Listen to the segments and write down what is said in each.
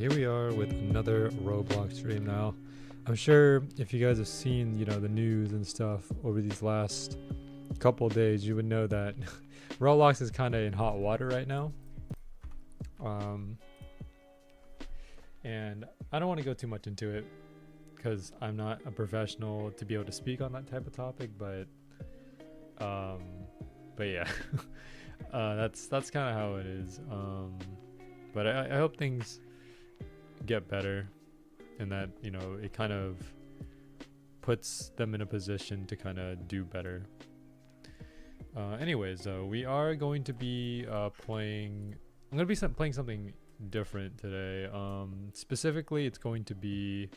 here we are with another Roblox stream now. I'm sure if you guys have seen, the news and stuff over these last couple of days, you would know that Roblox is kind of in hot water right now. And I don't want to go too much into it because I'm not a professional to be able to speak on that type of topic, but yeah, that's kind of how it is. But I hope things get better and that, it kind of puts them in a position to kind of do better. Anyways, we are going to be playing something different today. Specifically, it's going to be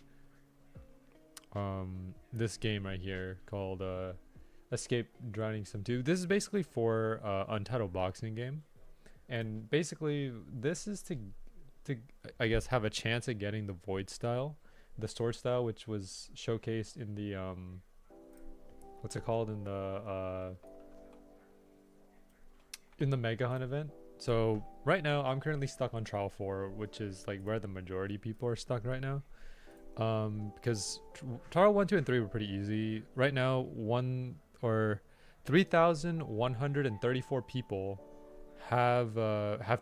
this game right here called Escape Drowning Sim 2. This is basically for Untitled Boxing Game, and basically this is to I guess have a chance at getting the Void style, the sword style, which was showcased in the what's it called, in the Mega Hunt event. So right now I'm currently stuck on trial 4, which is like where the majority of people are stuck right now, because trial 1, 2, and 3 were pretty easy. Right now 3,134 people have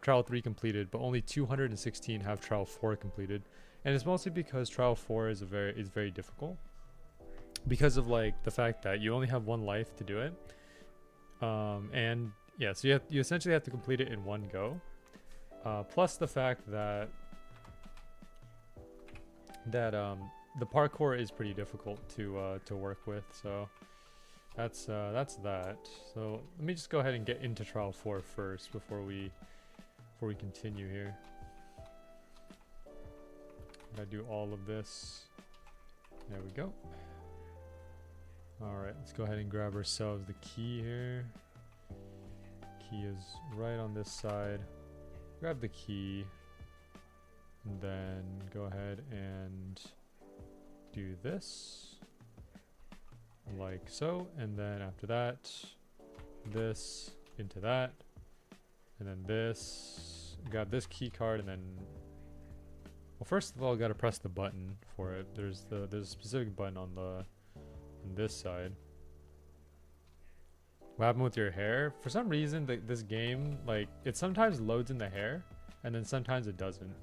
trial 3 completed, but only 216 have trial 4 completed, and it's mostly because trial 4 is very difficult because of like the fact that you only have one life to do it, and yeah, so you essentially have to complete it in one go, plus the fact that the parkour is pretty difficult to work with. So that's that. So let me just go ahead and get into trial 4 first before we continue here. Gotta do all of this. There we go. All right, let's go ahead and grab ourselves the key here. Key is right on this side. Grab the key and then go ahead and do this like so, and then after that this into that, and then this, grab this key card, and then, well, first of all I gotta press the button for it. There's a specific button on this side. What happened with your hair? For some reason, this game, like, it sometimes loads in the hair, and then sometimes it doesn't.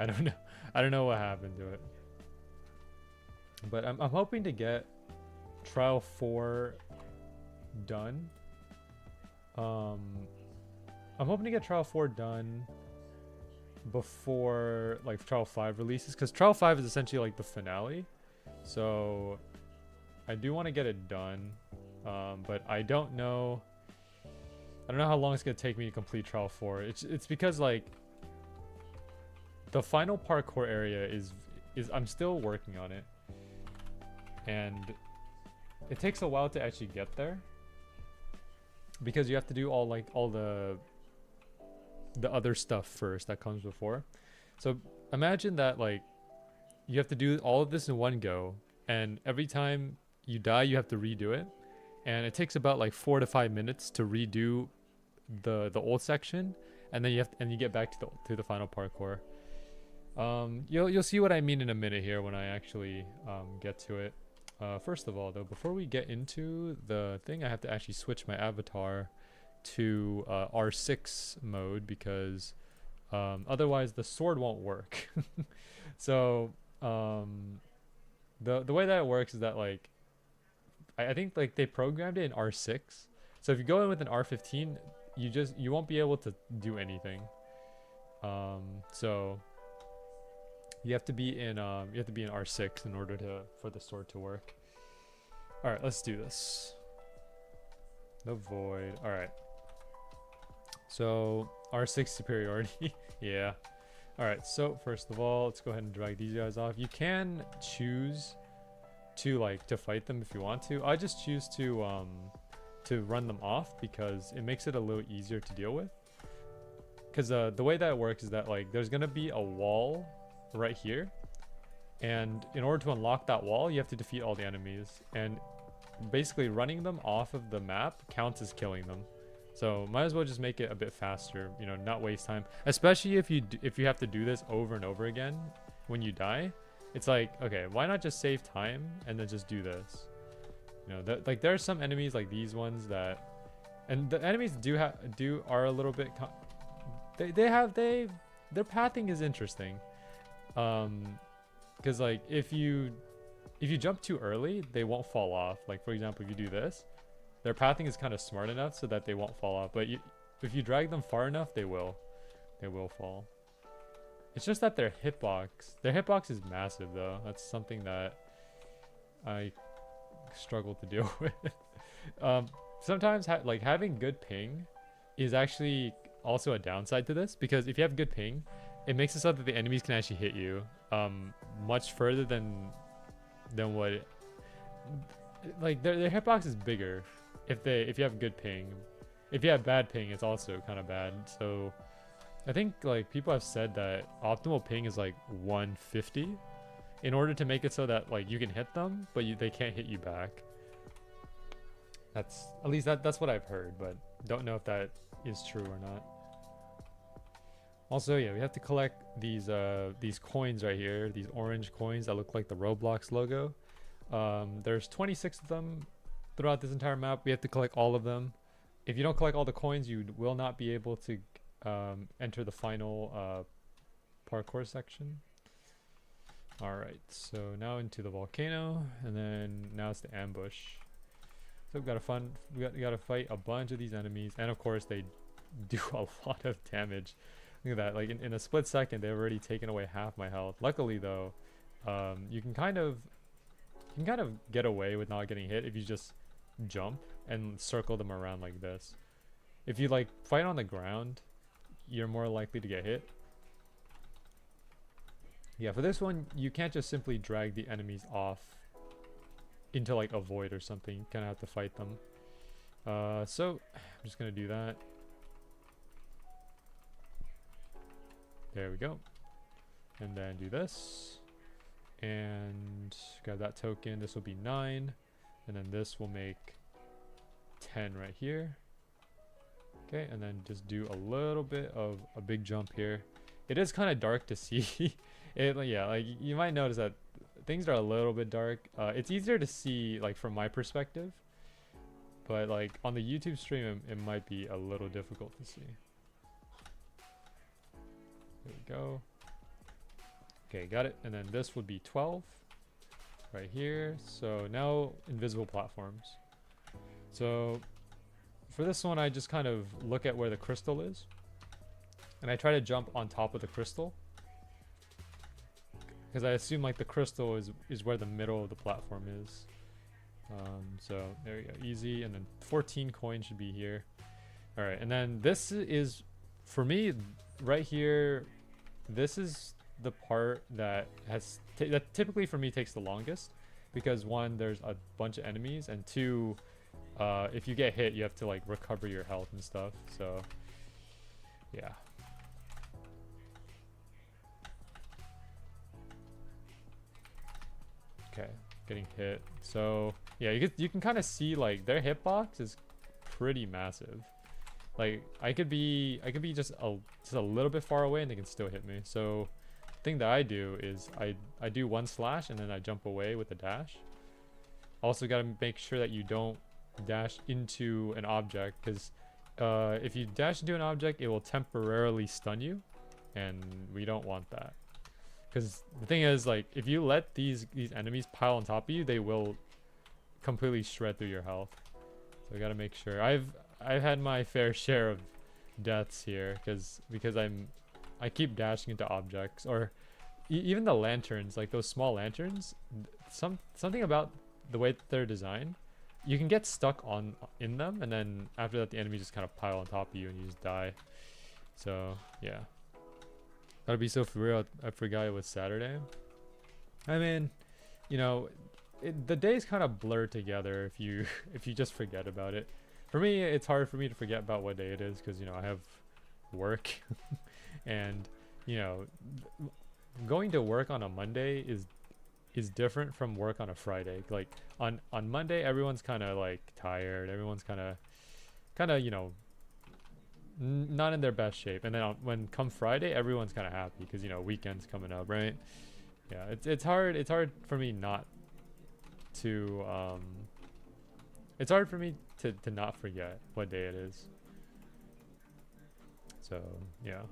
I don't know. I don't know what happened to it. But I'm hoping to get trial 4 done. I'm hoping to get trial 4 done before like trial 5 releases, because trial 5 is essentially like the finale. So I do want to get it done. But I don't know how long it's gonna take me to complete trial 4. It's because like the final parkour area is I'm still working on it, and it takes a while to actually get there because you have to do all the other stuff first that comes before. So imagine that like you have to do all of this in one go, and every time you die you have to redo it. And it takes about like 4 to 5 minutes to redo the old section, and then you get back to the final parkour. You'll see what I mean in a minute here when I actually get to it. First of all, though, before we get into the thing, I have to actually switch my avatar to R6 mode because otherwise the sword won't work. So the way that it works is that like I think like they programmed it in R6. So if you go in with an R15, you won't be able to do anything. So you have to be in R6 in order for the sword to work. All right, let's do this. The void. All right. So R6 superiority. Yeah. All right. So first of all, let's go ahead and drag these guys off. You can choose to fight them if you want to. I just choose to run them off because it makes it a little easier to deal with. Because the way that it works is that like there's gonna be a wall right here, and in order to unlock that wall you have to defeat all the enemies, and basically running them off of the map counts as killing them. So might as well just make it a bit faster, you know, not waste time. Especially if you have to do this over and over again when you die. It's like, okay, why not just save time and then just do this? You know, like there are some enemies like these ones that, and the enemies are a little bit, their pathing is interesting. Because like if you jump too early, they won't fall off. Like for example, if you do this, their pathing is kind of smart enough so that they won't fall off. But if you drag them far enough, they will fall. It's just that their hitbox is massive though. That's something that I struggle to deal with. Sometimes like having good ping is actually also a downside to this, because if you have good ping, it makes it so that the enemies can actually hit you much further than what like their hitbox is bigger if you have good ping. If you have bad ping, it's also kind of bad. So I think like people have said that optimal ping is like 150 in order to make it so that like you can hit them, but they can't hit you back. That's at least that's what I've heard, but don't know if that is true or not. Also, yeah, we have to collect these coins right here, these orange coins that look like the Roblox logo. There's 26 of them throughout this entire map. We have to collect all of them. If you don't collect all the coins, you will not be able to enter the final parkour section. Alright, so now into the volcano, and then now it's the ambush. So we gotta fight a bunch of these enemies, and of course they do a lot of damage. Look at that, like in a split second they've already taken away half my health. Luckily though, you can kind of get away with not getting hit if you just jump and circle them around like this. If you like fight on the ground, you're more likely to get hit. Yeah, for this one you can't just simply drag the enemies off into like a void or something. You kind of have to fight them. So I'm just gonna do that. There we go. And then do this. And grab that token. This will be 9. And then this will make 10 right here. Okay, and then just do a little bit of a big jump here. It is kind of dark to see. Yeah, like you might notice that things are a little bit dark. It's easier to see like from my perspective. But like on the YouTube stream, it might be a little difficult to see. There we go. Okay, got it. And then this would be 12 right here. So now invisible platforms. So for this one, I just kind of look at where the crystal is, and I try to jump on top of the crystal, because I assume like the crystal is where the middle of the platform is. So there we go, easy. And then 14 coins should be here. All right, and then this is, for me right here, this is the part that that typically for me takes the longest, because one, there's a bunch of enemies, and two, if you get hit, you have to like recover your health and stuff. So yeah. Okay, getting hit. So yeah, you can kind of see like their hitbox is pretty massive. Like I could be just a little bit far away and they can still hit me. So the thing that I do is I do one slash and then I jump away with a dash. Also got to make sure that you don't dash into an object, because if you dash into an object, it will temporarily stun you, and we don't want that. Because the thing is, like, if you let these enemies pile on top of you, they will completely shred through your health. So I gotta make sure. I've had my fair share of deaths here because I keep dashing into objects, or even the lanterns, like those small lanterns. Something about the way that they're designed, you can get stuck in them, and then after that the enemy just kind of pile on top of you and you just die. So yeah, that'd be so for real. I forgot it was Saturday. I mean, you know, the days kind of blur together if you just forget about it. For me, it's hard for me to forget about what day it is, because you know I have work and you know, going to work on a Monday is different from work on a Friday. Like on Monday, everyone's kind of like tired. Everyone's kind of you know, not in their best shape. And then when come Friday, everyone's kind of happy because you know weekend's coming up, right? Yeah, it's hard. It's hard for me not to it's hard for me to not forget what day it is. So yeah.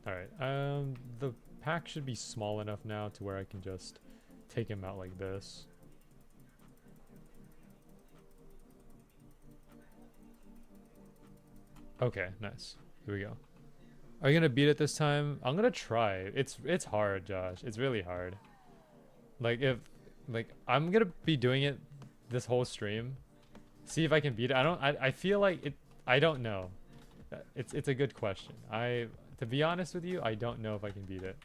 All right. The pack should be small enough now to where I can just take him out like this. Okay, nice. Here we go. Are you gonna beat it this time? I'm gonna try. It's hard, Josh. It's really hard. Like I'm gonna be doing it this whole stream. See if I can beat it. I feel like it. I don't know. It's a good question. To be honest with you, I don't know if I can beat it.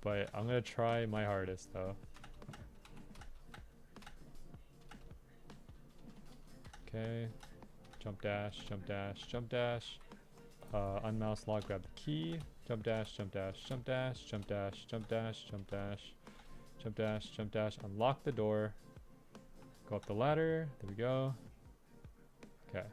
But I'm gonna try my hardest though. Okay. Jump dash, jump dash, jump dash. Unmouse log, grab the key. Jump dash, jump dash, jump dash, jump dash, jump dash, jump dash, jump dash, jump dash. Unlock the door. Go up the ladder. There we go. Okay.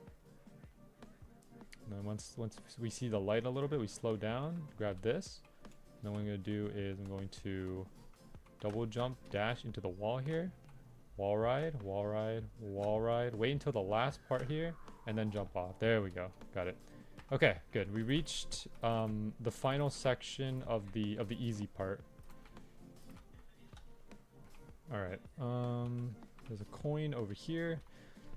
And then once we see the light a little bit, we slow down. Grab this. And then what I'm gonna do is I'm going to double jump dash into the wall here. Wall ride, wall ride, wall ride. Wait until the last part here, and then jump off. There we go. Got it. Okay, good. We reached the final section of the easy part. All right. There's a coin over here.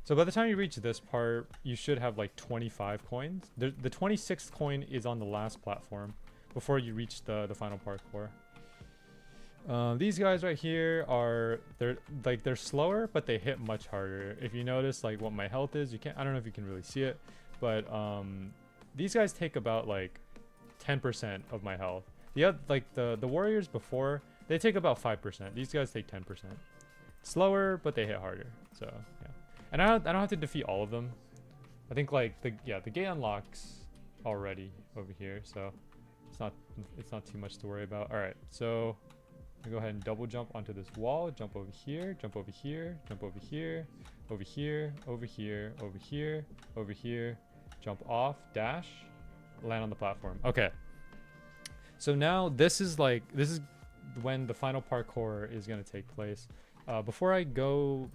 So by the time you reach this part, you should have like 25 coins. The 26th coin is on the last platform before you reach the final parkour. These guys right here they're slower, but they hit much harder. If you notice like what my health is, I don't know if you can really see it, but these guys take about like 10% of my health. The warriors before, they take about 5%. These guys take 10%. Slower, but they hit harder. So yeah, and I don't have to defeat all of them. I think like the gate unlocks already over here, so it's not too much to worry about. All right, so go ahead and double jump onto this wall, jump over here, jump over here, jump over here, over here, over here, over here, over here, jump off, dash, land on the platform. Okay. So now this is when the final parkour is going to take place. Before I do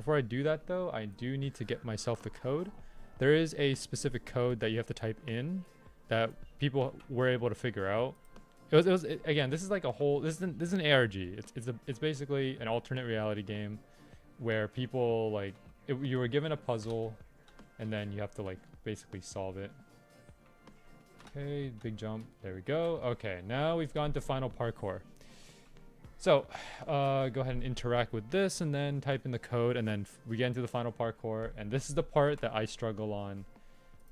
that though, I do need to get myself the code. There is a specific code that you have to type in that people were able to figure out. Again, this is like a whole, this is an ARG. It's basically an alternate reality game where people you were given a puzzle and then you have to like basically solve it. Okay, big jump. There we go. Okay, now we've gone to final parkour. So go ahead and interact with this and then type in the code, and then we get into the final parkour. And this is the part that I struggle on,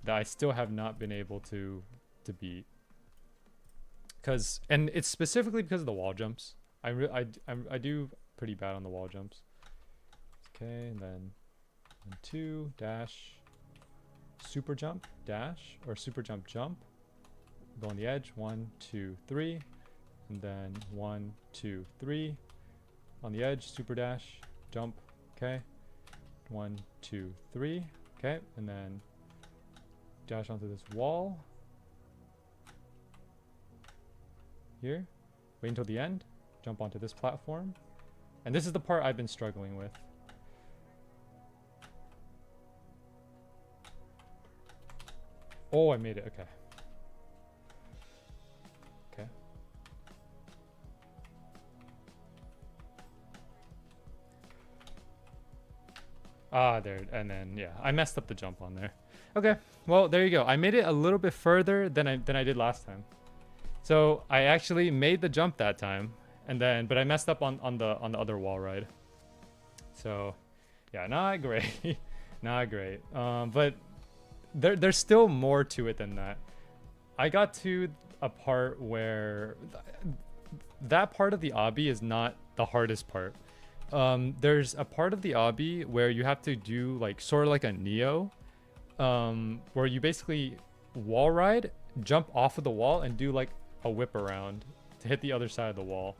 that I still have not been able to beat. And it's specifically because of the wall jumps. I do pretty bad on the wall jumps. Okay, and then 2 dash, super jump dash, or super jump jump. Go on the edge. 1, 2, 3, and then 1, 2, 3 on the edge. Super dash, jump. Okay, 1, 2, 3. Okay, and then dash onto this wall. Here, wait until the end, jump onto this platform, and this is the part I've been struggling with. Oh, I made it. Okay. Okay. Ah, there, and then yeah, I messed up the jump on there. Okay, well there you go. I made it a little bit further than I did last time. So I actually made the jump that time, but I messed up on the other wall ride. So yeah, not great. Not great. But there's still more to it than that. I got to a part where that part of the obby is not the hardest part. There's a part of the obby where you have to do like sort of like a Neo, where you basically wall ride, jump off of the wall, and do like a whip around to hit the other side of the wall.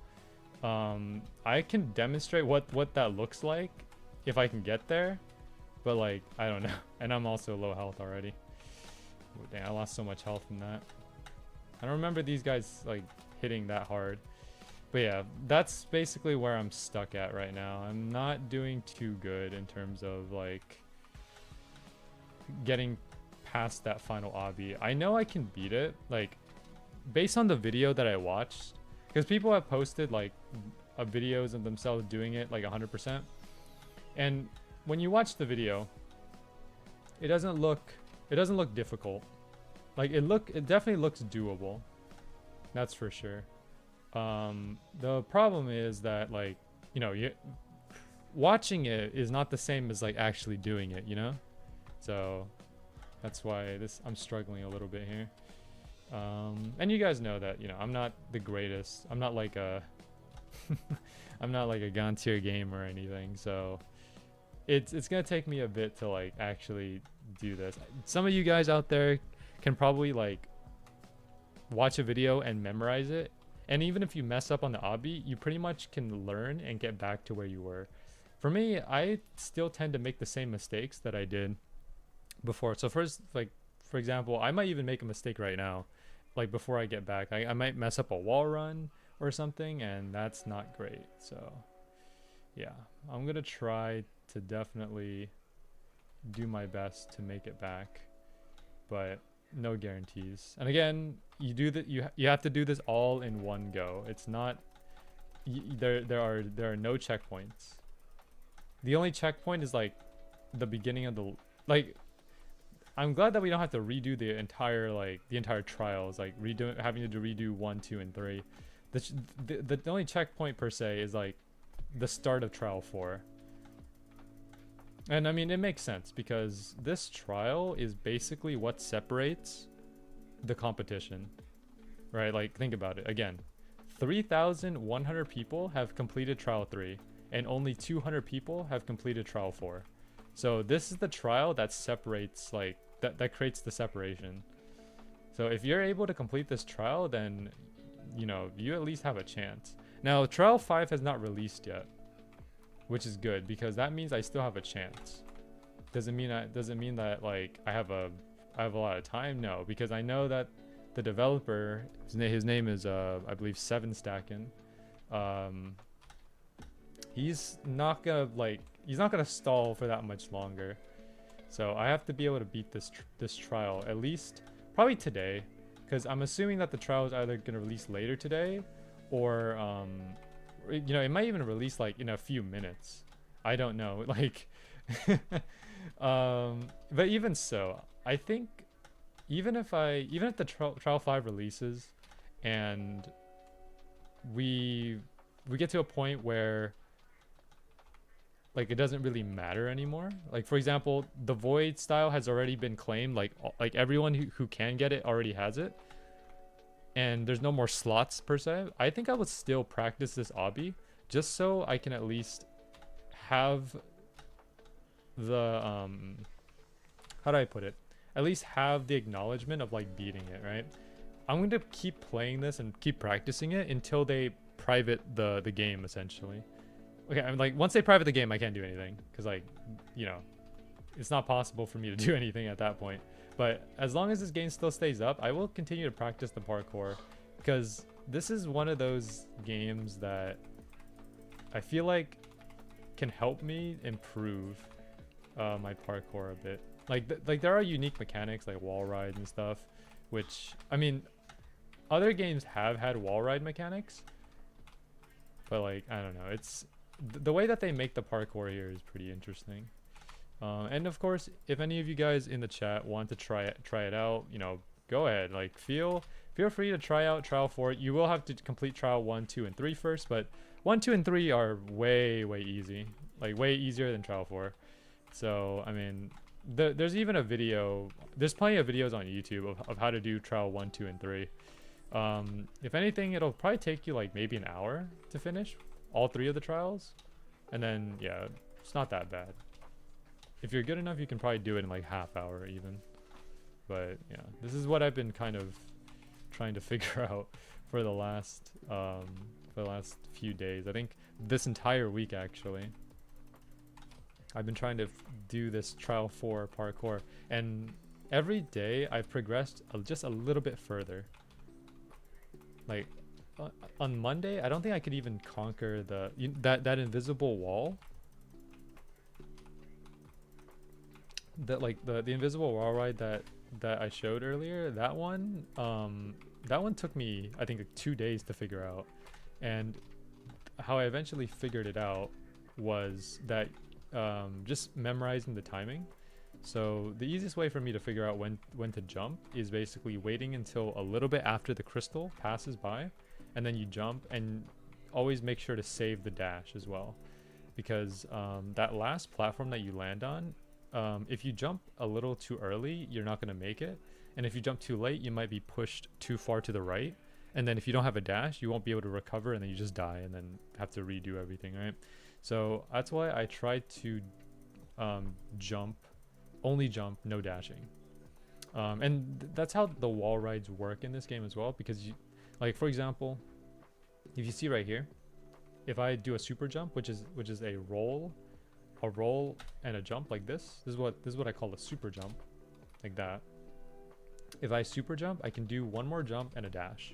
I can demonstrate what that looks like if I can get there, but like I don't know, and I'm also low health already. Oh, dang, I lost so much health from that. I don't remember these guys like hitting that hard. But yeah, that's basically where I'm stuck at right now. I'm not doing too good in terms of like getting past that final obby. I know I can beat it, like based on the video that I watched, because people have posted like videos of themselves doing it like 100%. And when you watch the video, it doesn't look difficult. Like it definitely looks doable. That's for sure. The problem is that like, you know, watching it is not the same as like actually doing it, you know? So that's why I'm struggling a little bit here. And you guys know that, you know, I'm not the greatest. I'm not like a I'm not like a God tier gamer or anything. So it's gonna take me a bit to like actually do this. Some of you guys out there can probably like watch a video and memorize it. And even if you mess up on the obby, you pretty much can learn and get back to where you were. For me, I still tend to make the same mistakes that I did before. So first, like, for example, I might even make a mistake right now. Like before I get back, I might mess up a wall run or something, and that's not great. So yeah, I'm gonna try to definitely do my best to make it back, but no guarantees. And again, you have to do this all in one go. It's not there are no checkpoints. The only checkpoint is like the beginning of the like. I'm glad that we don't have to redo the entire trials, like having to redo 1, 2, and 3. The only checkpoint per se is like the start of trial 4. And I mean, it makes sense because this trial is basically what separates the competition, right? Like, think about it. Again, 3,100 people have completed trial 3 and only 200 people have completed trial 4. So this is the trial that separates, like, that creates the separation. So if you're able to complete this trial, then, you know, you at least have a chance. Now, trial 5 has not released yet, which is good because that means I still have a chance. Doesn't mean that like I have a lot of time. No, because I know that the developer, his name is I believe 7stackin. He's not gonna stall for that much longer. So I have to be able to beat this trial at least probably today, because I'm assuming that the trial is either gonna release later today, or you know, it might even release like in a few minutes. I don't know, like but even so, I think even if the trial 5 releases and we get to a point where like it doesn't really matter anymore, like for example the void style has already been claimed, like everyone who can get it already has it, and there's no more slots per se, I think I would still practice this obby just so I can at least have the how do I put it, at least have the acknowledgement of like beating it, right? I'm going to keep playing this and keep practicing it until they private the game essentially. Okay, I'm like, once they private the game, I can't do anything because, like, you know, it's not possible for me to do anything at that point. But as long as this game still stays up, I will continue to practice the parkour, because this is one of those games that I feel like can help me improve my parkour a bit. Like there are unique mechanics like wall ride and stuff, which, I mean, other games have had wall ride mechanics, but like, I don't know, it's the way that they make the parkour here is pretty interesting. And of course, if any of you guys in the chat want to try it out, you know, go ahead. Like, feel free to try out trial 4. You will have to complete trial 1, 2, and 3 first, but 1, 2, and 3 are way easy, like way easier than trial 4. So I mean, there's even a video. There's plenty of videos on YouTube of how to do trial 1, 2, and 3. If anything, it'll probably take you like maybe an hour to finish all 3 of the trials, and then yeah, it's not that bad. If you're good enough, you can probably do it in like half hour even. But yeah, this is what I've been kind of trying to figure out for the last few days. I think this entire week actually. I've been trying to do this trial 4 parkour, and every day I've progressed just a little bit further. Like on Monday, I don't think I could even conquer that invisible wall. That like the invisible wall ride that I showed earlier. That one took me, I think, like 2 days to figure out. And how I eventually figured it out was that just memorizing the timing. So the easiest way for me to figure out when to jump is basically waiting until a little bit after the crystal passes by, and then you jump, and always make sure to save the dash as well, because that last platform that you land on, if you jump a little too early, you're not going to make it, and if you jump too late, you might be pushed too far to the right, and then if you don't have a dash, you won't be able to recover, and then you just die and then have to redo everything, right? So that's why I tried to only jump, no dashing. And that's how the wall rides work in this game as well, because you, like, for example, if you see right here, if I do a super jump, which is a roll and a jump like this is what I call a super jump, like that. If I super jump, I can do one more jump and a dash.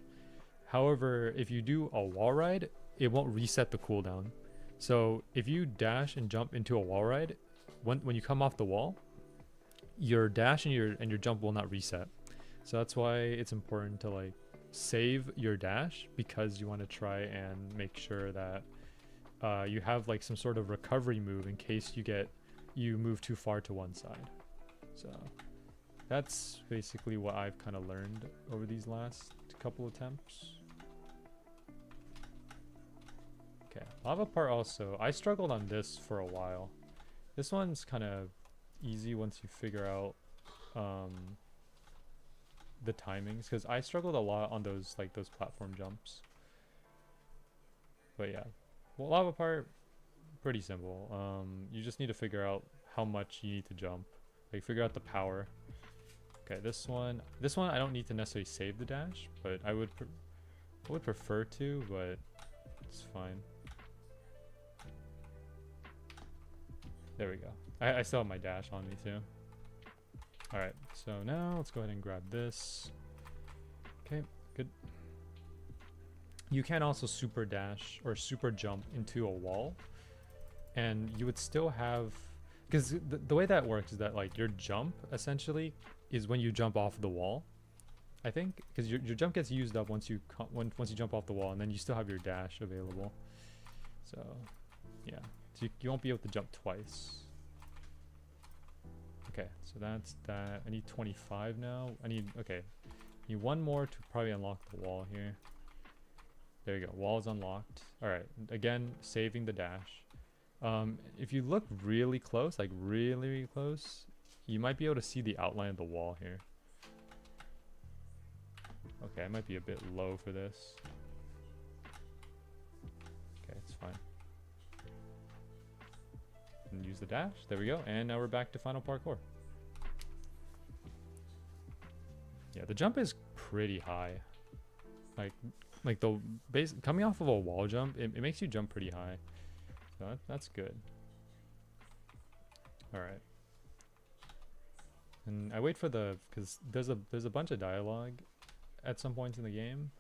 However, if you do a wall ride, it won't reset the cooldown. So if you dash and jump into a wall ride, when you come off the wall, your dash and your jump will not reset. So that's why it's important to like save your dash, because you want to try and make sure that you have like some sort of recovery move in case you move too far to one side. So that's basically what I've kind of learned over these last couple attempts. Okay, lava part also, I struggled on this for a while. This one's kind of easy once you figure out the timings, because I struggled a lot on those platform jumps. But yeah, well, lava part, pretty simple. You just need to figure out how much you need to jump, like figure out the power. Okay, this one I don't need to necessarily save the dash, but I would prefer to, but it's fine. There we go. I still have my dash on me too. Alright, so now let's go ahead and grab this. Okay, good. You can also super dash or super jump into a wall, and you would still have, because the way that works is that like your jump essentially is when you jump off the wall, I think, because your jump gets used up once you jump off the wall, and then you still have your dash available. So yeah, so you won't be able to jump twice. Okay, so that's that. I need 25 now. I need one more to probably unlock the wall here. There you go, wall is unlocked. All right, again, saving the dash. If you look really close, like really close, you might be able to see the outline of the wall here. Okay, I might be a bit low for this. Okay, it's fine. And use the dash. There we go. And now we're back to final parkour. Yeah, the jump is pretty high. Like the base coming off of a wall jump, it makes you jump pretty high. So that's good. All right. And I wait for because there's a bunch of dialogue at some points in the game,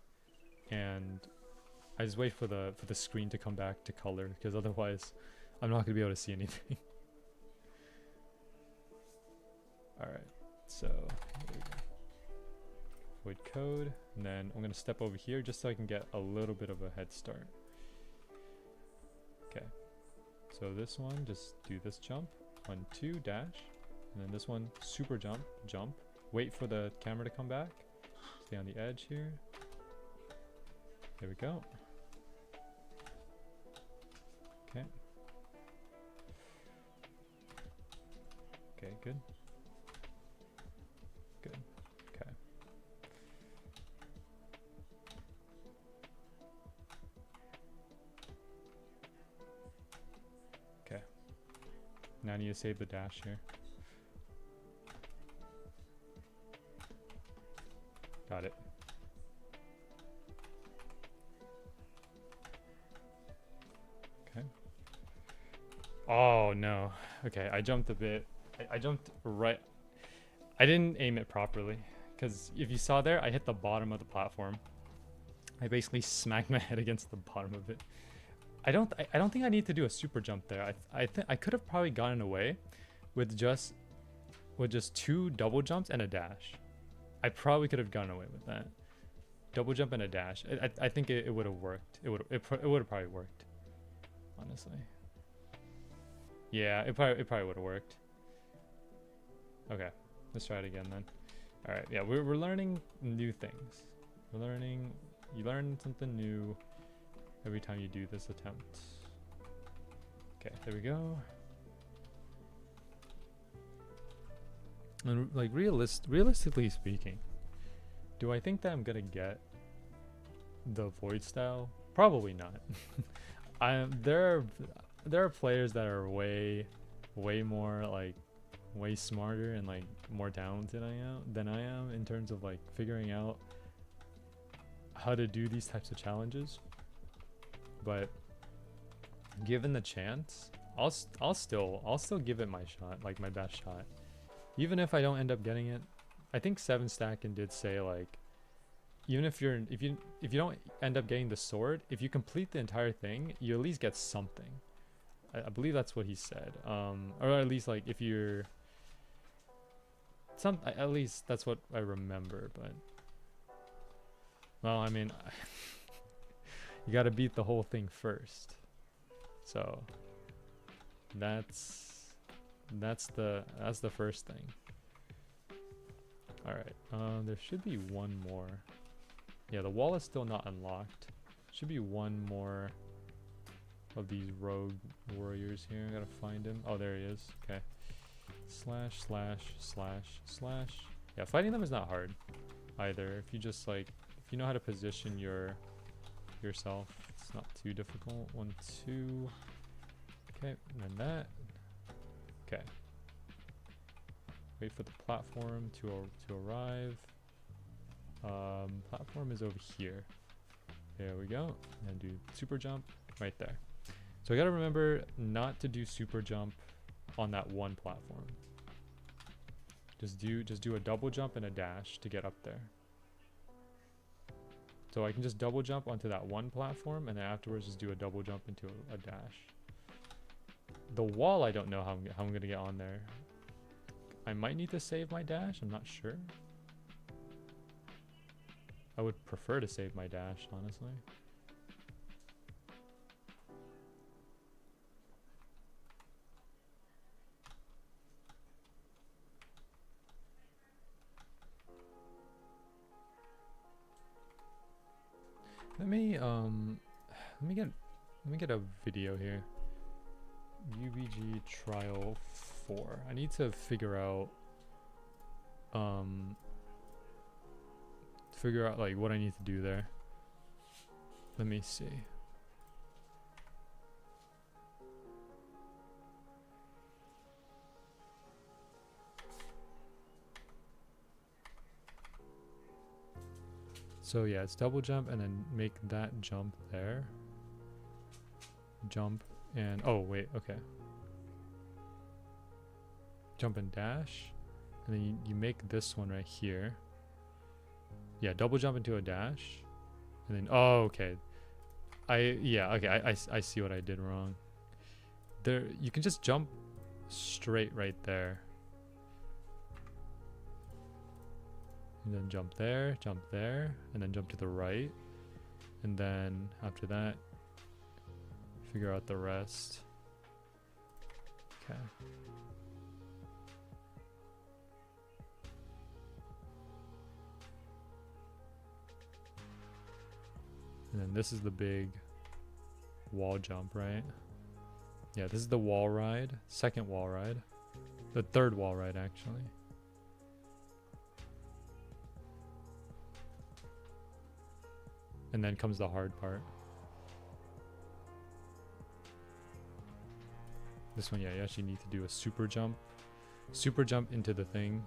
and I just wait for the screen to come back to color, because otherwise I'm not gonna be able to see anything. All right, so there we go. Void code, and then I'm gonna step over here just so I can get a little bit of a head start. Okay, so this one, just do this jump, 1, 2, dash, and then this one, super jump, jump. Wait for the camera to come back. Stay on the edge here. There we go. Okay. Okay, good. Good. Okay. Okay. Now I need to save the dash here. Got it. Okay. Oh no. Okay, I jumped a bit. I jumped right. I didn't aim it properly, because if you saw there, I hit the bottom of the platform. I basically smacked my head against the bottom of it. I don't think I need to do a super jump there. I think I could have probably gotten away with just 2 double jumps and a dash. I probably could have gotten away with that. Double jump and a dash. I think it would have worked. It would have probably worked. Honestly. Yeah, it probably would have worked. Okay, let's try it again then. All right, yeah, we're learning new things. You learn something new every time you do this attempt. Okay, there we go. And like realistically speaking, do I think that I'm gonna get the void style? Probably not. There are players that are way more like way smarter and like more talented than I am in terms of like figuring out how to do these types of challenges. But given the chance, I'll still give it my shot, like my best shot. Even if I don't end up getting it, I think 7stackin did say like, even if you don't end up getting the sword, if you complete the entire thing, you at least get something. I believe that's what he said. Or at least like if you're at least that's what I remember. But well, I mean, you got to beat the whole thing first. So that's the first thing. All right. There should be one more. Yeah, the wall is still not unlocked. Should be one more of these rogue warriors here. I gotta find him. Oh, there he is. Okay. Slash, slash, slash, slash. Yeah, fighting them is not hard either. If you just like, if you know how to position yourself, it's not too difficult. 1, 2. Okay, and then that. Okay. Wait for the platform to arrive. Platform is over here. There we go. And do super jump right there. So I gotta remember not to do super jump on that one platform. Just do a double jump and a dash to get up there. So I can just double jump onto that one platform and then afterwards just do a double jump into a dash. The wall, I don't know how I'm gonna get on there. I might need to save my dash, I'm not sure. I would prefer to save my dash, honestly. Let me get a video here. UBG trial 4. I need to figure out like what I need to do there. Let me see. So yeah, it's double jump and then make that jump there. Jump and oh wait, okay. Jump and dash. And then you make this one right here. Yeah, double jump into a dash. And then oh okay. I see what I did wrong. There you can just jump straight right there. And then jump there, and then jump to the right. And then after that, figure out the rest. Okay. And then this is the big wall jump, right? Yeah, this is the wall ride, second wall ride. The third wall ride, actually. And then comes the hard part. This one, yeah, you actually need to do a super jump. Super jump into the thing.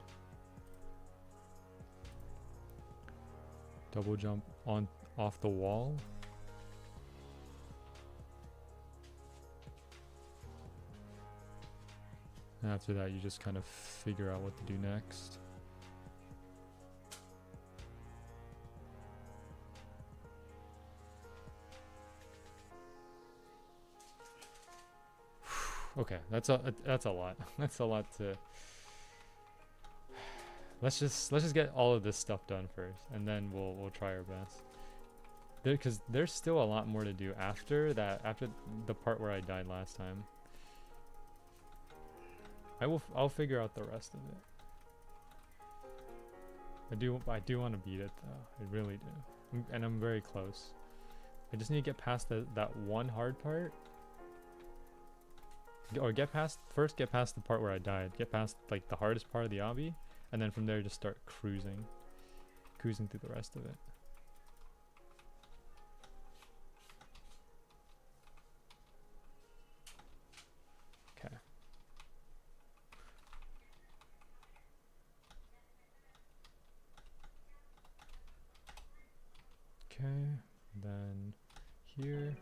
Double jump off the wall. And after that, you just kind of figure out what to do next. Okay, that's a lot. That's a lot to. Let's just get all of this stuff done first, and then we'll try our best. Because there's still a lot more to do after that. After the part where I died last time. I'll figure out the rest of it. I do want to beat it though. I really do. And I'm very close. I just need to get past that one hard part. Or first get past the part where I died. Get past like the hardest part of the obby, and then from there just start cruising through the rest of it. Okay. Okay, then here.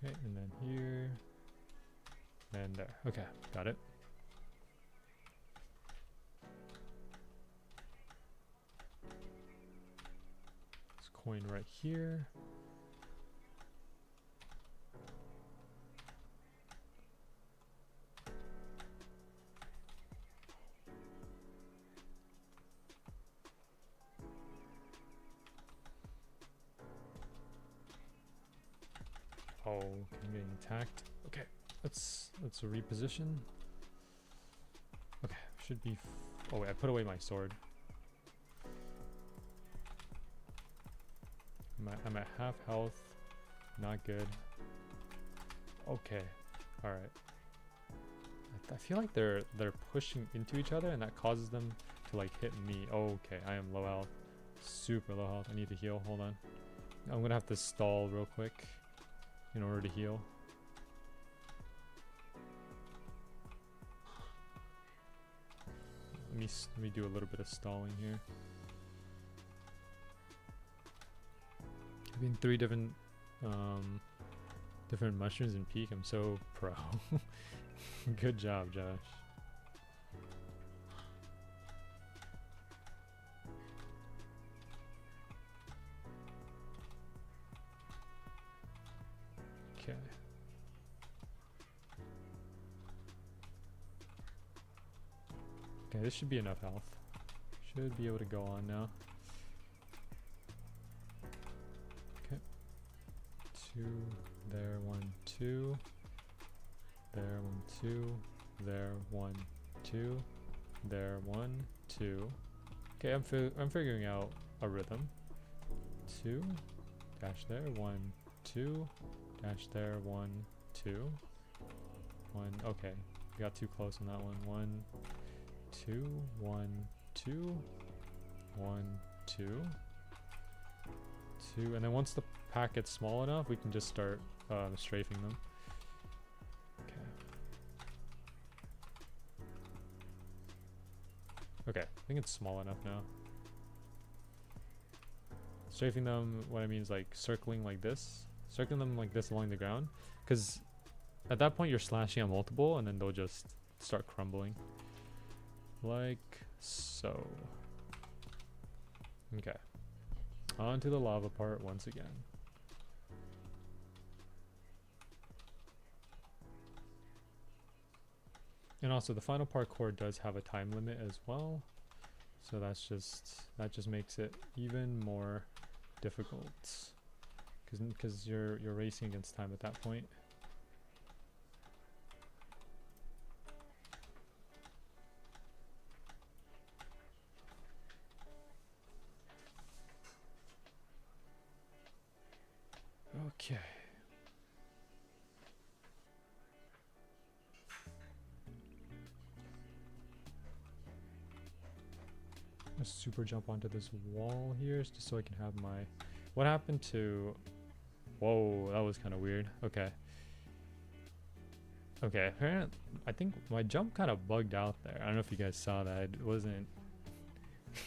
Okay, and then here. And there. Okay, got it. This coin right here. Oh, I'm getting attacked. Okay, let's reposition. Okay, should be. Oh wait, I put away my sword. I'm at half health. Not good. Okay, all right. I feel like they're pushing into each other, and that causes them to like hit me. Okay, I am low health, super low health. I need to heal. Hold on. I'm gonna have to stall real quick in order to heal. Let me do a little bit of stalling here. Having 3 different mushrooms in peak. I'm so pro. Good job, Josh. Okay. Okay, this should be enough health. Should be able to go on now. Okay. 2, there, 1, 2. There, 1, 2. There, 1, 2. There, 1, 2. Okay, I'm figuring out a rhythm. 2, dash there, 1, 2, dash there, 1, 2. 1, okay. Got too close on that one. 1, 2, 1, 2, 1, 2, 2, and then once the pack gets small enough, we can just start strafing them. Okay, I think it's small enough now. Strafing them, what I mean is like circling them like this along the ground, because at that point you're slashing on multiple, and then they'll just start crumbling. Like so. Okay. On to the lava part once again. And also the final parkour does have a time limit as well. So that just makes it even more difficult. Because you're racing against time at that point. Okay. I'm gonna super jump onto this wall here just so I can have my... What happened to... Whoa, that was kind of weird. Okay. Okay, apparently, I think my jump kind of bugged out there. I don't know if you guys saw that. It wasn't...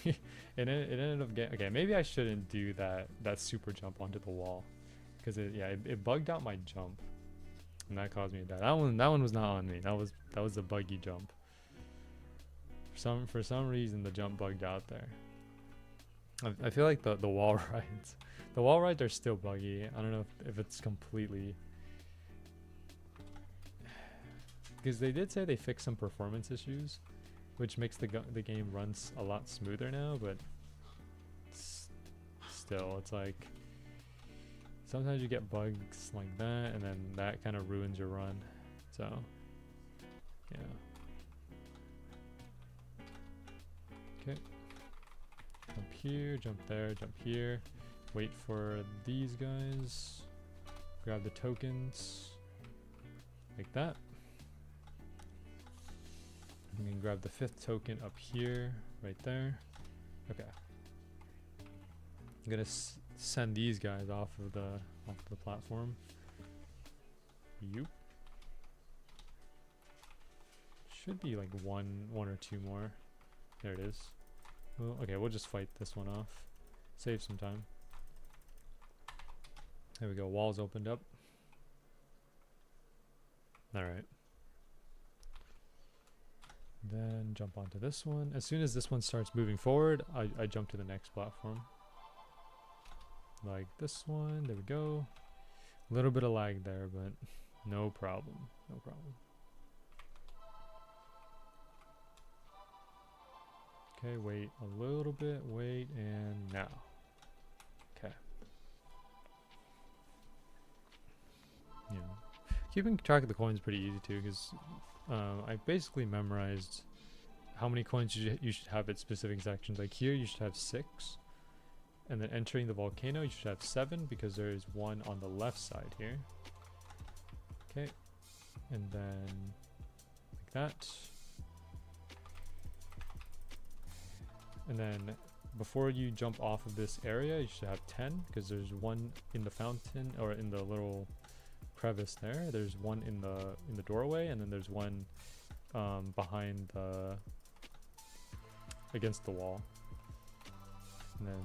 it ended up getting... Okay, maybe I shouldn't do that super jump onto the wall. Because it bugged out my jump. And that caused me to die. That one was not on me. That was a buggy jump. For some reason the jump bugged out there. I feel like the wall rides, the wall rides are still buggy. I don't know if it's completely, because they did say they fixed some performance issues, which makes the game runs a lot smoother now. But still, it's like sometimes you get bugs like that, and then that kind of ruins your run. So yeah. Okay. Jump here, jump there, jump here. Wait for these guys. Grab the tokens. Like that. You can grab the 5th token up here, right there. Okay. I'm gonna send these guys off of the platform. Yoop. Should be like one or two more. There it is. Well, okay, we'll just fight this one off. Save some time. There we go. Walls opened up. All right. Then jump onto this one. As soon as this one starts moving forward, I jump to the next platform. Like this one. There we go. A little bit of lag there, but no problem. No problem. Okay, wait a little bit. Wait, and now. Okay. Yeah. Keeping track of the coins is pretty easy too, because I basically memorized how many coins you should have at specific sections. Like here, you should have 6. And then entering the volcano, you should have 7, because there is one on the left side here. Okay. And then like that. And then before you jump off of this area, you should have 10, because there's one in the fountain, or in the little crevice there. There's one in the doorway, and then there's one behind against the wall. And then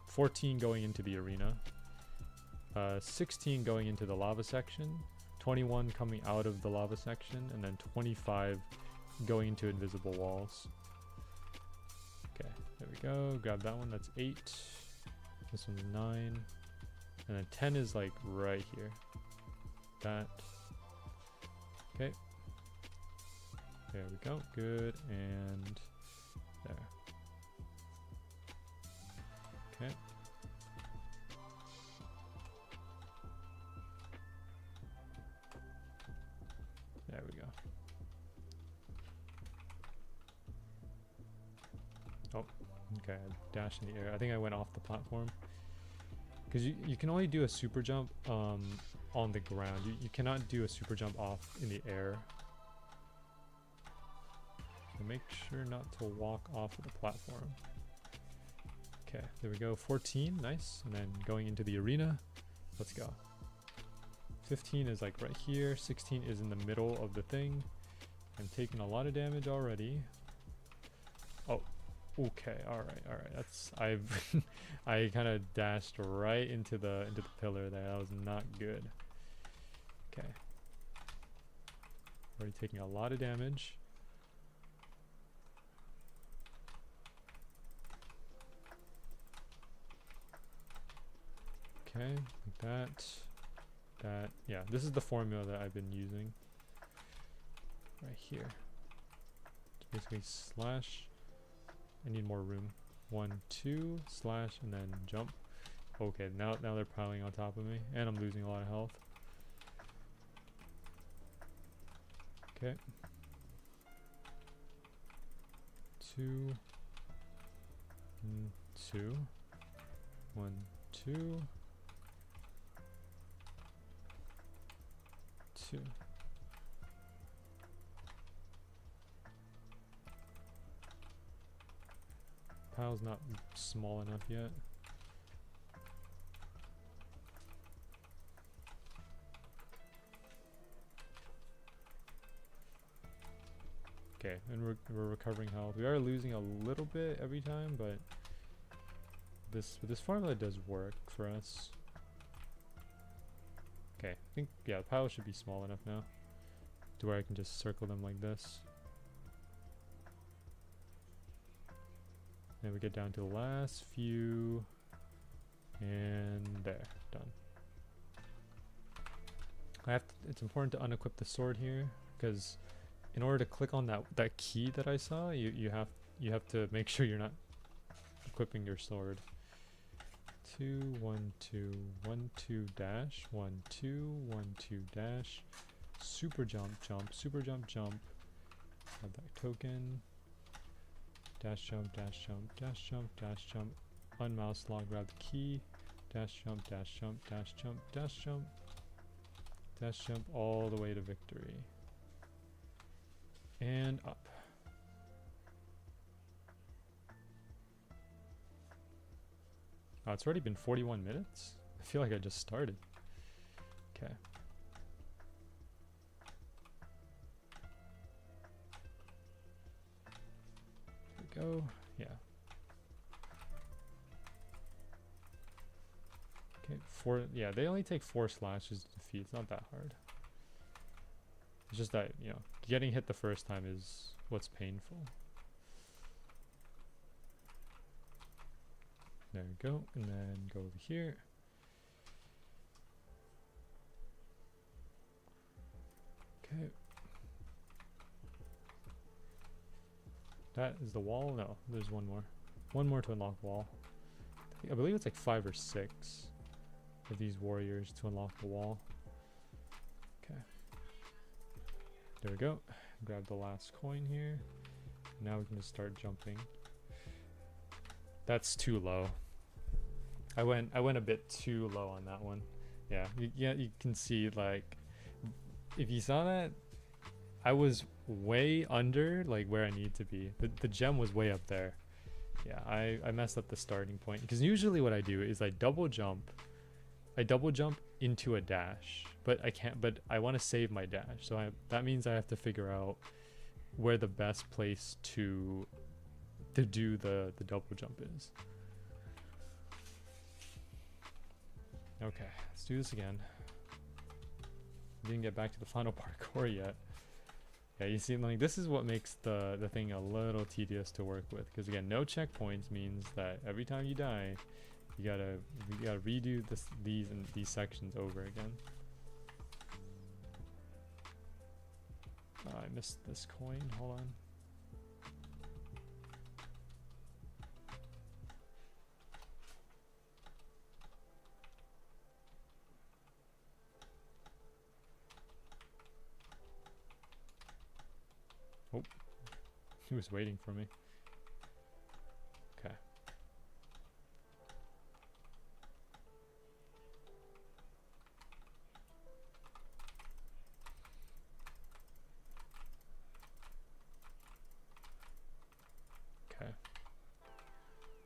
14 going into the arena, 16 going into the lava section, 21 coming out of the lava section, and then 25 going into invisible walls. Okay, there we go. Grab that one. That's 8. This one's 9. And then 10 is like right here. That. Okay. There we go. Good. And there. Okay. There we go. Oh, okay. I dashed in the air. I think I went off the platform. Because you can only do a super jump on the ground. You cannot do a super jump off in the air. So make sure not to walk off of the platform. Okay, there we go. 14, nice. And then going into the arena. Let's go. 15 is like right here. 16 is in the middle of the thing. I'm taking a lot of damage already. Oh. Okay, all right. That's I kind of dashed right into the pillar there. That was not good. Okay. Already taking a lot of damage. Okay, like that. That, yeah, this is the formula that I've been using. Right here. Basically slash. I need more room. 1, 2, slash, and then jump. Okay, now they're piling on top of me, and I'm losing a lot of health. Okay. 2, 2, 1, 2, 2. Pile's not small enough yet. Okay, and we're recovering health. We are losing a little bit every time, but this formula does work for us. Okay, I think, yeah, the pile should be small enough now to where I can just circle them like this. Then we get down to the last few. And there, done. It's important to unequip the sword here, because in order to click on that key that I saw, you have to make sure you're not equipping your sword. 2 1 2 1 2 dash 1 2 1 2 dash super jump jump super jump jump. Have that token. Dash jump dash jump dash jump dash jump. Unmouse log, grab the key. Dash jump dash jump dash jump dash jump dash jump all the way to victory. And up. Oh, it's already been 41 minutes? I feel like I just started. Okay. There we go. Yeah. Okay, yeah, they only take 4 slashes to defeat. It's not that hard. It's just that, you know, getting hit the first time is what's painful. There we go, and then go over here. Okay. That is the wall? No, there's one more. One more to unlock wall. I believe it's like 5 or 6 of these warriors to unlock the wall. Okay. There we go. Grab the last coin here. Now we can just start jumping. That's too low. I went a bit too low on that one. Yeah, you can see, like, if you saw that, I was way under like where I need to be. The gem was way up there. Yeah, I messed up the starting point, because usually what I do is I double jump into a dash, but I can't. But I want to save my dash, so that means I have to figure out where the best place to do the double jump is. Okay, let's do this again. Didn't get back to the final parkour yet. Yeah, you see, like, this is what makes the thing a little tedious to work with, because again, no checkpoints means that every time you die, you gotta redo these sections over again. I missed this coin. Hold on. Oh, he was waiting for me. Okay. Okay.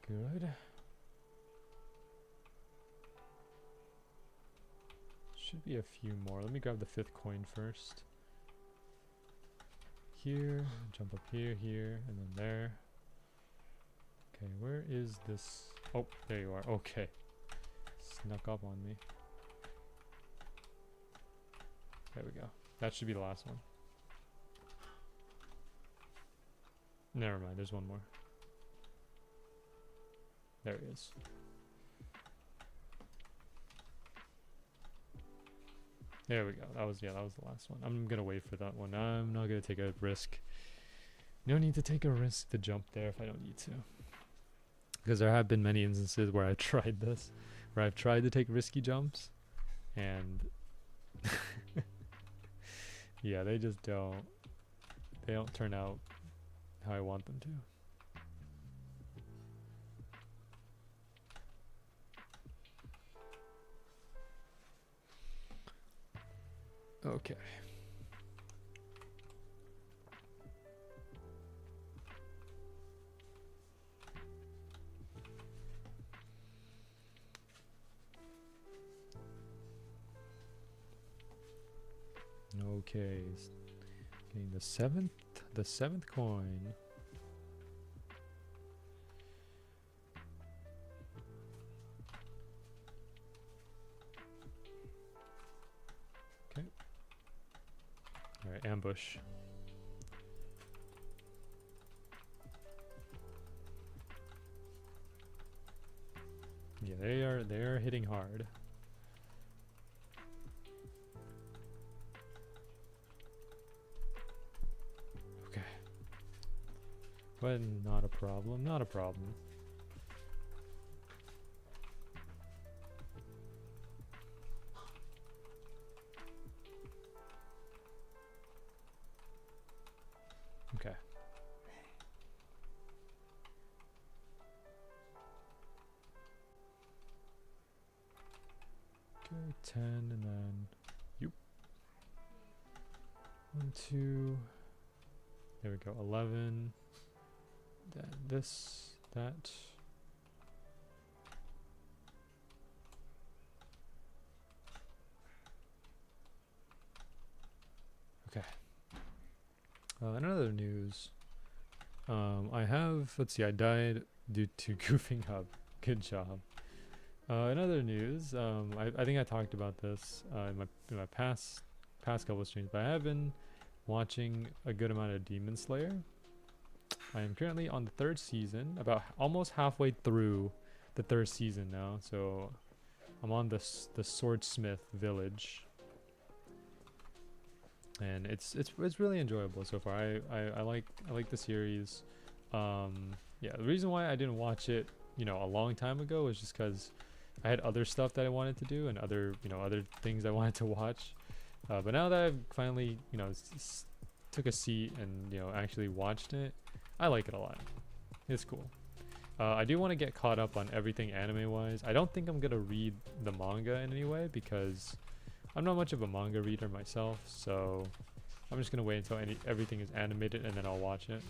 Good. Should be a few more. Let me grab the 5th coin first. Here, jump up here, and then there. Okay, where is this? Oh, there you are. Okay. Snuck up on me. There we go. That should be the last one. Never mind, there's one more. There he is. There we go. That was the last one. I'm gonna wait for that one. I'm not gonna take a risk. No need to take a risk to jump there if I don't need to. Because there have been many instances where I tried this, where I've tried to take risky jumps, and yeah, they just don't turn out how I want them to. Okay. Okay. Getting the seventh coin. Alright, ambush. they are hitting hard. Okay. But not a problem, not a problem. Okay. Okay, 10 and then you. 1, 2. There we go. 11. Then this, that. Okay. In other news, I have, let's see, I died due to goofing up. Good job. In other news, I think I talked about this in my past couple of streams, but I have been watching a good amount of Demon Slayer. I am currently on the 3rd season, about almost halfway through the 3rd season now. So I'm on the Swordsmith village, and it's really enjoyable so far. I like the series. Yeah, the reason why I didn't watch it, a long time ago was just because I had other stuff that I wanted to do and other things I wanted to watch. But now that I've finally, took a seat and, actually watched it, I like it a lot. It's cool. I do want to get caught up on everything anime-wise. I don't think I'm going to read the manga in any way because I'm not much of a manga reader myself. So I'm just going to wait until everything is animated and then I'll watch it.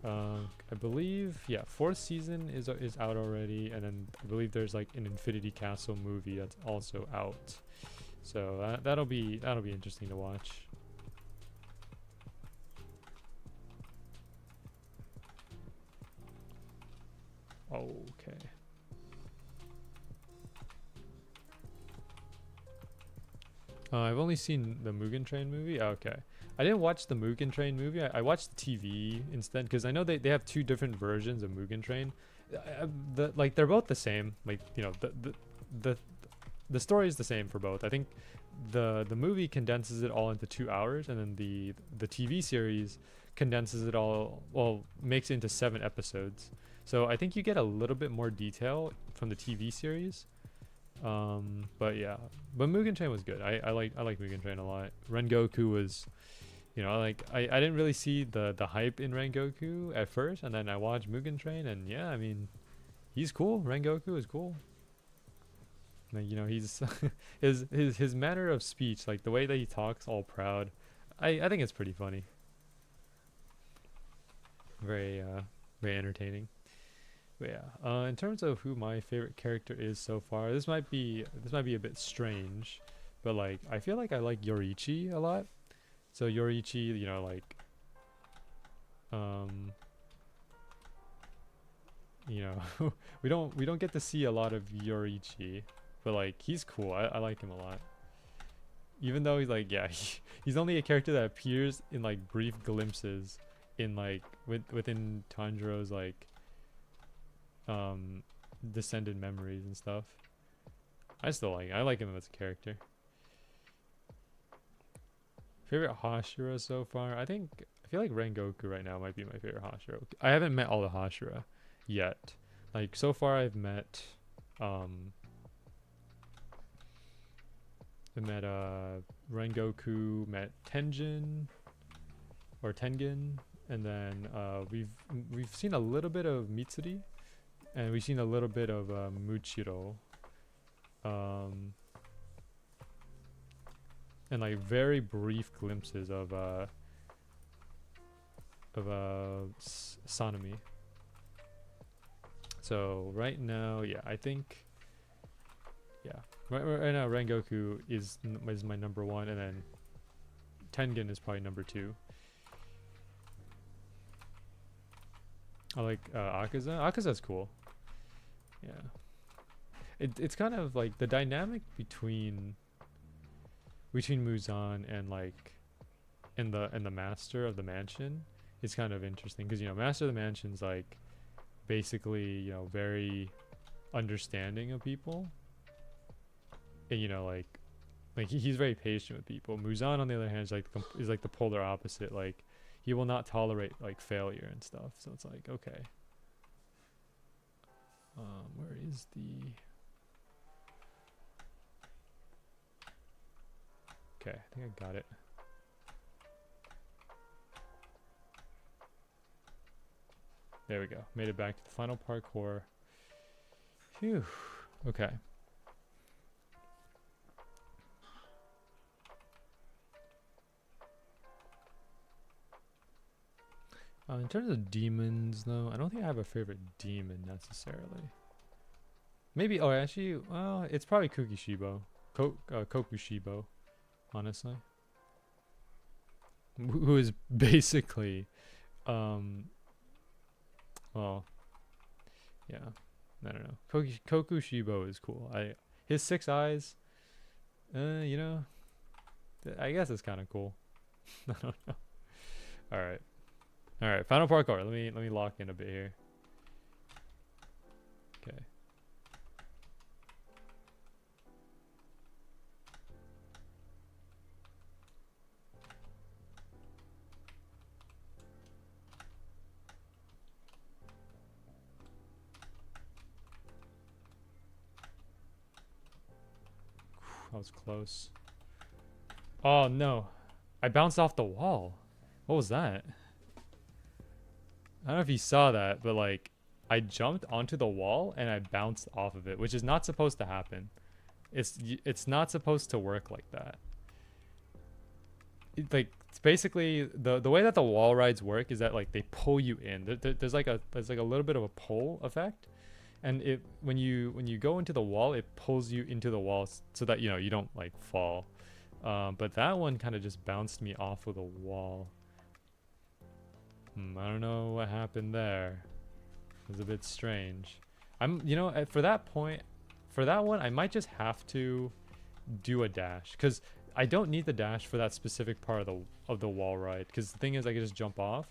I believe, 4th season is out already, and then I believe there's like an Infinity Castle movie that's also out, so that'll be interesting to watch. Okay. I've only seen the Mugen Train movie. Okay. I didn't watch the Mugen Train movie. I watched the TV instead because I know they have 2 different versions of Mugen Train. They're both the same. Like, the story is the same for both. I think the movie condenses it all into 2 hours, and then the TV series condenses it all, well, makes it into 7 episodes. So I think you get a little bit more detail from the TV series. But yeah, but Mugen Train was good. I like Mugen Train a lot. Rengoku was, I didn't really see the hype in Rengoku at first, and then I watched Mugen Train, and yeah, I mean, he's cool. Rengoku is cool. Like, he's his manner of speech, like the way that he talks, all proud. I think it's pretty funny. Very entertaining. But yeah, in terms of who my favorite character is so far, this might be a bit strange, but like I feel like I like Yoriichi a lot. So Yoriichi, we don't get to see a lot of Yoriichi, but like he's cool. I like him a lot. Even though he's like, he's only a character that appears in like brief glimpses in like within Tanjiro's like descended memories and stuff. I like him as a character. Favorite Hashira so far? I feel like Rengoku right now might be my favorite Hashira. I haven't met all the Hashira yet. Like so far I've met Rengoku, met Tengen, and then we've seen a little bit of Mitsuri. And we've seen a little bit of Muchiro, and like very brief glimpses of Sanemi. So right now, I think, right now Rengoku is my number 1, and then Tengen is probably number 2. I like Akaza. Akaza's cool. Yeah. It's kind of like the dynamic between Muzan and like and the master of the mansion is kind of interesting because Master of the Mansion's like basically very understanding of people. And, you know, like he's very patient with people. Muzan, on the other hand, is like the polar opposite. Like, he will not tolerate like failure and stuff. So it's like, okay. Where is the? Okay, I think I got it. There we go. Made it back to the final parkour. Phew. Okay. In terms of demons, though, I don't think I have a favorite demon necessarily. Maybe, oh, actually, well, it's probably Kukishibo. Kokushibo, honestly. Who is basically, well, yeah, I don't know. Kokushibo is cool. His 6 eyes, you know, I guess it's kind of cool. I don't know. All right. All right, final parkour. Let me lock in a bit here. Okay. That was close. Oh no. I bounced off the wall. What was that? I don't know if you saw that, but like I jumped onto the wall and I bounced off of it, which is not supposed to happen. It's not supposed to work like that. It's basically the way that the wall rides work is that like they pull you in. There's like a little bit of a pull effect, and when you go into the wall, it pulls you into the wall so that you don't like fall. But that one kind of just bounced me off of the wall. I don't know what happened there. It was a bit strange. For that one, I might just have to do a dash because I don't need the dash for that specific part of the wall ride. Because the thing is, I can just jump off,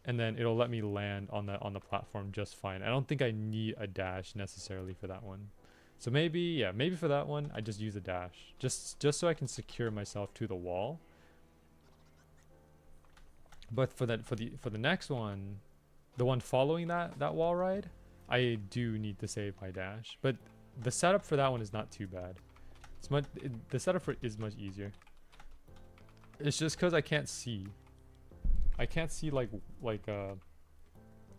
and then it'll let me land on the platform just fine. I don't think I need a dash necessarily for that one. So maybe for that one, I just use a dash just so I can secure myself to the wall. But for the next one, the one following that wall ride, I do need to save my dash. But the setup for that one is not too bad. The setup for it is much easier. It's just because I can't see. I can't see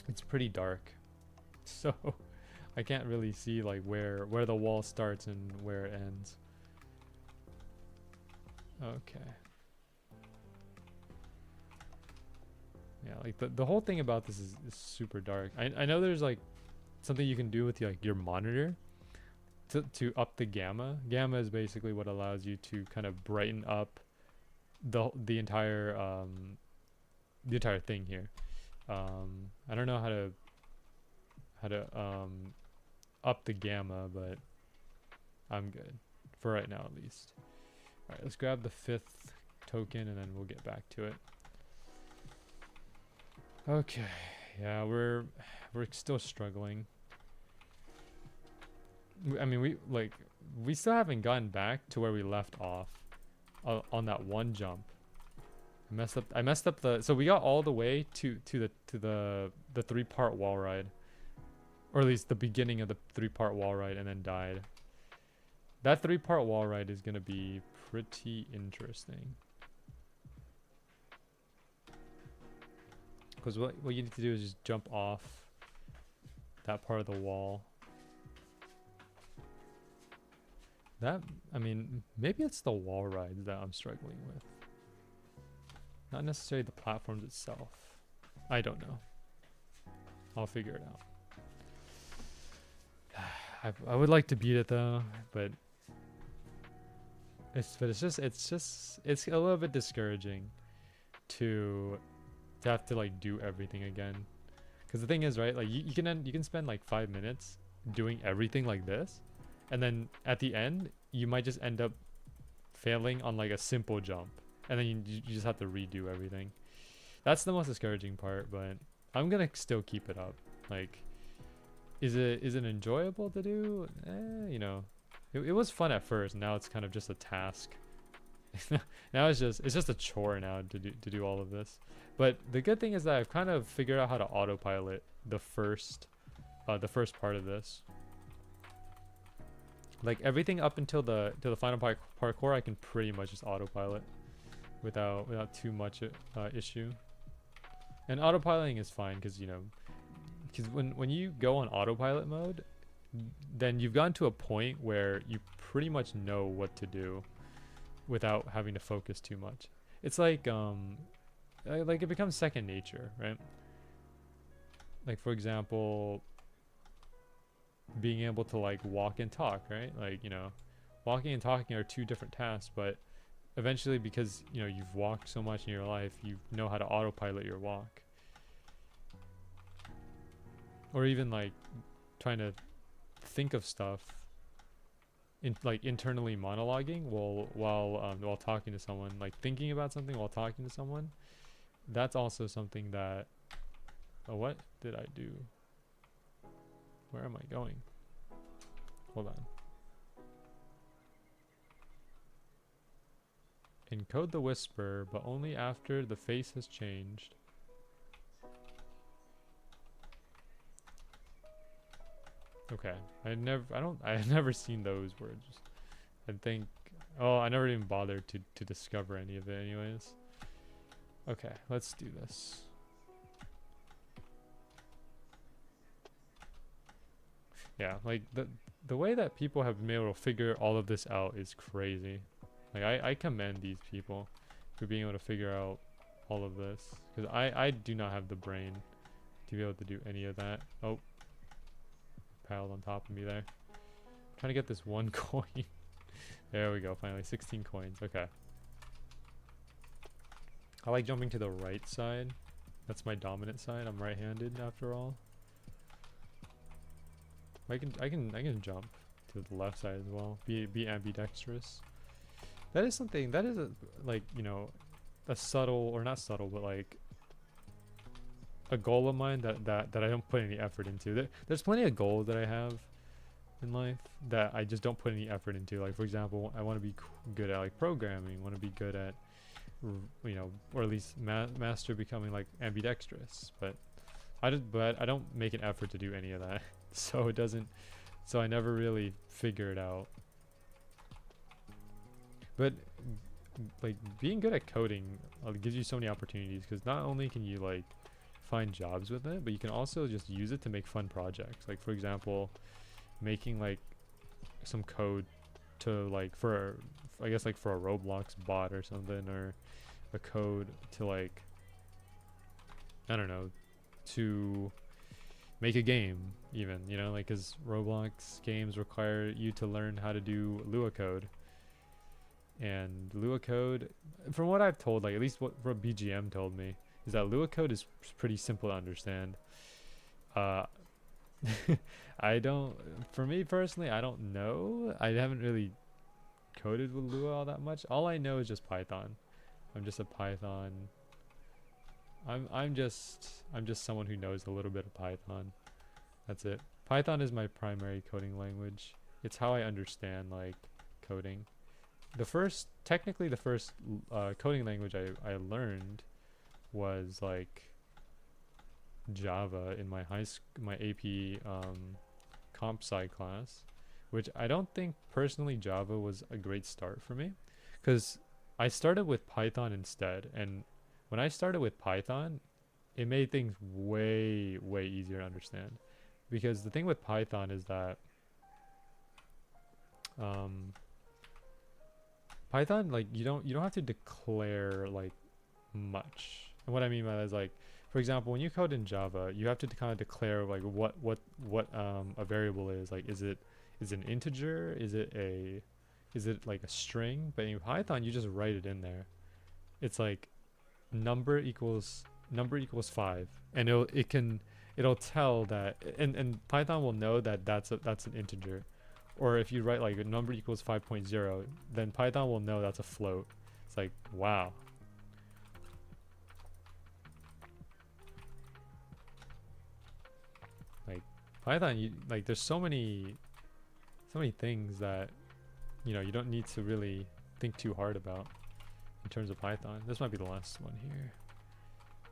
it's pretty dark, so I can't really see like where the wall starts and where it ends. Okay. Yeah, like the whole thing about this is super dark. I know there's like something you can do with your monitor to up the gamma. Gamma is basically what allows you to kind of brighten up the entire thing here. I don't know how to up the gamma, but I'm good for right now at least. All right, let's grab the 5th token and then we'll get back to it. Okay, yeah, we're still struggling. I mean, we still haven't gotten back to where we left off on that one jump. I messed up so we got all the way to the 3-part wall ride, or at least the beginning of the 3-part wall ride, and then died. That 3-part wall ride is gonna be pretty interesting. Because what you need to do is just jump off that part of the wall. I mean, maybe it's the wall rides that I'm struggling with. Not necessarily the platforms itself. I don't know. I'll figure it out. I would like to beat it though, but it's a little bit discouraging to have to like do everything again. Because the thing is, right, like you can spend like 5 minutes doing everything like this, and then at the end you might just end up failing on like a simple jump, and then you just have to redo everything. That's the most discouraging part, but I'm gonna still keep it up. Like, is it enjoyable to do? You know, it was fun at first. Now it's kind of just a task. Now it's just a chore now to do all of this. But the good thing is that I've kind of figured out how to autopilot the first part of this. Like everything up until the final parkour, I can pretty much just autopilot without too much issue. And autopiloting is fine because, you know, because when you go on autopilot mode, then you've gotten to a point where you pretty much know what to do without having to focus too much. It's like it becomes second nature, right? Like for example, being able to like walk and talk, right? Like, you know, walking and talking are two different tasks, but eventually, because, you know, you've walked so much in your life, you know how to autopilot your walk. Or even like trying to think of stuff like internally monologuing while talking to someone, like thinking about something while talking to someone. That's also something that what did I do? Where am I going? Hold on. Encode the whisper, but only after the face has changed. Okay, I've never seen those words. I think, oh, I never even bothered to discover any of it anyways. Okay, let's do this. Yeah, like the way that people have been able to figure all of this out is crazy. Like I commend these people for being able to figure out all of this, because I do not have the brain to be able to do any of that. Oh, piled on top of me there. Trying to get this one coin. There we go, finally 16 coins. Okay, I like jumping to the right side. That's my dominant side. I'm right-handed after all. I can jump to the left side as well. Be ambidextrous. That is something, that is like, you know, a subtle, or not subtle, but like a goal of mine that I don't put any effort into. There's plenty of goals that I have in life that I just don't put any effort into. Like for example, I want to be good at like programming, want to be good at, you know, or at least master becoming like ambidextrous, but I don't make an effort to do any of that. So I never really figure it out. But like being good at coding gives you so many opportunities, because not only can you like find jobs with it, but you can also just use it to make fun projects. Like for example, making like some code to like I guess like for a Roblox bot or something, or a code to like, I don't know, to make a game even, you know, like because Roblox games require you to learn how to do Lua code. And Lua code, from what I've told, like at least what BGM told me, is that Lua code is pretty simple to understand. For me personally, I don't know. I haven't really coded with Lua all that much. All I know is just Python. I'm just a Python. I'm just someone who knows a little bit of Python. That's it. Python is my primary coding language. It's how I understand like coding. Technically the first coding language I learned was like Java in my my AP comp sci class, which I don't think personally Java was a great start for me, because I started with Python instead, and when I started with Python, it made things way easier to understand, because the thing with Python is that Python, like you don't have to declare like much. And what I mean by that is, like, for example, when you code in Java, you have to kind of declare like what a variable is. Like, is it an integer? Is it like a string? But in Python, you just write it in there. It's like number equals 5, and it'll tell that, and Python will know that that's an integer. Or if you write like a number equals 5.0, then Python will know that's a float. It's like, wow. Like Python, you like there's so many things that you know you don't need to really think too hard about in terms of Python. This might be the last one here.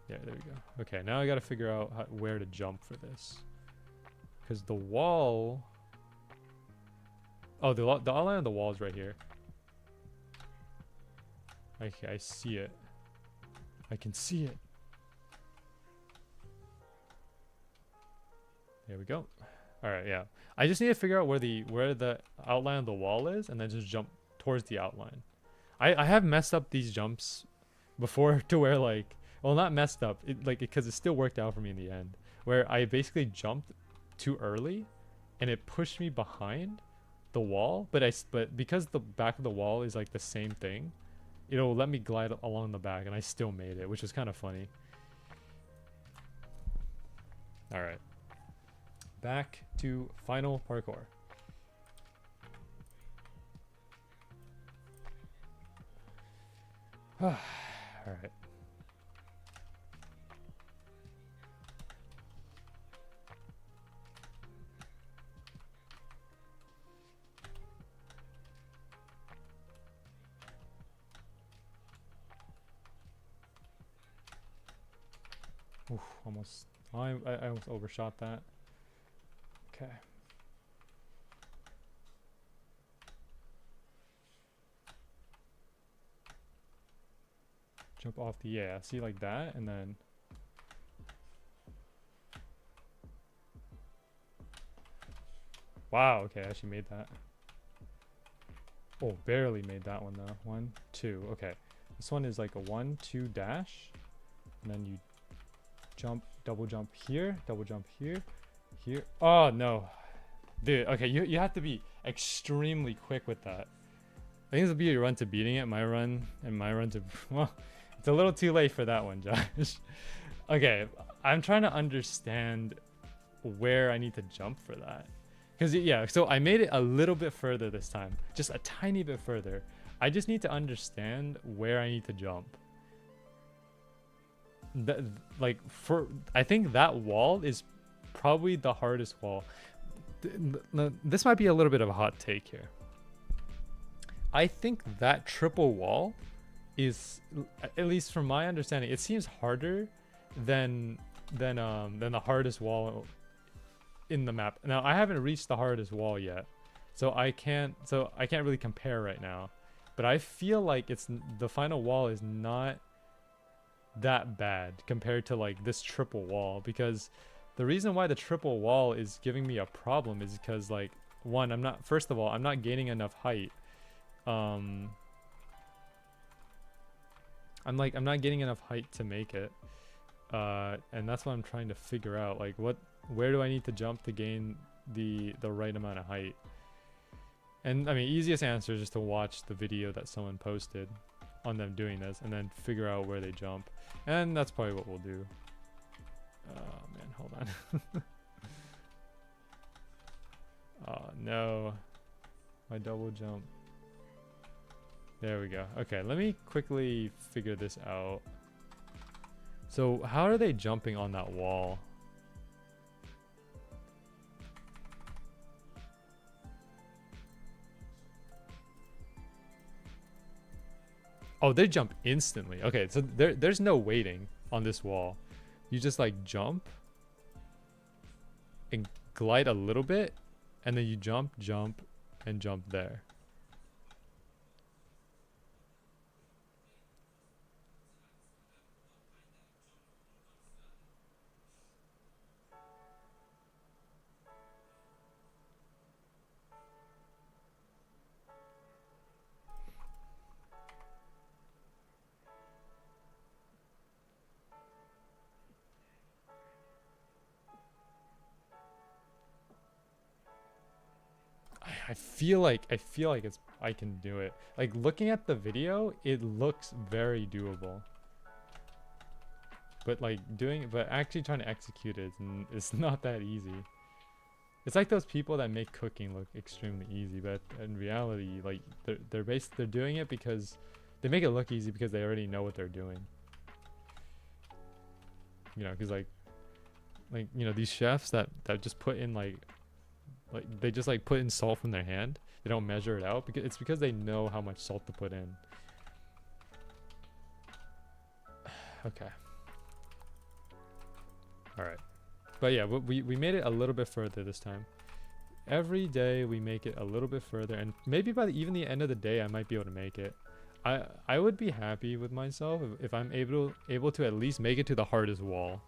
Yeah, there we go. Okay, now I got to figure out where to jump for this, because the wall. Oh, the outline of the wall is right here. Okay, I see it. I can see it. There we go. All right, yeah. I just need to figure out where the outline of the wall is, and then just jump towards the outline. I have messed up these jumps before to where like, well, not messed up, because it still worked out for me in the end, where I basically jumped too early, and it pushed me behind the wall. But because the back of the wall is like the same thing, it'll let me glide along the back, and I still made it, which is kind of funny. All right. Back to final parkour. All right. Oof, almost. I almost overshot that. Okay. Jump off the, yeah, see, like that, and then wow, okay, I actually made that. Oh, barely made that one though. 1, 2. Okay, this one is like a 1, 2 dash, and then you jump, double jump here, double jump here. Here. Oh no, dude. Okay, you have to be extremely quick with that. I think this will be your run to beating it. My run to, well, it's a little too late for that one, Josh. Okay, I'm trying to understand where I need to jump for that, because yeah. So I made it a little bit further this time, just a tiny bit further. I just need to understand where I need to jump. I think that wall is probably the hardest wall. This might be a little bit of a hot take here. I think that triple wall is, at least from my understanding, it seems harder than the hardest wall in the map. Now I haven't reached the hardest wall yet, so I can't really compare right now. But I feel like the final wall is not that bad compared to like this triple wall, because the reason why the triple wall is giving me a problem is because, like, one, first of all, I'm not gaining enough height. I'm not getting enough height to make it. And that's what I'm trying to figure out. Like, where do I need to jump to gain the right amount of height? And I mean, easiest answer is just to watch the video that someone posted on them doing this, and then figure out where they jump. And that's probably what we'll do. Oh man, hold on. Oh no, my double jump. There we go. Okay, let me quickly figure this out. So how are they jumping on that wall? Oh, they jump instantly. Okay, so there's no waiting on this wall. You just like jump and glide a little bit, and then you jump, and jump there. I feel like I can do it. Like, looking at the video, it looks very doable. But actually trying to execute it is not that easy. It's like those people that make cooking look extremely easy, but in reality, like, they're doing it because they make it look easy because they already know what they're doing. You know, because like like, you know, these chefs that just put in like they just like put in salt from their hand. They don't measure it out because it's because they know how much salt to put in. Okay. All right. But yeah, we made it a little bit further this time. Every day we make it a little bit further, and maybe by even the end of the day I might be able to make it. I would be happy with myself if I'm able to at least make it to the hardest wall.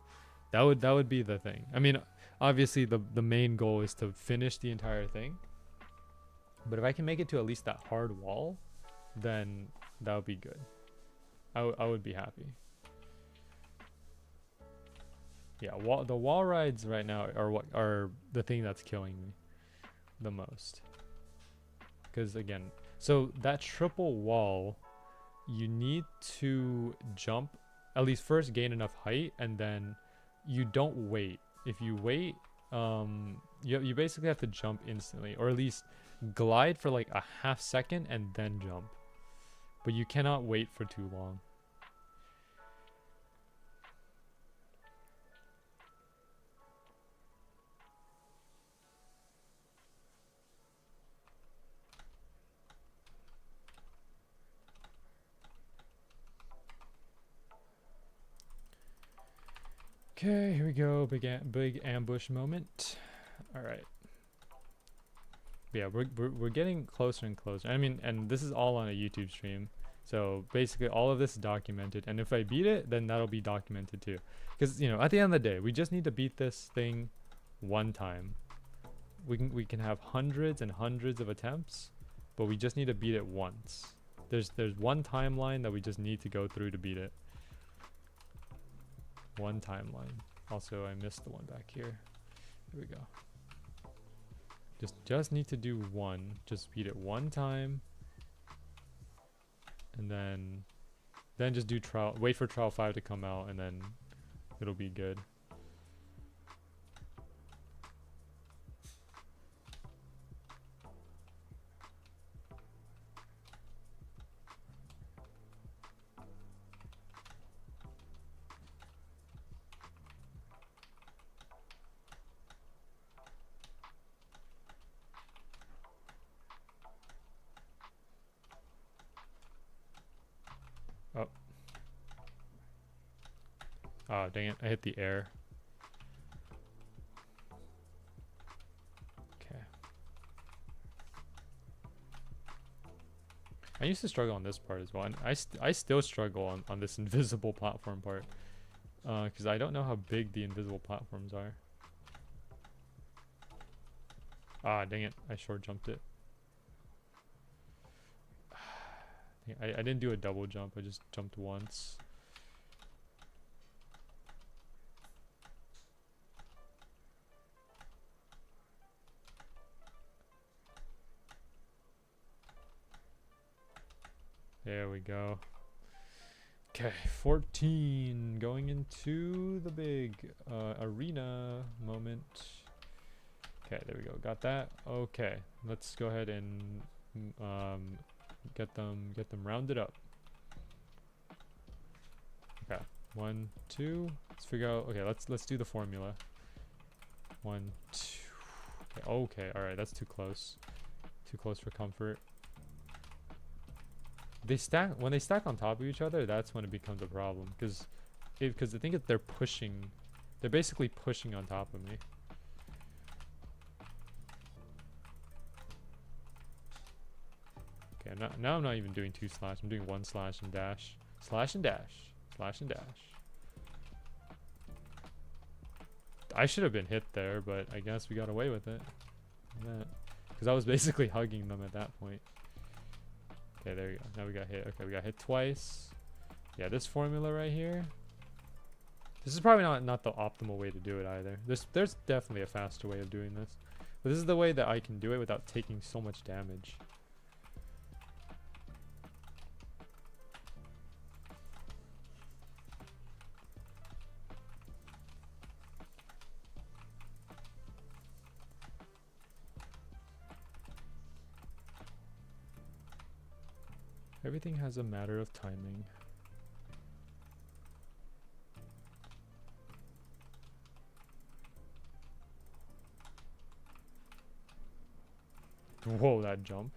That would be the thing. I mean, obviously the main goal is to finish the entire thing. But if I can make it to at least that hard wall, then that would be good. I would be happy. Yeah, the wall rides right now are what are the thing that's killing me the most. Because again, so that triple wall, you need to jump, at least first gain enough height, and then you don't wait. If you wait, you basically have to jump instantly, or at least glide for like a half second and then jump. But you cannot wait for too long. Okay, here we go. Big ambush moment. All right. Yeah, we're getting closer and closer. I mean, and this is all on a YouTube stream, so basically all of this is documented. And if I beat it, then that'll be documented too. Because you know, at the end of the day, we just need to beat this thing one time. We can have hundreds and hundreds of attempts, but we just need to beat it once. There's one timeline that we just need to go through to beat it. One timeline. Also, I missed the one back here. Here we go. Just need to do one. Just beat it one time, and then just do trial. Wait for trial 5 to come out, and then it'll be good. Oh. Oh, dang it. I hit the air. Okay. I used to struggle on this part as well. And I still struggle on this invisible platform part. Because I don't know how big the invisible platforms are. Ah, dang it. I short jumped it. I didn't do a double jump. I just jumped once. There we go. Okay, 14 going into the big arena moment. Okay, there we go. Got that. Okay, let's go ahead and get them rounded up. Okay, 1, 2. Let's figure out. Okay, let's do the formula. 1, 2. Okay, all right. That's too close. Too close for comfort. When they stack on top of each other, that's when it becomes a problem. Because I think they're pushing. They're basically pushing on top of me. Okay, now I'm not even doing 2 slash. I'm doing 1 slash and dash. Slash and dash. Slash and dash. I should have been hit there, but I guess we got away with it. Because I was basically hugging them at that point. Okay, there we go. Now we got hit. Okay, we got hit twice. Yeah, this formula right here. This is probably not the optimal way to do it either. There's definitely a faster way of doing this. But this is the way that I can do it without taking so much damage. Everything has a matter of timing. Whoa, that jump.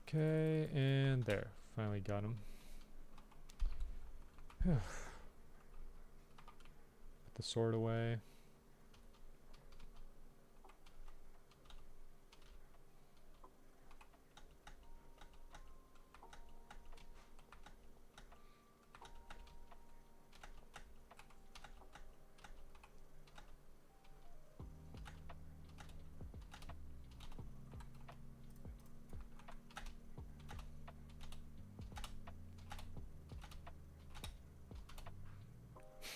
Okay, and there. Finally got him. Put the sword away.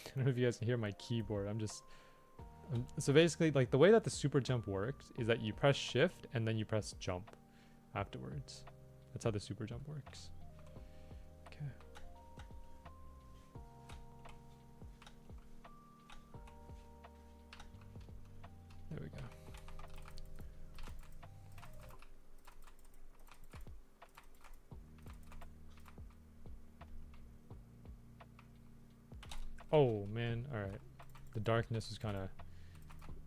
I don't know if you guys can hear my keyboard. So basically, like, the way that the super jump works is that you press shift and then you press jump afterwards. That's how the super jump works. Okay. There we go. Oh man, all right. The darkness is kind of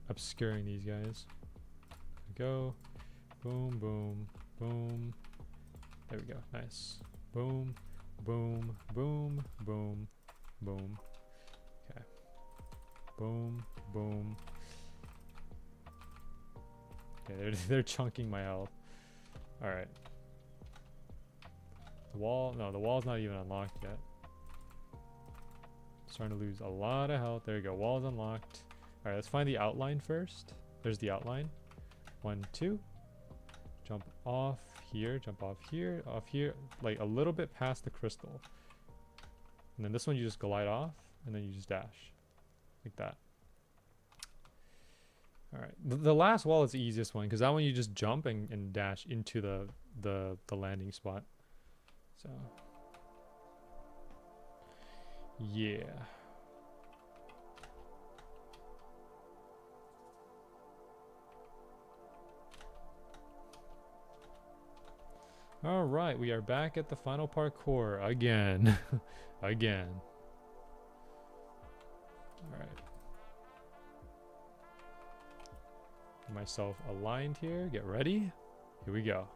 obscuring these guys. Go, boom, boom, boom. There we go. Nice. Boom, boom, boom, boom, boom. Okay. Boom, boom. Okay, they're chunking my health. All right. The wall. No, the wall's not even unlocked yet. Starting to lose a lot of health. There you go. Wall's unlocked. All right, let's find the outline first. There's the outline. 1, 2. Jump off here. Jump off here. Off here. Like a little bit past the crystal. And then this one you just glide off. And then you just dash. Like that. All right. The last wall is the easiest one. Because that one you just jump and dash into the landing spot. So... yeah. All right, we are back at the final parkour again. Again. All right. Get myself aligned here. Get ready. Here we go.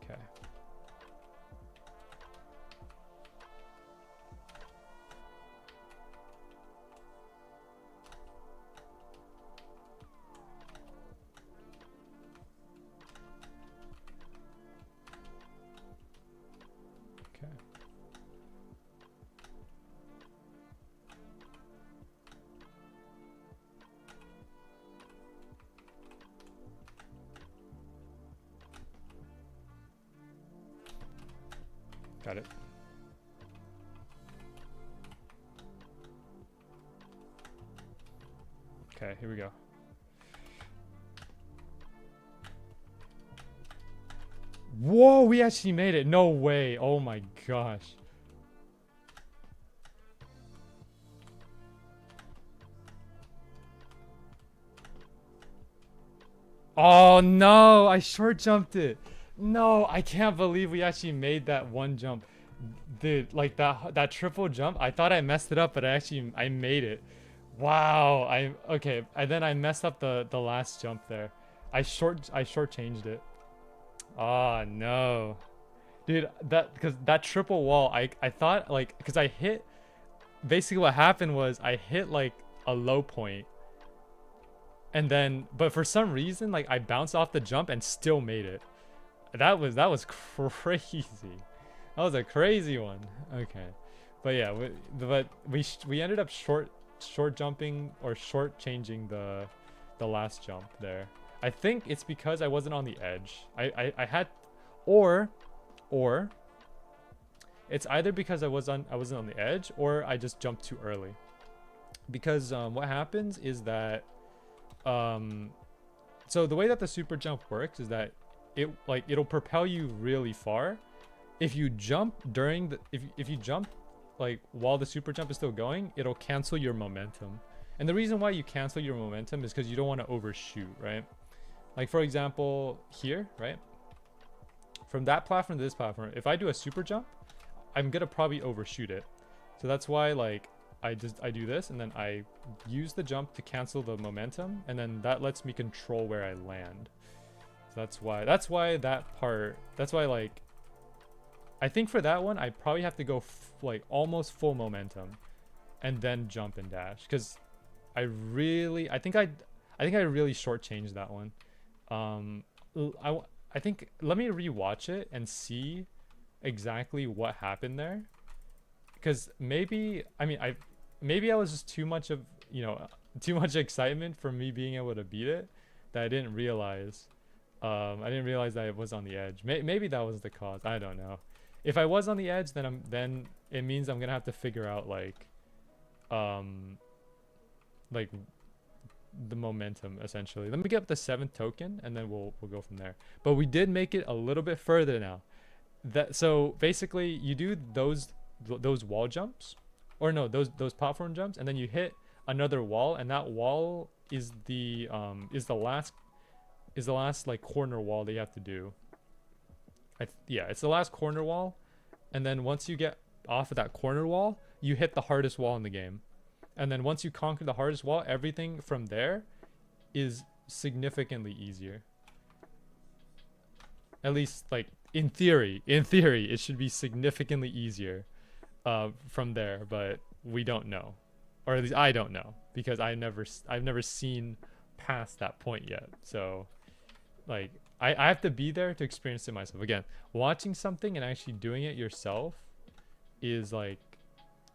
Okay. Got it. Okay, here we go. Whoa, we actually made it. No way. Oh my gosh. Oh no, I short jumped it. No, I can't believe we actually made that one jump. Dude, like that triple jump, I thought I messed it up, but I made it. Wow. Okay, and then I messed up the last jump there. I shortchanged it. Oh no. Dude, because that triple wall, I thought, like, because I hit, basically what happened was I hit like a low point. And then, but for some reason, like, I bounced off the jump and still made it. That was crazy. That was a crazy one. Okay, but yeah, we ended up short jumping or short changing the last jump there. I think it's because I wasn't on the edge. I had, or it's either because I wasn't on the edge, or I just jumped too early. Because what happens is that so the way that the super jump works is that it'll propel you really far. If you jump during the if you jump like while the super jump is still going, it'll cancel your momentum. And the reason why you cancel your momentum is because you don't want to overshoot, right? Like, for example, here, right? From that platform to this platform, if I do a super jump, I'm gonna probably overshoot it. So that's why, like, I do this, and then I use the jump to cancel the momentum, and then that lets me control where I land. So that's why like, I think for that one I probably have to go like almost full momentum and then jump and dash, because I think I really shortchanged that one. I think, let me rewatch it and see exactly what happened there, because maybe I was just too much of, too much excitement for me being able to beat it, that I didn't realize I didn't realize that it was on the edge. Maybe that was the cause. I don't know. If I was on the edge, then it means I'm gonna have to figure out like the momentum, essentially. Let me get the 7th token, and then we'll go from there. But we did make it a little bit further now. So basically, you do those wall jumps, or no, those platform jumps, and then you hit another wall, and that wall is the last like corner wall that you have to do. Yeah, it's the last corner wall, and then once you get off of that corner wall, you hit the hardest wall in the game. And then once you conquer the hardest wall, everything from there is significantly easier. At least, like, in theory, it should be significantly easier from there, but we don't know. Or at least I don't know, because I've never seen past that point yet. So, like, I have to be there to experience it myself. Again, watching something and actually doing it yourself is like,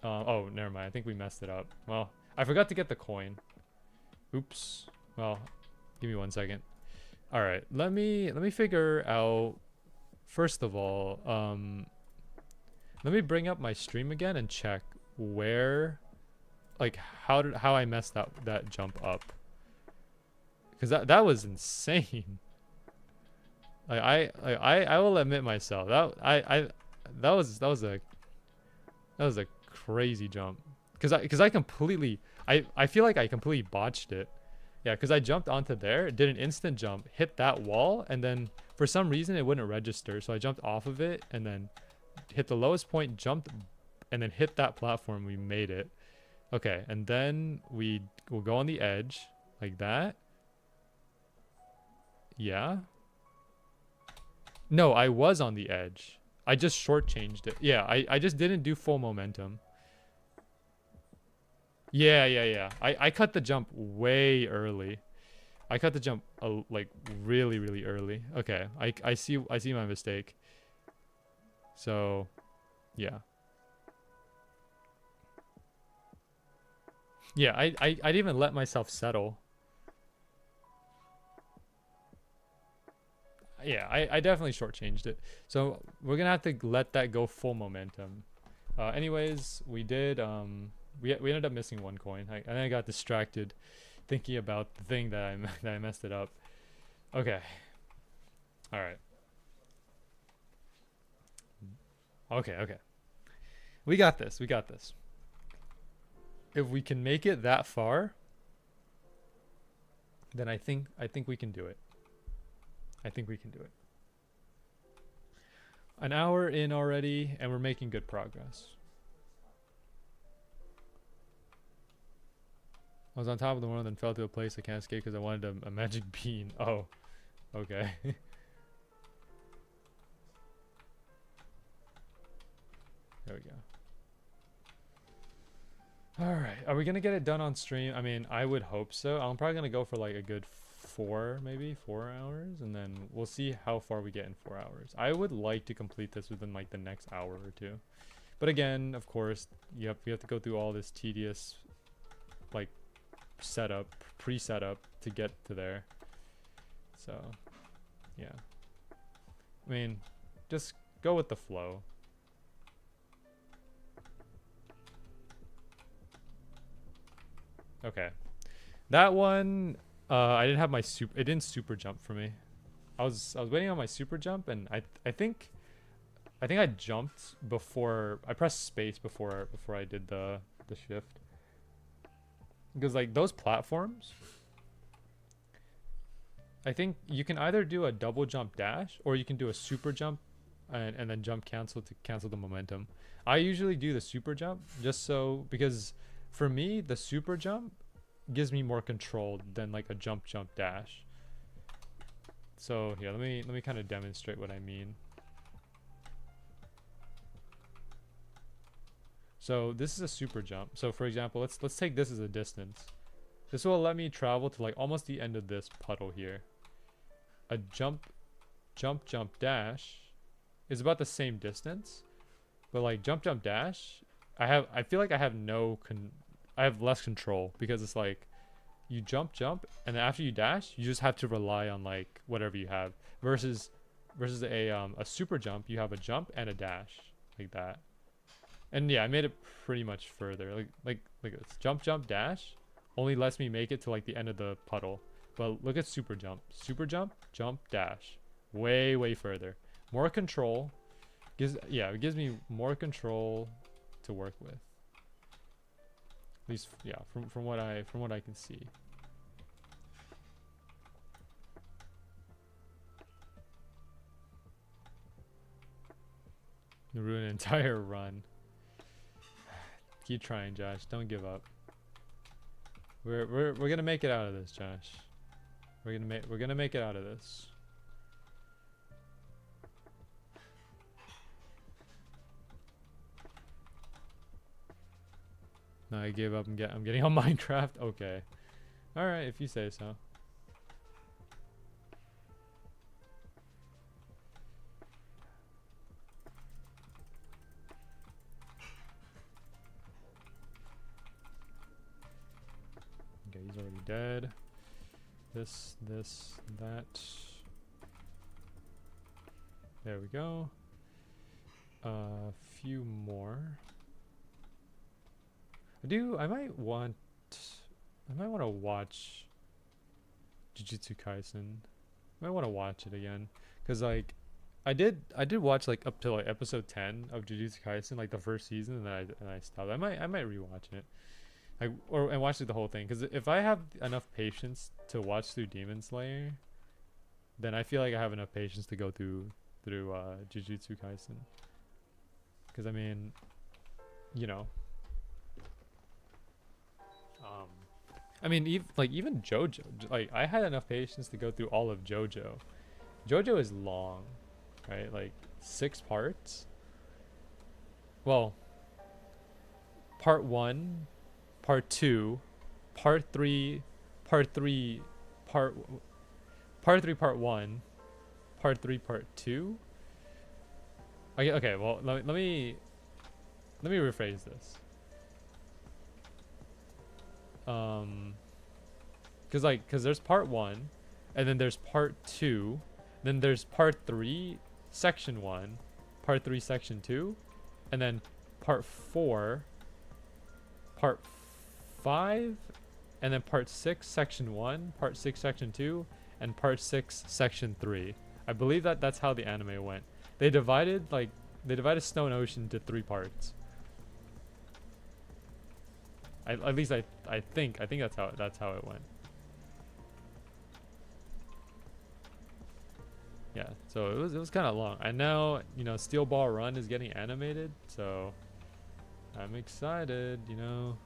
oh, never mind. I think we messed it up. Well, I forgot to get the coin. Oops. Well, give me 1 second. All right, let me figure out. First of all, let me bring up my stream again and check where, like, how I messed that jump up. Because that was insane. Like I will admit myself that was a crazy jump, because I completely I feel like I completely botched it. Yeah, because I jumped onto there, did an instant jump, hit that wall, and then for some reason it wouldn't register, so I jumped off of it and then hit the lowest point, jumped, and then hit that platform. We made it. Okay, and then we will go on the edge like that. Yeah. No, I was on the edge. I just shortchanged it. Yeah, I just didn't do full momentum. Yeah. I cut the jump way early. I cut the jump like really early. Okay, I see my mistake. So, yeah. Yeah, I didn't even let myself settle. Yeah, I definitely shortchanged it. So we're gonna have to let that go full momentum. Anyways, we did. We ended up missing 1 coin. And then I got distracted, thinking about the thing that I messed it up. Okay. All right. Okay. We got this. If we can make it that far, then I think we can do it. An hour in already, and we're making good progress. I was on top of the world and fell to a place I can't escape because I wanted a magic bean. Oh, okay. There we go. Alright, are we gonna get it done on stream? I mean, I would hope so. I'm probably gonna go for like a good 4 hours, and then we'll see how far we get in 4 hours. I would like to complete this within like the next hour or 2. But again, of course, we have to go through all this tedious like pre-setup to get to there. So, yeah. I mean, just go with the flow. Okay. That one, I didn't have my it didn't super jump for me. I was waiting on my super jump, and I think I jumped before I pressed space before I did the shift. Because like those platforms, I think you can either do a double jump dash, or you can do a super jump and then jump cancel to cancel the momentum. I usually do the super jump just so, because for me, the super jump gives me more control than like a jump dash. So yeah, let me kind of demonstrate what I mean. So this is a super jump. So for example, let's take this as a distance. This will let me travel to like almost the end of this puddle here. A jump dash is about the same distance, but like jump dash, I feel like I have less control, because it's like you jump and then after you dash, you just have to rely on like whatever you have, versus a super jump, you have a jump and a dash like that. And yeah, I made it pretty much further. Like this. Jump dash only lets me make it to like the end of the puddle. But look at super jump. Super jump dash. Way further. More control. It gives me more control to work with. At least yeah, from what I can see. You ruin an entire run. Keep trying, Josh. Don't give up. We're gonna make it out of this, Josh. We're gonna make it out of this. No, I gave up. I'm getting on Minecraft. Okay. All right, if you say so. Okay, he's already dead. This, that. There we go. A few more. I might want to watch Jujutsu Kaisen. I might want to watch it again, cause like I did watch like up to like episode 10 of Jujutsu Kaisen, like the first season, and then I stopped. I might rewatch it, like and watch the whole thing, cause if I have enough patience to watch through Demon Slayer, then I feel like I have enough patience to go through Jujutsu Kaisen. Cause I mean, you know. I mean, even JoJo, like I had enough patience to go through all of JoJo. JoJo is long, right? Like 6 parts. Well, part 1, part 2, part 3, part 3, part 3, part 1, part 3, part 2. Okay, well, let me rephrase this. Cause there's part 1, and then there's part 2, then there's part 3 section 1, part 3 section 2, and then part 4, part 5, and then part 6 section 1, part 6 section 2, and part 6 section 3. I believe that's how the anime went. They divided Stone Ocean into 3 parts. At least I think that's how it went. Yeah, so it was kind of long. I know, you know, Steel Ball Run is getting animated, so I'm excited. You know,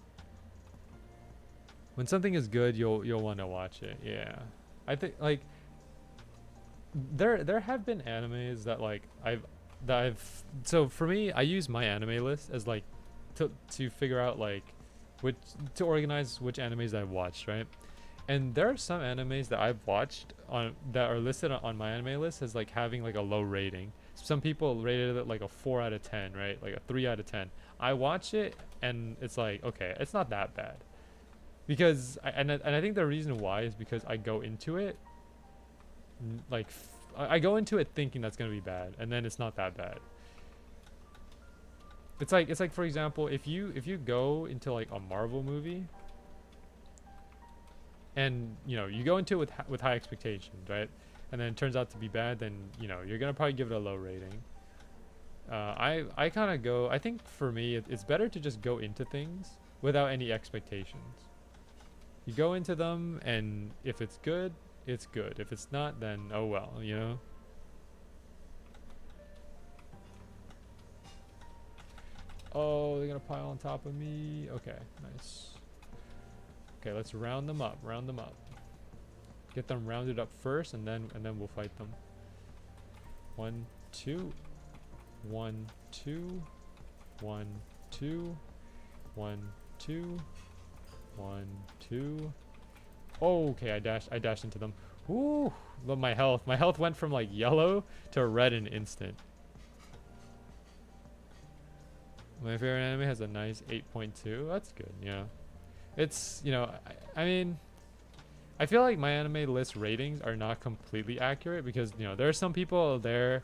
when something is good, you'll want to watch it. Yeah, I think like there have been animes that like I've so for me, I use my anime list as like to figure out like to organize which animes I've watched, right? And there are some animes that I've watched that are listed on my anime list as like having like a low rating. Some people rated it like a 4 out of 10, right? Like a 3 out of 10. I watch it and it's like, okay, it's not that bad. Because I think the reason why is because I go into it like I go into it thinking that's going to be bad, and then it's not that bad. It's like for example, if you go into like a Marvel movie, and you know you go into it with high expectations, right? And then it turns out to be bad, then you know you're gonna probably give it a low rating. I kind of go. I think for me, it's better to just go into things without any expectations. You go into them, and if it's good, it's good. If it's not, then oh well, you know. Oh, they're gonna pile on top of me. Okay, nice. Okay, let's round them up. Round them up. Get them rounded up first, and then we'll fight them. 1, 2, 1, 2, 1, 2, 1, 2, 1, 2. Oh, okay, I dashed into them. Ooh, look, my health went from like yellow to red in an instant. My favorite anime has a nice 8.2. That's good. Yeah, it's, you know, I mean, I feel like my anime list ratings are not completely accurate because, you know, there are some people there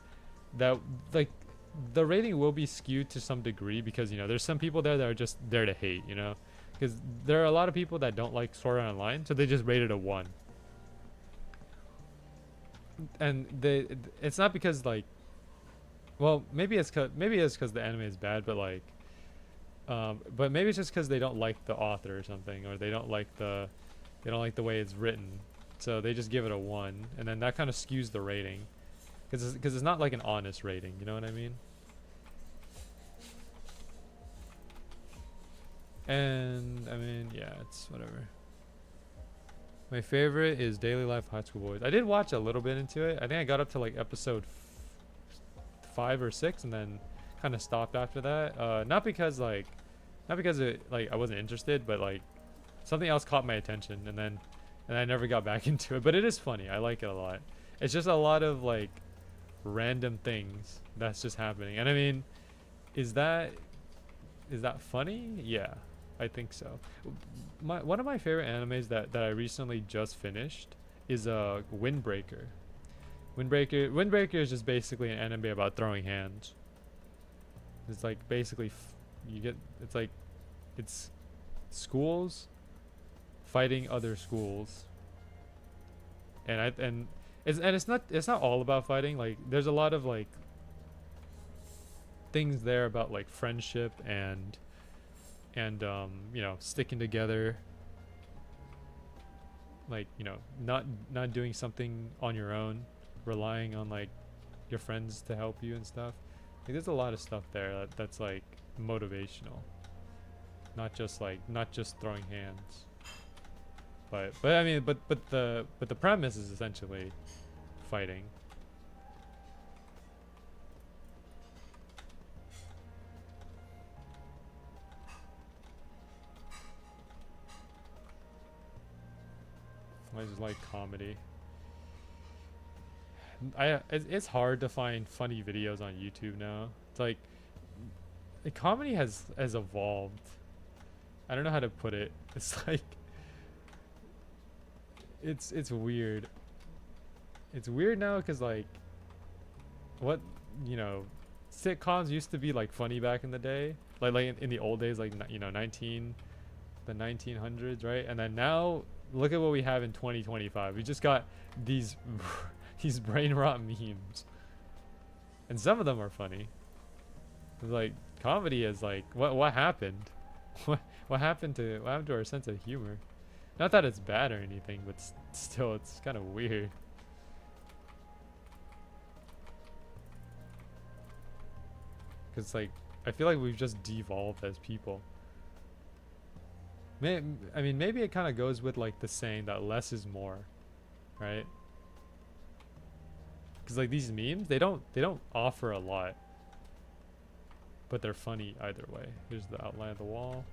that like the rating will be skewed to some degree because, you know, there's some people there that are just there to hate, you know, because there are a lot of people that don't like Sword Art Online, so they just rated a 1. And it's not because like, well, maybe it's because the anime is bad, but like, but maybe it's just because they don't like the author or something, or they don't like the way it's written, so they just give it a 1, and then that kind of skews the rating, because it's not like an honest rating, you know what I mean? And I mean, yeah, it's whatever. My favorite is Daily Life High School Boys. I did watch a little bit into it. I think I got up to like episode 5 or 6, and then kind of stopped after that. Not because it like I wasn't interested, but like something else caught my attention, and I never got back into it. But it is funny. I like it a lot. It's just a lot of like random things that's just happening. And I mean, is that funny? Yeah, I think so. One of my favorite animes that I recently just finished is Windbreaker. Windbreaker is just basically an anime about throwing hands. It's like basically it's schools fighting other schools, and it's not all about fighting. Like there's a lot of like things there about like friendship and you know, sticking together, like, you know, not doing something on your own, relying on like your friends to help you and stuff. Like there's a lot of stuff there that's like motivational, not just throwing hands. But I mean, but the premise is essentially fighting. I just like comedy. It's hard to find funny videos on YouTube now. It's like the comedy has evolved. I don't know how to put it. It's like it's weird. It's weird now because like what, you know, sitcoms used to be like funny back in the day, like in the old days, like, you know, the 1900s, right? And then now look at what we have in 2025. We just got these these brain rot memes, and some of them are funny. It's like comedy is like what happened? What happened to our sense of humor? Not that it's bad or anything, but still, it's kind of weird. Cause like I feel like we've just devolved as people. I mean, maybe it kind of goes with like the saying that less is more, right? Because like these memes, they don't offer a lot, but they're funny either way. Here's the outline of the wall.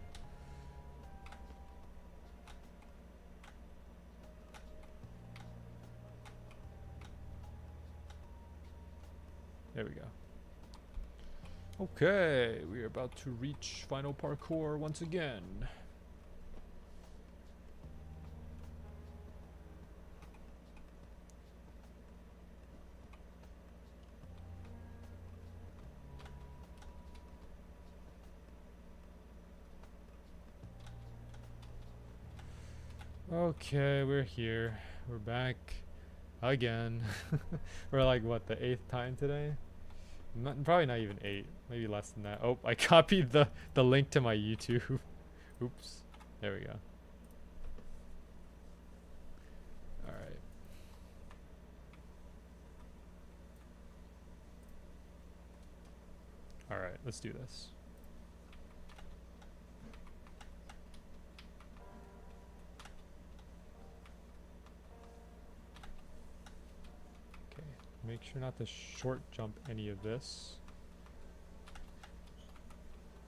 There we go. Okay, we are about to reach final parkour once again. Okay, we're here. We're back again. We're like, what, the 8th time today? Probably not even 8, maybe less than that. Oh, I copied the link to my YouTube. Oops. There we go. Alright. Alright, let's do this. make sure not to short jump any of this.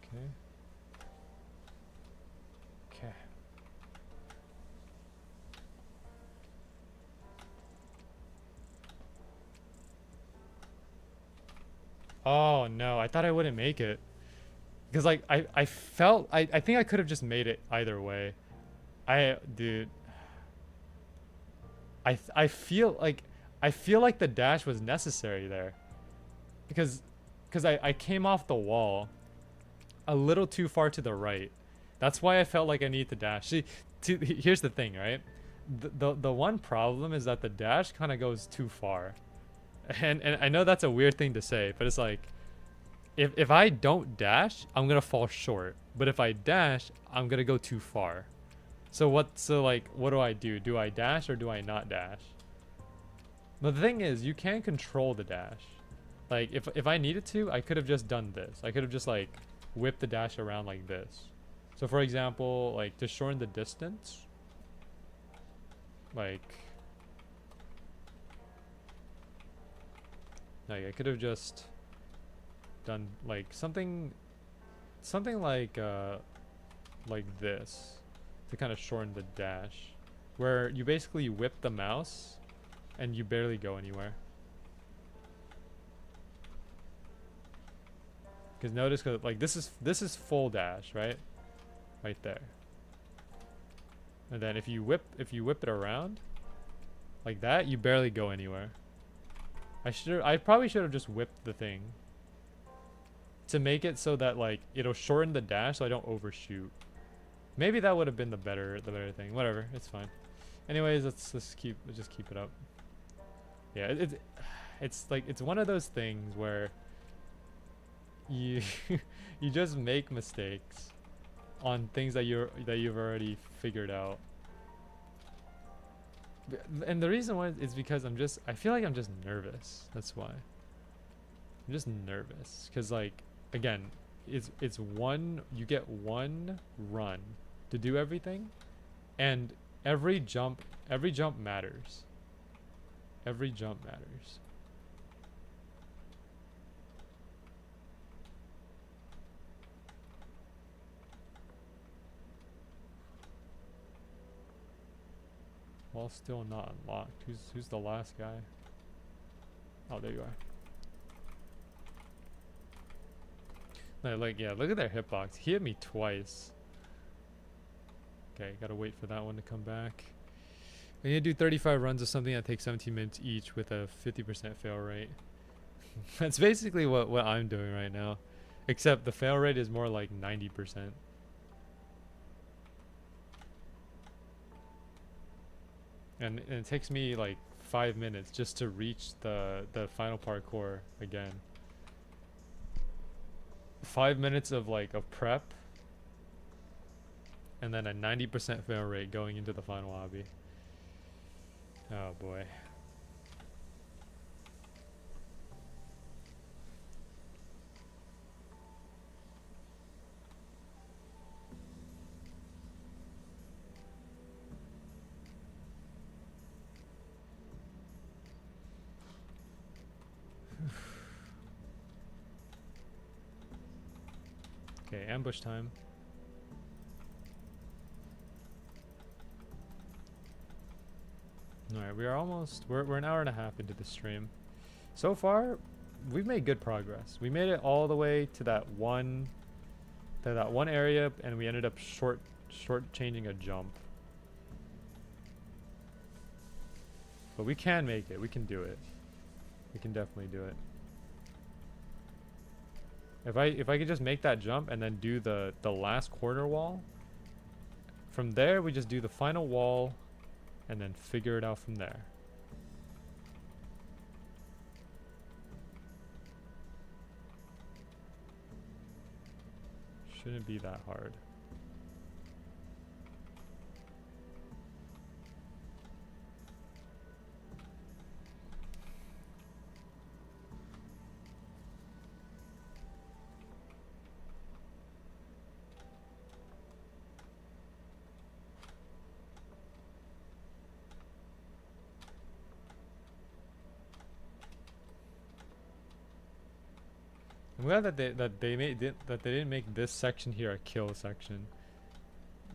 Okay. Okay. Oh no, I thought I wouldn't make it. Because like I felt I think I could have just made it either way. Dude, I feel like the dash was necessary there. Because I came off the wall a little too far to the right. That's why I felt like I need to dash. See, here's the thing, right? The one problem is that the dash kind of goes too far. And I know that's a weird thing to say, but it's like if I don't dash, I'm gonna fall short. But if I dash, I'm gonna go too far. So what do I do? Do I dash or do I not dash? But the thing is, you can control the dash. Like if I needed to, I could have just done this. I could have just like whipped the dash around like this. So for example, like to shorten the distance, like I could have just done like something like this to kind of shorten the dash, where you basically whip the mouse and you barely go anywhere. Because notice, like this is full dash, right there. And then if you whip it around like that, you barely go anywhere. I probably should have just whipped the thing to make it so that like it'll shorten the dash so I don't overshoot. Maybe that would have been the better thing. Whatever, it's fine. Anyways, let's just keep it up. Yeah, it's like it's one of those things where you you just make mistakes on things that you've already figured out. And the reason why is because I feel like I'm just nervous. That's why. I'm just nervous because like again, you get one run to do everything, and every jump matters. Every jump matters. Wall still not unlocked. Who's the last guy? Oh, there you are. Like, yeah, look at their hitbox. He hit me twice. Okay, gotta wait for that one to come back. I need to do 35 runs of something that takes 17 minutes each with a 50% fail rate. That's basically what I'm doing right now. Except the fail rate is more like 90%. And it takes me like 5 minutes just to reach the final parkour again. 5 minutes of prep, and then a 90% fail rate going into the final obby. Oh boy. Okay, ambush time. Alright, we're an hour and a half into the stream. So far, we've made good progress. We made it all the way to that one area, and we ended up short changing a jump. But we can make it. We can do it. We can definitely do it. If I could just make that jump and then do the last corner wall, from there we just do the final wall and then figure it out from there. Shouldn't be that hard. I'm glad that they didn't make this section here a kill section.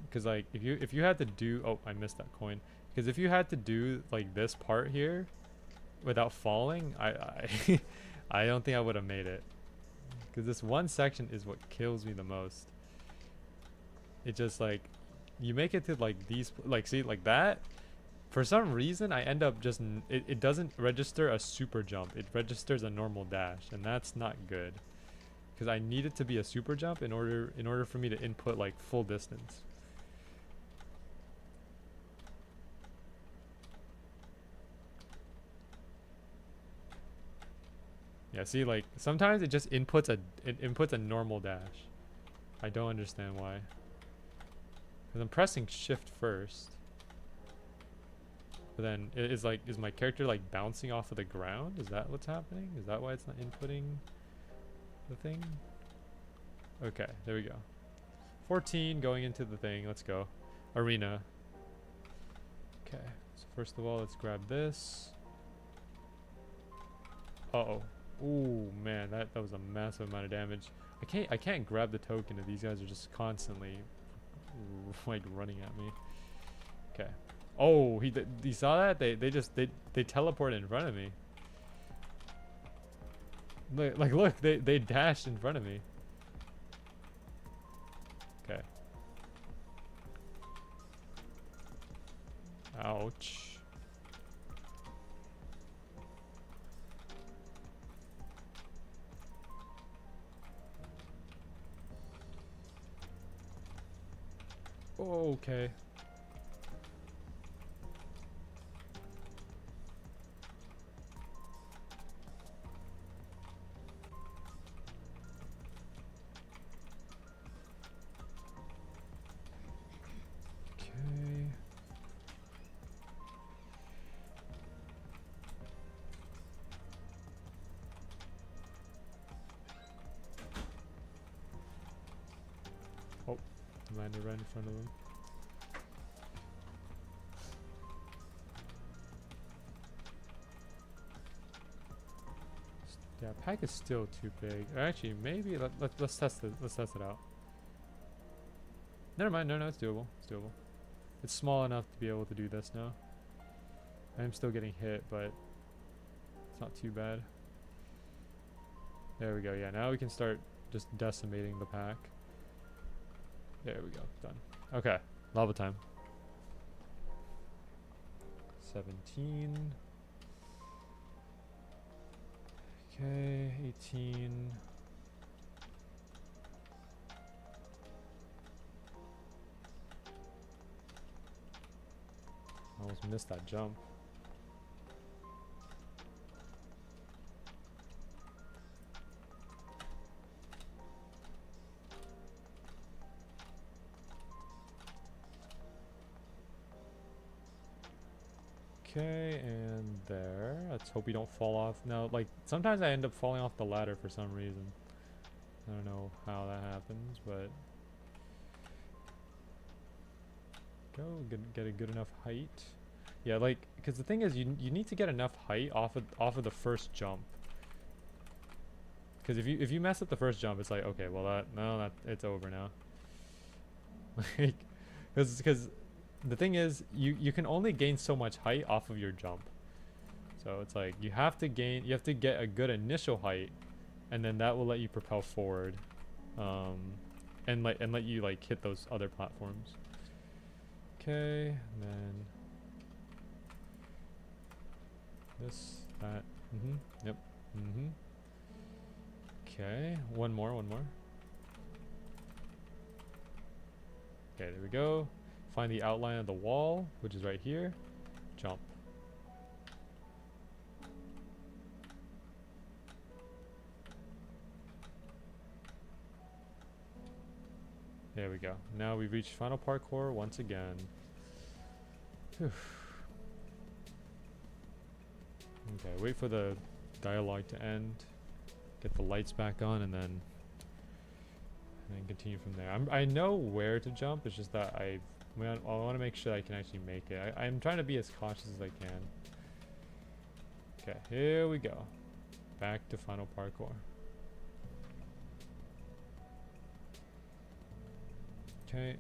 Because like if you had to do, oh, I missed that coin. Because if you had to do like this part here without falling, I I don't think I would have made it. Because this one section is what kills me the most. It just like, you make it to like these, like see like that. For some reason, I end up just, it doesn't register a super jump. It registers a normal dash, and that's not good. Because I need it to be a super jump in order for me to input like full distance. Yeah, see, like sometimes it just inputs a normal dash. I don't understand why. Because I'm pressing shift first. But then is my character like bouncing off of the ground? Is that what's happening? Is that why it's not inputting the thing? Okay, there we go. 14 going into the thing. Let's go. Arena. Okay. So first of all, let's grab this. Uh-oh. Ooh, man, that was a massive amount of damage. I can't grab the token if these guys are just constantly like running at me. Okay. Oh, he saw that? They teleported in front of me. Look, they dashed in front of me. Okay. Ouch. Oh, okay. Oh, landed right in front of him. Yeah, pack is still too big. Or actually, maybe let's test it. Let's test it out. Never mind. No, it's doable. It's doable. It's small enough to be able to do this now. I am still getting hit, but it's not too bad. There we go. Yeah, now we can start just decimating the pack. There we go. Done. Okay. Lava time. 17. Okay, 18. Almost missed that jump. Okay, and there. Let's hope we don't fall off. Now, like, sometimes I end up falling off the ladder for some reason. I don't know how that happens, but... Go, get a good enough height. Yeah, like, because the thing is, you need to get enough height off of the first jump. Because if you mess up the first jump, it's like, okay, well it's over now. Like, because the thing is, you can only gain so much height off of your jump. So it's like you have to get a good initial height, and then that will let you propel forward, and let you like hit those other platforms. Okay, and then this, that, yep, Okay, one more. Okay, there we go. Find the outline of the wall, which is right here. Jump. There we go. Now we've reached final parkour once again. Whew. Okay, wait for the dialogue to end. Get the lights back on, and then continue from there. I know where to jump. It's just that I want to make sure I can actually make it. I'm trying to be as cautious as I can. Okay, here we go. Back to final parkour. Okay,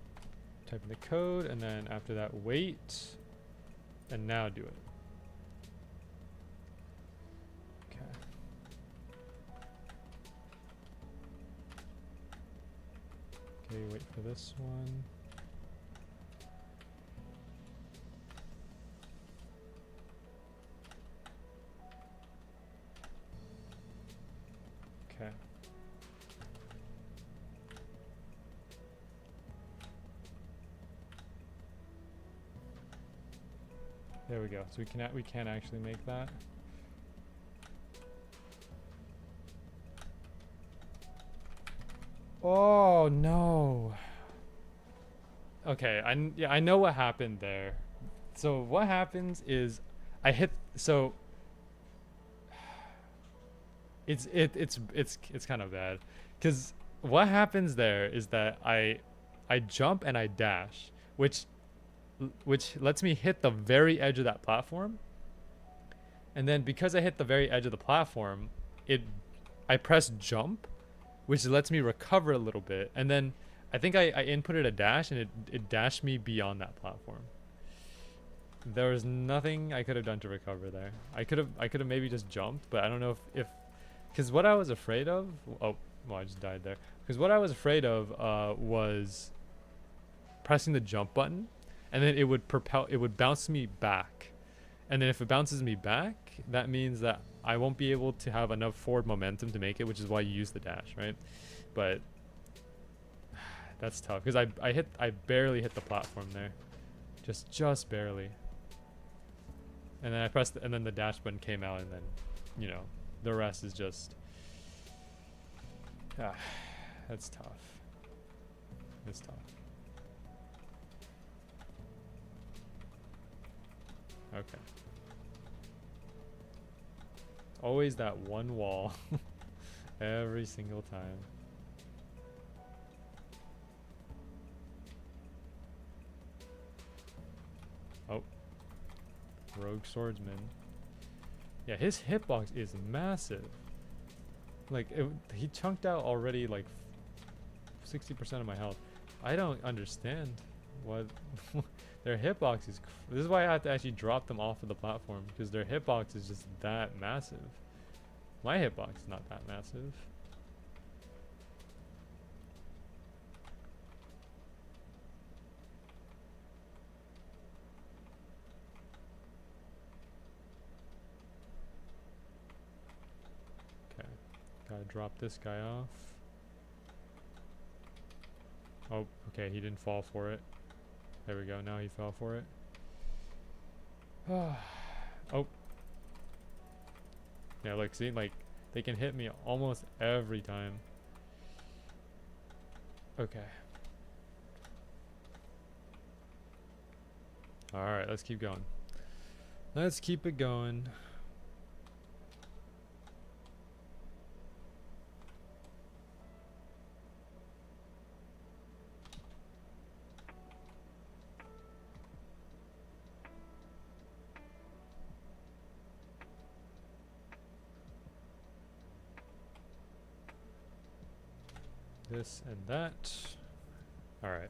type in the code, and then after that, wait, and now do it. Okay. Okay, wait for this one. Okay. There we go. So we can actually make that. Oh no. Okay, I know what happened there. So what happens is I hit it's kind of bad cuz what happens there is that I jump and I dash, which lets me hit the very edge of that platform. And then because I hit the very edge of the platform, I press jump, which lets me recover a little bit. And then I think I inputted a dash and it dashed me beyond that platform. There was nothing I could have done to recover there. I could have maybe just jumped, but I don't know if because what I was afraid of, oh, well, I just died there. Because what I was afraid of was pressing the jump button, and then it would bounce me back. And then if it bounces me back, that means that I won't be able to have enough forward momentum to make it, which is why you use the dash, right? But that's tough because I barely hit the platform there, just barely. And then I pressed, and then the dash button came out, and then, you know, the rest is just, that's tough. It's tough. Okay. Always that one wall. Every single time. Oh. Rogue swordsman. Yeah, his hitbox is massive. Like, he chunked out already like 60% of my health. I don't understand what their hitbox is. This is why I have to actually drop them off of the platform, because their hitbox is just that massive. My hitbox is not that massive. Okay, gotta drop this guy off. Oh, okay, he didn't fall for it. There we go, now he fell for it. Oh. Yeah, look, see, like, they can hit me almost every time. Okay. Alright, let's keep going. Let's keep it going. This and that. Alright.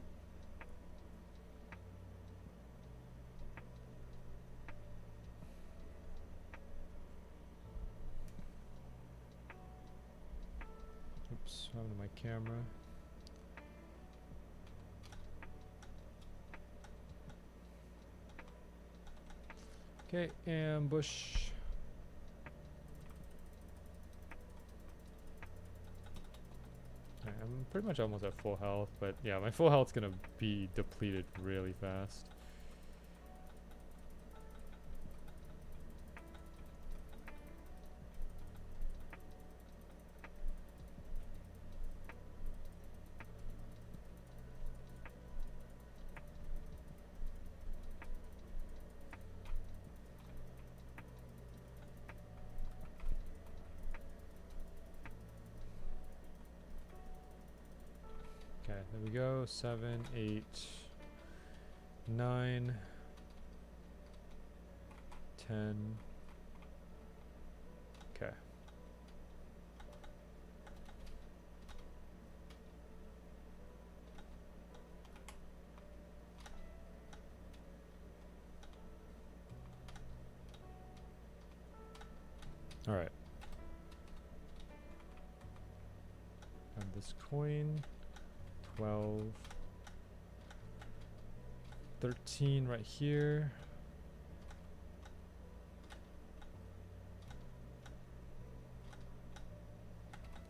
Oops, what happened to my camera? Okay, ambush. I'm pretty much almost at full health, but yeah, my full health's gonna be depleted really fast. Okay, there we go. 7, 8, 9, 10. Okay. All right. And this coin, 12, 13 right here.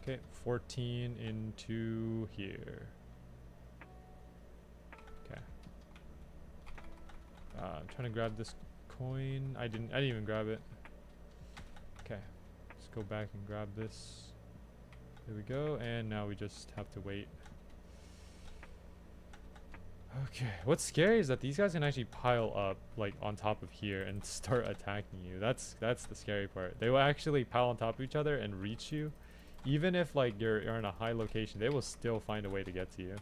Okay, 14 into here. Okay. I'm trying to grab this coin. I didn't even grab it. Okay. Let's go back and grab this. There we go. And now we just have to wait. Okay. What's scary is that these guys can actually pile up like on top of here and start attacking you. That's the scary part. They will actually pile on top of each other and reach you. Even if like you're in a high location, they will still find a way to get to you.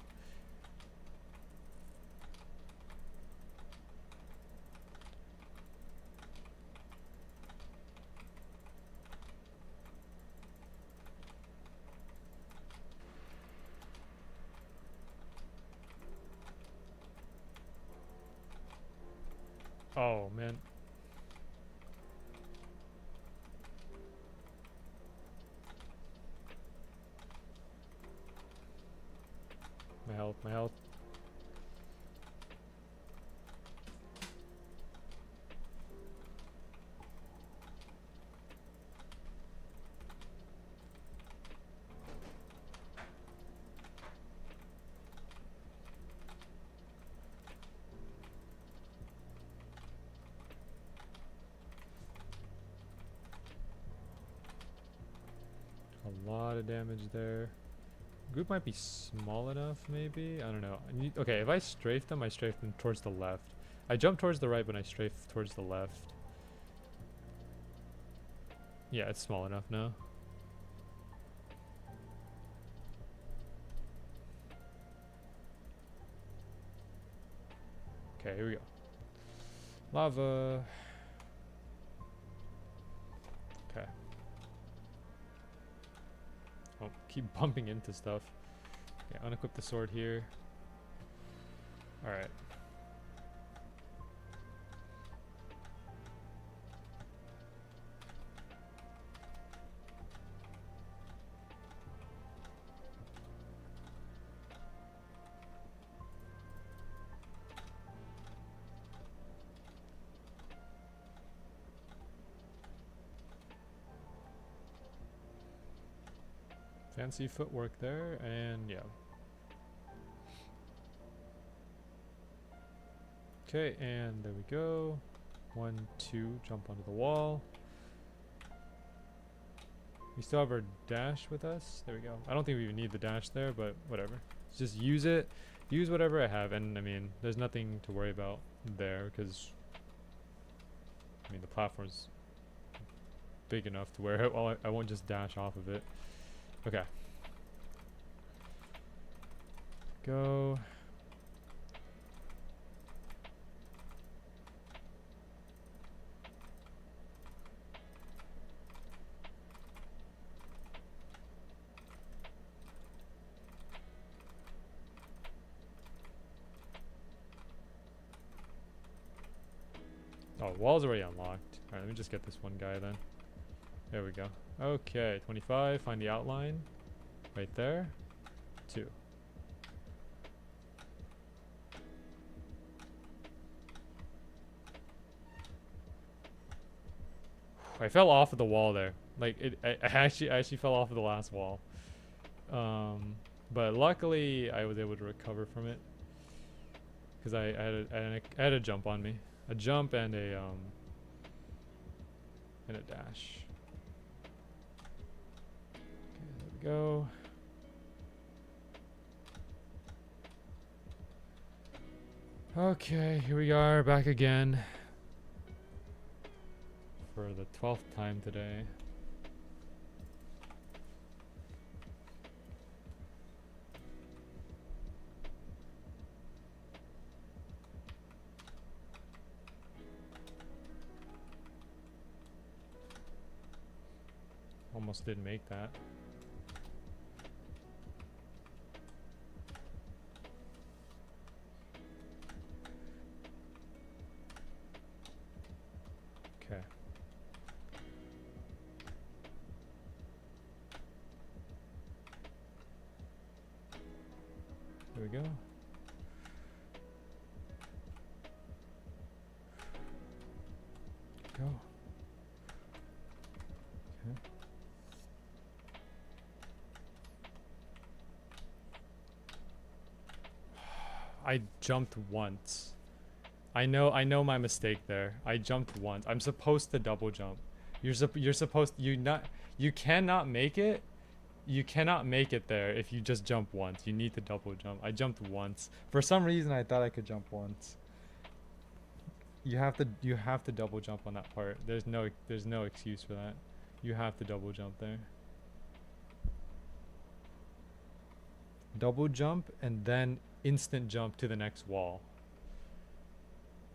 Oh man. My health, my health. A lot of damage there. Group might be small enough, maybe? I don't know. Okay, if I strafe them, I strafe them towards the left. I jump towards the right, but I strafe towards the left. Yeah, it's small enough now. Okay, here we go. Lava. Okay. Oh, keep bumping into stuff. Okay, unequip the sword here. Alright. Fancy footwork there, and yeah. Okay, and there we go. 1, 2, jump onto the wall. We still have our dash with us. There we go. I don't think we even need the dash there, but whatever. Just use it. Use whatever I have, and I mean, there's nothing to worry about there, because I mean, the platform's big enough to where I won't just dash off of it. Okay. Go. Oh, wall's already unlocked. Alright, let me just get this one guy then. There we go. Okay, 25. Find the outline. Right there. 2. I fell off of the wall there. Like I actually fell off of the last wall. But luckily I was able to recover from it because I had a jump on me, a jump and a dash. Okay, there we go. Okay, here we are back again. For the 12th time today. Almost didn't make that. Okay. go. Go. Okay. I jumped once. I know my mistake there. I jumped once. I'm supposed to double jump. You're supposed you cannot make it. You cannot make it there if you just jump once. You need to double jump. I jumped once. For some reason I thought I could jump once. You have to double jump on that part. There's no excuse for that. You have to double jump there. Double jump and then instant jump to the next wall.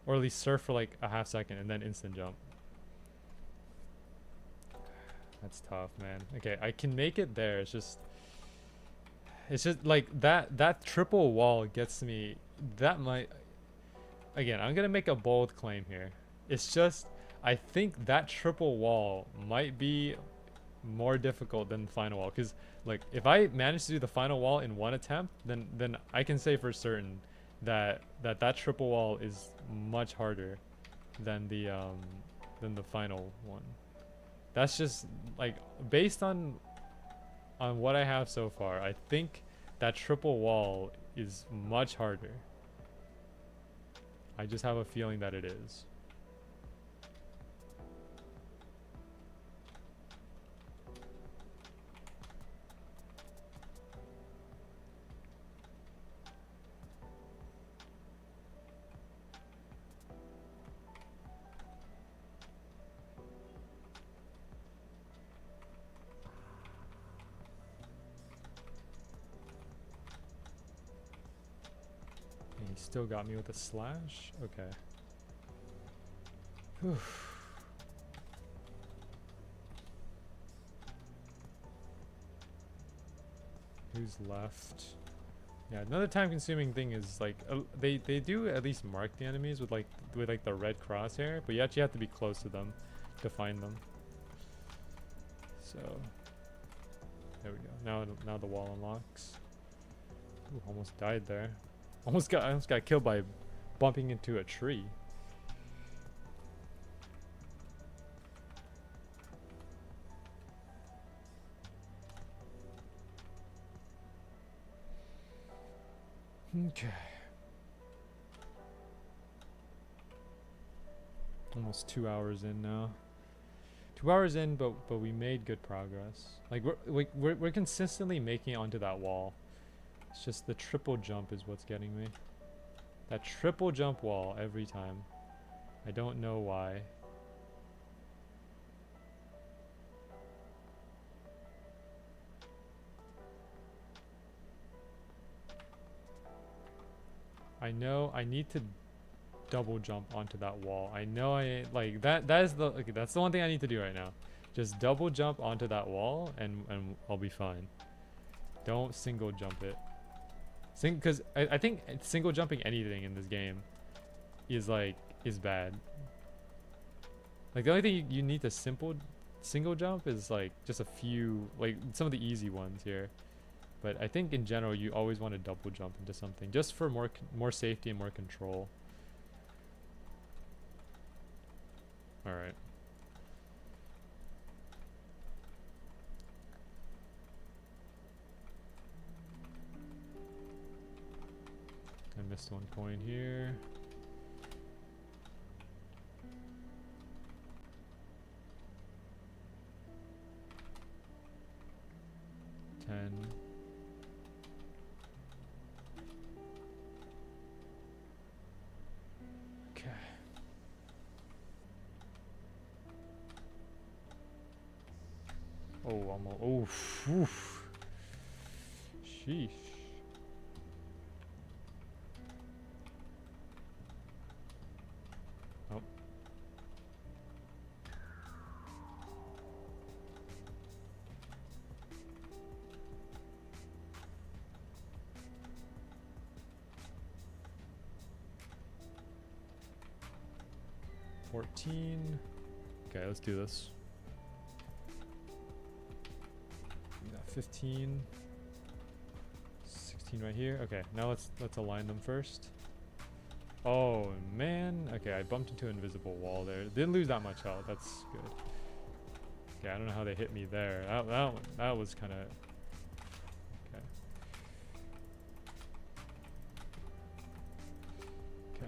Or at least surf for like a half second and then instant jump. That's tough, man. Okay, I can make it there. It's just like that triple wall gets me. That might, again, I'm gonna make a bold claim here. It's just, I think that triple wall might be more difficult than the final wall. Because like if I manage to do the final wall in one attempt, then I can say for certain that triple wall is much harder than the final one. That's just like based on what I have so far. I think that triple wall is much harder. I just have a feeling that it is. Still got me with a slash? Okay. Whew. Who's left? Yeah, another time-consuming thing is like they do at least mark the enemies with like the red crosshair, but you actually have to be close to them to find them. So there we go. Now the wall unlocks. Ooh, almost died there. I almost got killed by bumping into a tree. Okay. Almost 2 hours in now. 2 hours in, but we made good progress. Like we're consistently making it onto that wall. It's just the triple jump is what's getting me. That triple jump wall every time. I don't know why. I know I need to double jump onto that wall. I know I like that is the okay, that's the one thing I need to do right now. Just double jump onto that wall and I'll be fine. Don't single jump it. Because I think single jumping anything in this game is bad. Like the only thing you need to single jump is like just a few, like some of the easy ones here. But I think in general you always want to double jump into something just for more safety and more control. All right. I missed one coin here. $10. Okay. Oh, almost. Oh, oof. Sheesh. Oh. $14. Okay, let's do this. We got 15. 16 right here. Okay, now let's align them first. Oh man. Okay, I bumped into an invisible wall there. Didn't lose that much health. That's good. Okay, I don't know how they hit me there. That was kind of okay. Okay.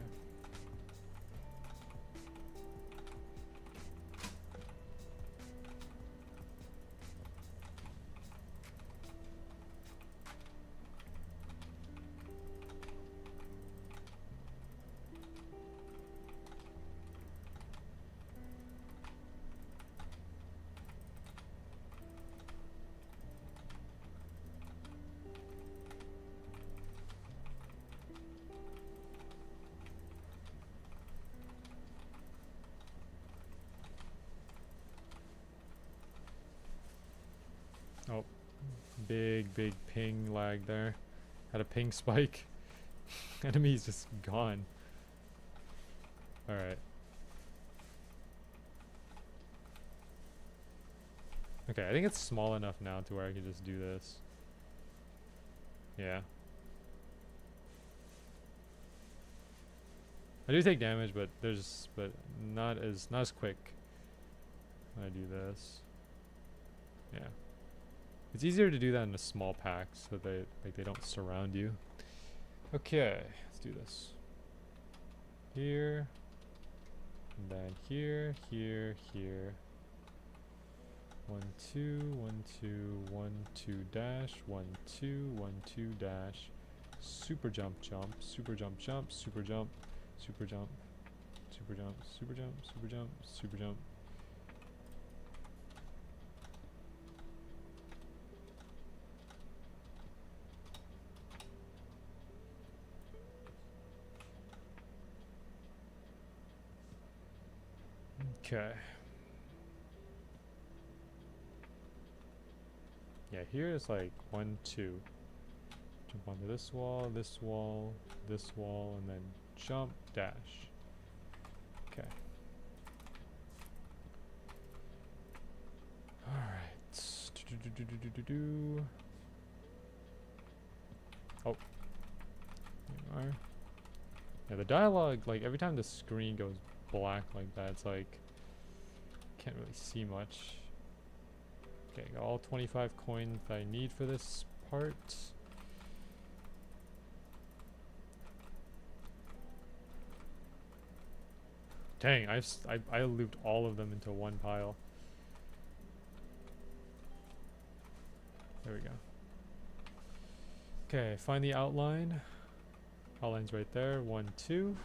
Oh, big ping lag there. Had a ping spike. Enemy's just gone. Alright. Okay, I think it's small enough now to where I can just do this. Yeah. I do take damage, but not as quick when I do this. Yeah. It's easier to do that in a small pack so they don't surround you. Okay, let's do this. Here. And then here. 1 2 1 2 1 2 dash 1 2 1 2 dash. Super jump, super jump, super jump, super jump, super jump, super jump, super jump, super jump. Okay. Yeah, here is like 1 2. Jump onto this wall, and then jump, dash. Okay. Alright. Oh. There you are. Yeah, the dialogue, like every time the screen goes black like that, it's like can't really see much. Okay, got all 25 coins I need for this part. Dang, I looped all of them into one pile. There we go. Okay, find the outline. Outline's right there. 1 2.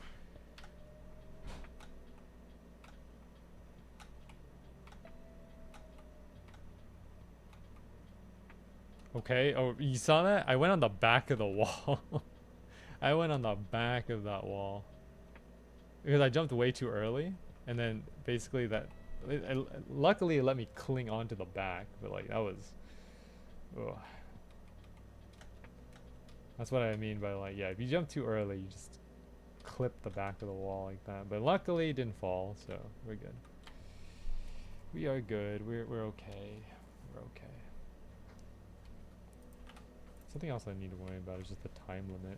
Okay, oh, you saw that? I went on the back of the wall. I went on the back of that wall. Because I jumped way too early. And then basically luckily it let me cling onto the back. But like, that was... Ugh. That's what I mean by like, yeah, if you jump too early, you just clip the back of the wall like that. But luckily it didn't fall, so we're good. We are good. We're okay. We're okay. Something else I need to worry about is just the time limit.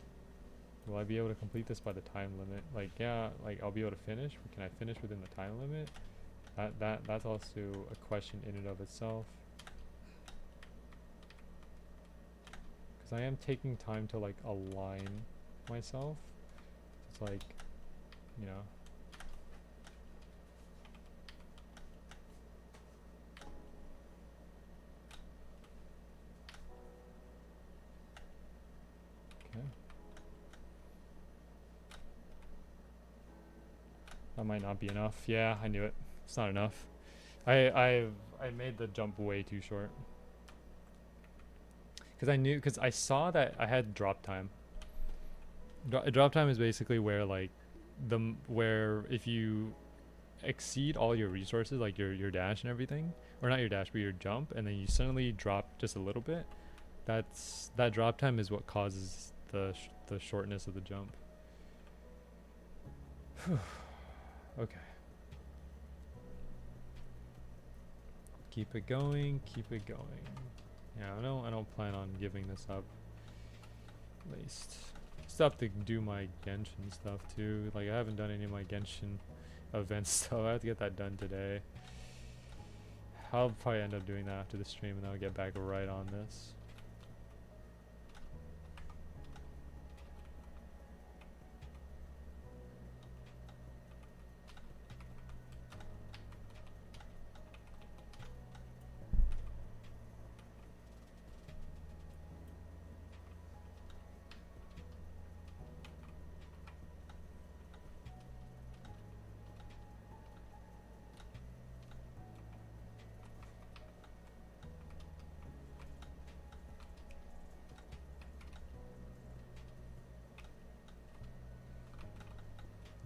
Will I be able to complete this by the time limit? Like, yeah, like I'll be able to finish, but can I finish within the time limit? That's also a question in and of itself. Because I am taking time to like align myself. It's like, you know. Okay. That might not be enough. Yeah, I knew it. It's not enough. I made the jump way too short. Because I saw that I had drop time. Drop time is basically where like where if you exceed all your resources, like your dash and everything, or not your dash but your jump, and then you suddenly drop just a little bit, that drop time is what causes the shortness of the jump. Okay. Keep it going, keep it going. Yeah, I don't plan on giving this up. at least. Still have to do my Genshin stuff too. Like I haven't done any of my Genshin events, so I have to get that done today. I'll probably end up doing that after the stream, and then I'll get back right on this.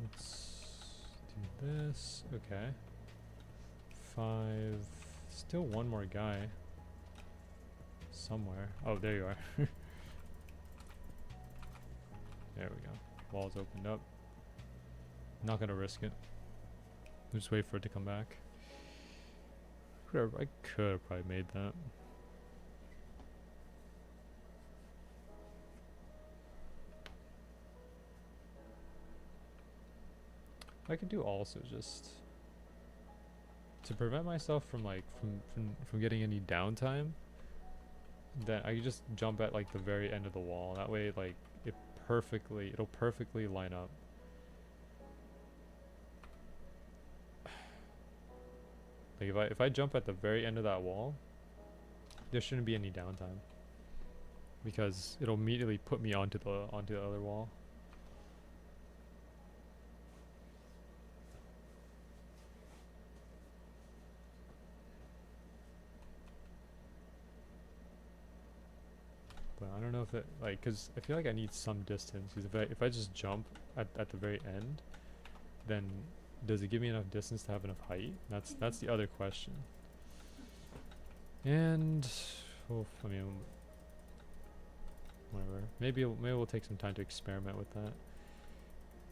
Let's do this. Okay. 5. Still one more guy. Somewhere. Oh, there you are. There we go. Wall's opened up. Not gonna risk it. Just wait for it to come back. I could have probably made that. I could do also just to prevent myself from like from getting any downtime. Then I could just jump at like the very end of the wall. That way, like it'll perfectly line up. Like if I jump at the very end of that wall, there shouldn't be any downtime because it'll immediately put me onto the other wall. But I don't know if it like because I feel like I need some distance. Because if I just jump at the very end, then does it give me enough distance to have enough height? That's the other question. And I mean, whatever. Maybe we'll take some time to experiment with that.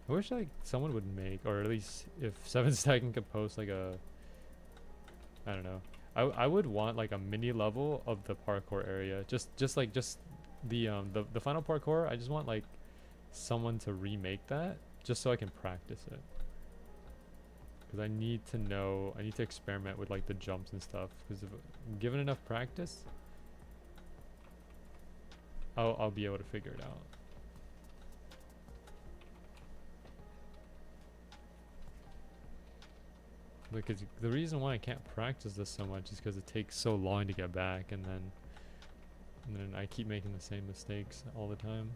I wish like someone would make, or at least if 7stacking could post like a, I don't know. I would want like a mini level of the parkour area. Just the final parkour. I just want like someone to remake that just so I can practice it. Because I need to know, I need to experiment with like the jumps and stuff. Because if given enough practice, I'll be able to figure it out. Because the reason why I can't practice this so much is because it takes so long to get back, and then I keep making the same mistakes all the time.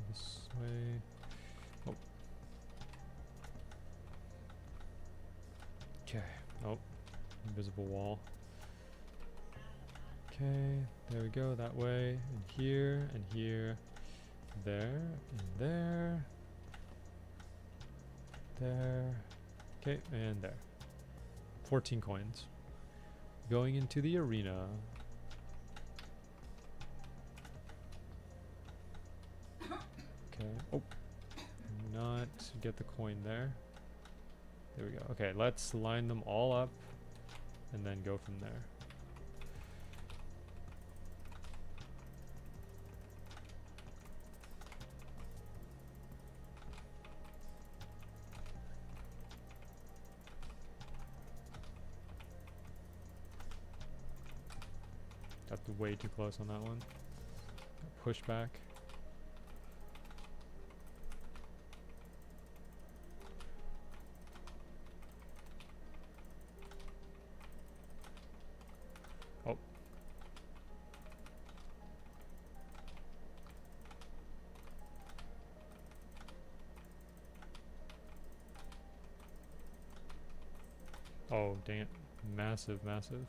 This way. Oh. Okay. Oh. Invisible wall. Okay. There we go. That way. And here. And here. There. And there. There. Okay. And there. 14 coins. Going into the arena. Okay. Oh. Not get the coin there. There we go. Okay, let's line them all up and then go from there. Got way too close on that one. Push back. Oh. Oh, dang it. Massive, massive.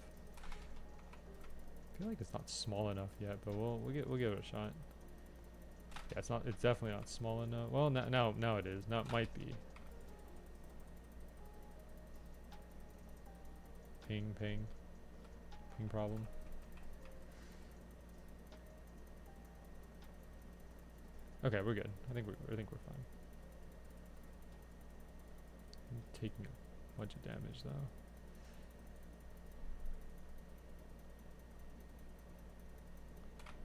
I feel like it's not small enough yet, but we'll give it a shot. Yeah, it's definitely not small enough. Well, now it is. Now it might be. Ping problem. Okay, we're good. I think we're fine. taking a bunch of damage though.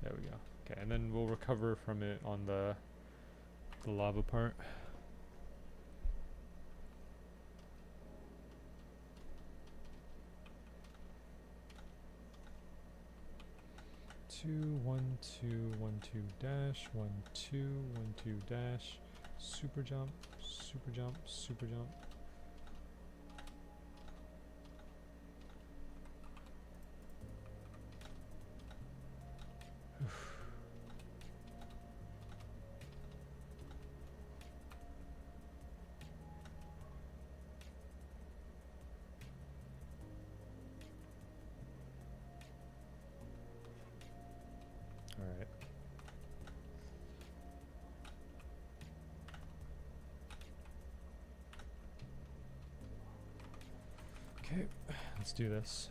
There we go. Okay, and then we'll recover from it on the lava part. Two, 1, 2, 1, 2 dash, 1, 2, 1, 2 dash, super jump, super jump, super jump. Alright. Okay, let's do this.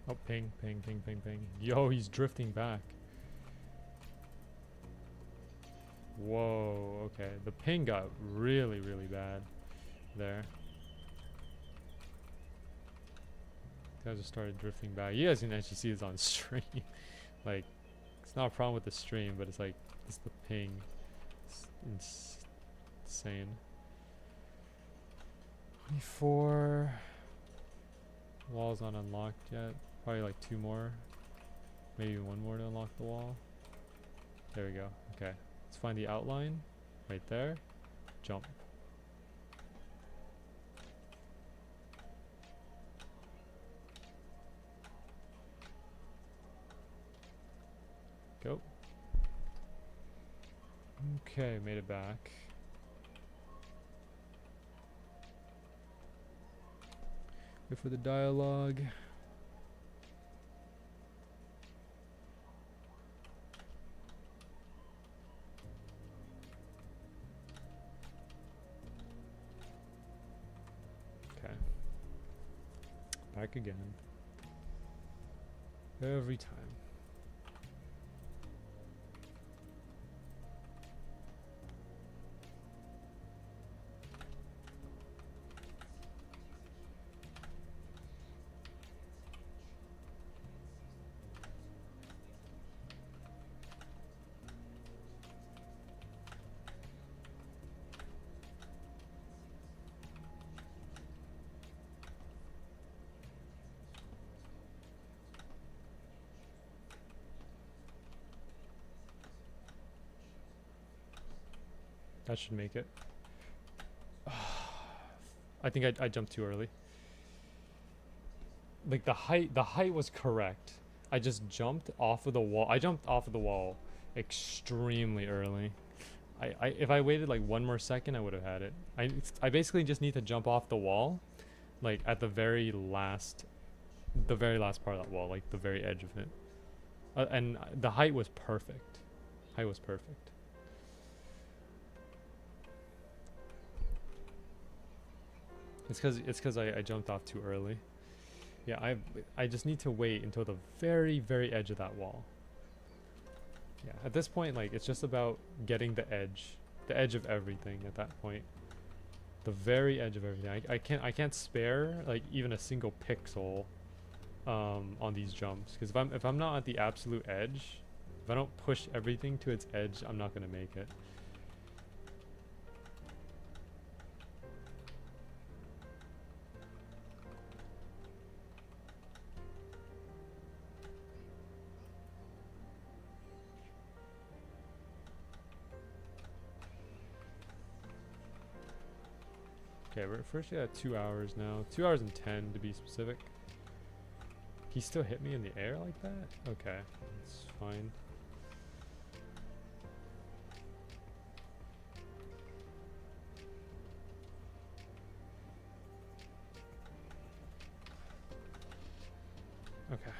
Oh, ping, ping, ping, ping, ping. Yo, he's drifting back. Whoa, okay. The ping got really, really bad there. I just started drifting back. You guys can actually see this on stream. Like, it's not a problem with the stream, but it's like, it's the ping. It's insane. 24. Wall's not unlocked yet. Probably like 2 more. Maybe 1 more to unlock the wall. There we go. Okay. Let's find the outline. Right there. Jump. Go. Okay, made it back. Wait for the dialogue. Okay. Back again. Every time. That should make it. I think I jumped too early. Like the height was correct. I just jumped off of the wall. I jumped off of the wall extremely early. If I waited like 1 more second, I would have had it. I basically just need to jump off the wall, like at the very last part of that wall, like the very edge of it. And the height was perfect. Height was perfect. It's because I jumped off too early. Yeah, I just need to wait until the very, very edge of that wall. Yeah, at this point, like, it's just about getting the edge of everything at that point. The very edge of everything. I can't spare like even a single pixel on these jumps, because if I'm not at the absolute edge, if I don't push everything to its edge, I'm not gonna make it. Okay, we're first at 2 hours now. 2 hours and 10 to be specific. He still hit me in the air like that? Okay, that's fine. Okay.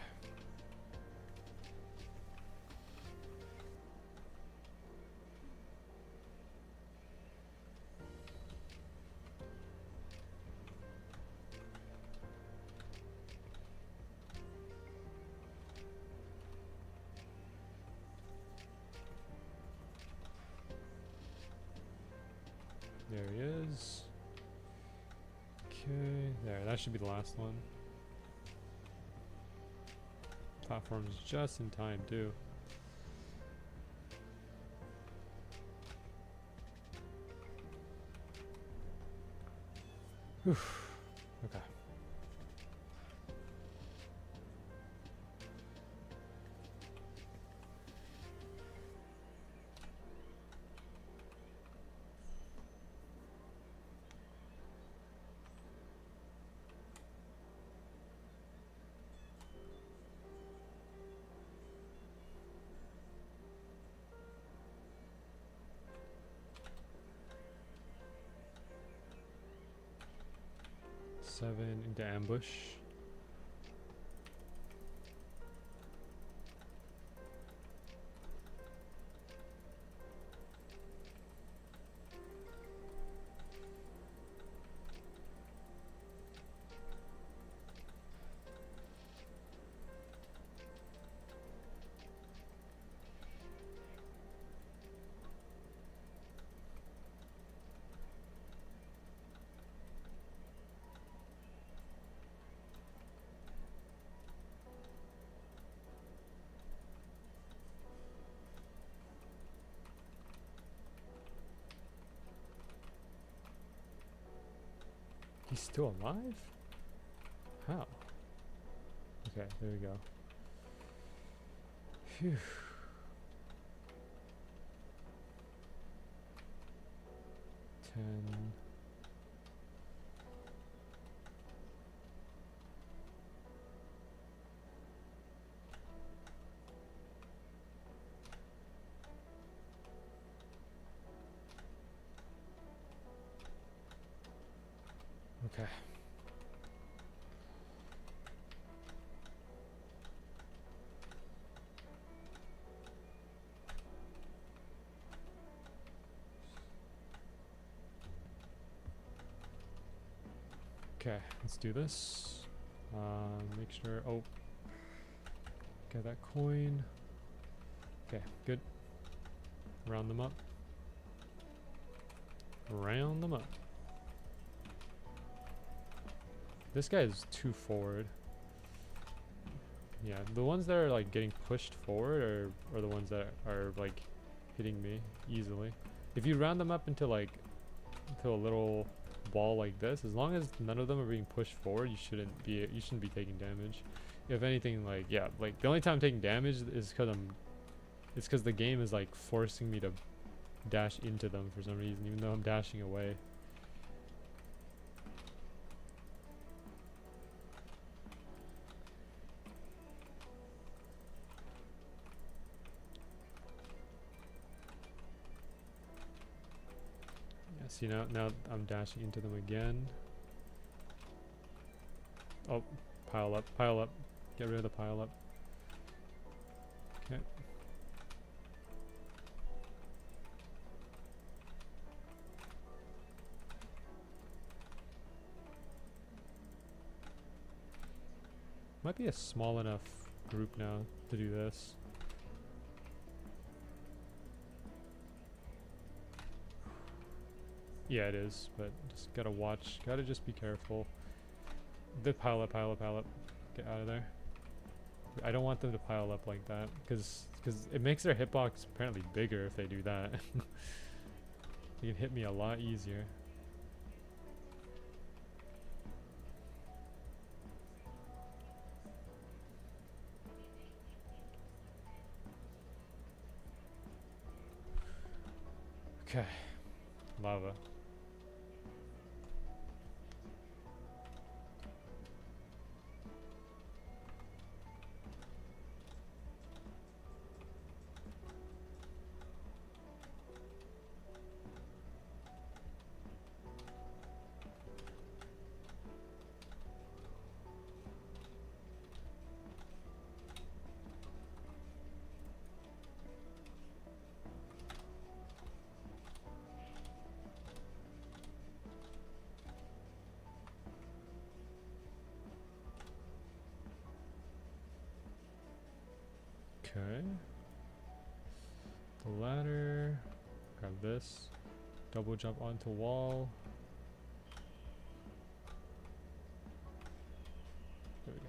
There he is. Okay, there. That should be the last one. Platform's just in time too. Whew. Okay. Seven into ambush. He's still alive? How? Okay, there we go. Phew. Ten. Okay. Okay, let's do this. Make sure. Oh, get that coin. Okay, good. Round them up. Round them up. This guy is too forward. Yeah, the ones that are like getting pushed forward are the ones that are like hitting me easily. If you round them up into like into a little ball like this, as long as none of them are being pushed forward, you shouldn't be taking damage. If anything, like yeah, like the only time I'm taking damage is because the game is like forcing me to dash into them for some reason, even though I'm dashing away. See, now I'm dashing into them again. Oh, pile up, pile up. Get rid of the pile up. Okay. Might be a small enough group now to do this. Yeah, it is, but just gotta watch. Gotta just be careful. The pile up, pile up, pile up. Get out of there. I don't want them to pile up like that, because it makes their hitbox apparently bigger if they do that. They can hit me a lot easier. Okay, lava. Okay. The ladder. Grab this. double jump onto wall. There we go.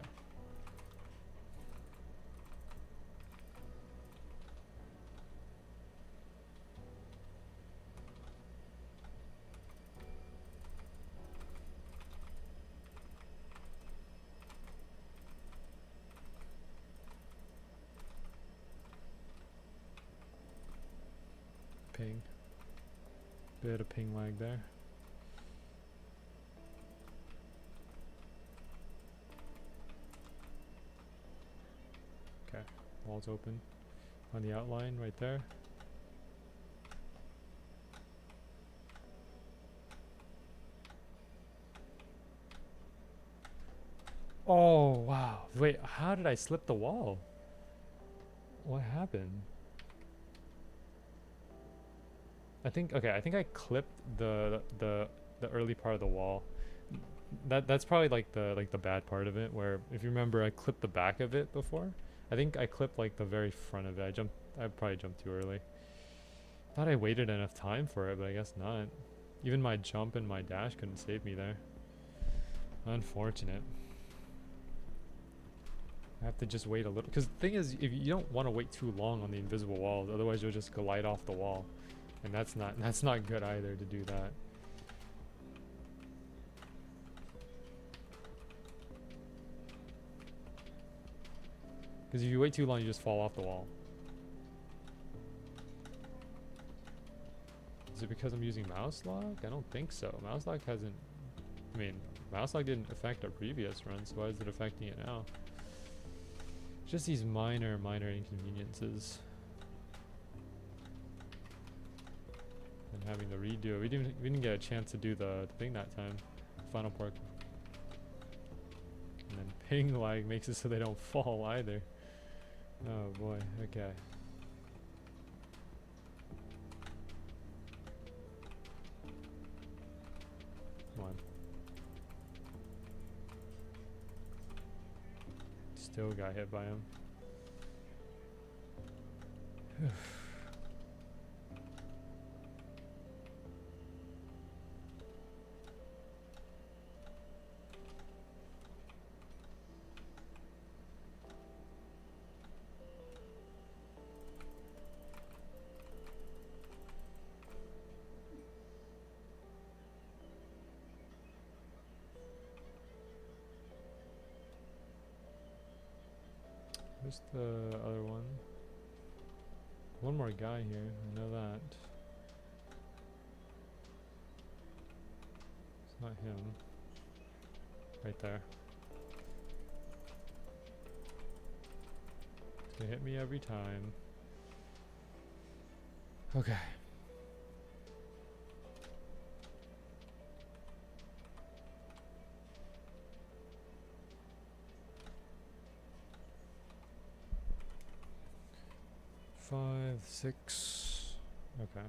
Ping. Bit of ping lag there. Okay, wall's open on the outline right there. Oh, wow. Wait, how did I slip the wall? What happened? I think I clipped the early part of the wall. That's probably like the bad part of it, where if you remember I clipped the back of it before. I think I clipped like the very front of it. I probably jumped too early. Thought I waited enough time for it, but I guess not. Even my jump and my dash couldn't save me there. Unfortunate. I have to just wait a little, because the thing is, if you don't want to wait too long on the invisible walls, otherwise you'll just glide off the wall. And that's not good either to do that. Because if you wait too long, you just fall off the wall. Is it because I'm using mouse lock? I don't think so. Mouse lock hasn't... I mean, mouse lock didn't affect our previous run, so why is it affecting it now? Just these minor inconveniences. And having to redo it. We didn't get a chance to do the thing that time. Final park. And then ping lag makes it so they don't fall either. Oh boy, okay. Come on. Still got hit by him. Where's the other one? One more guy here, I know that. It's not him. Right there. It's gonna hit me every time. Okay. Five, six. Okay.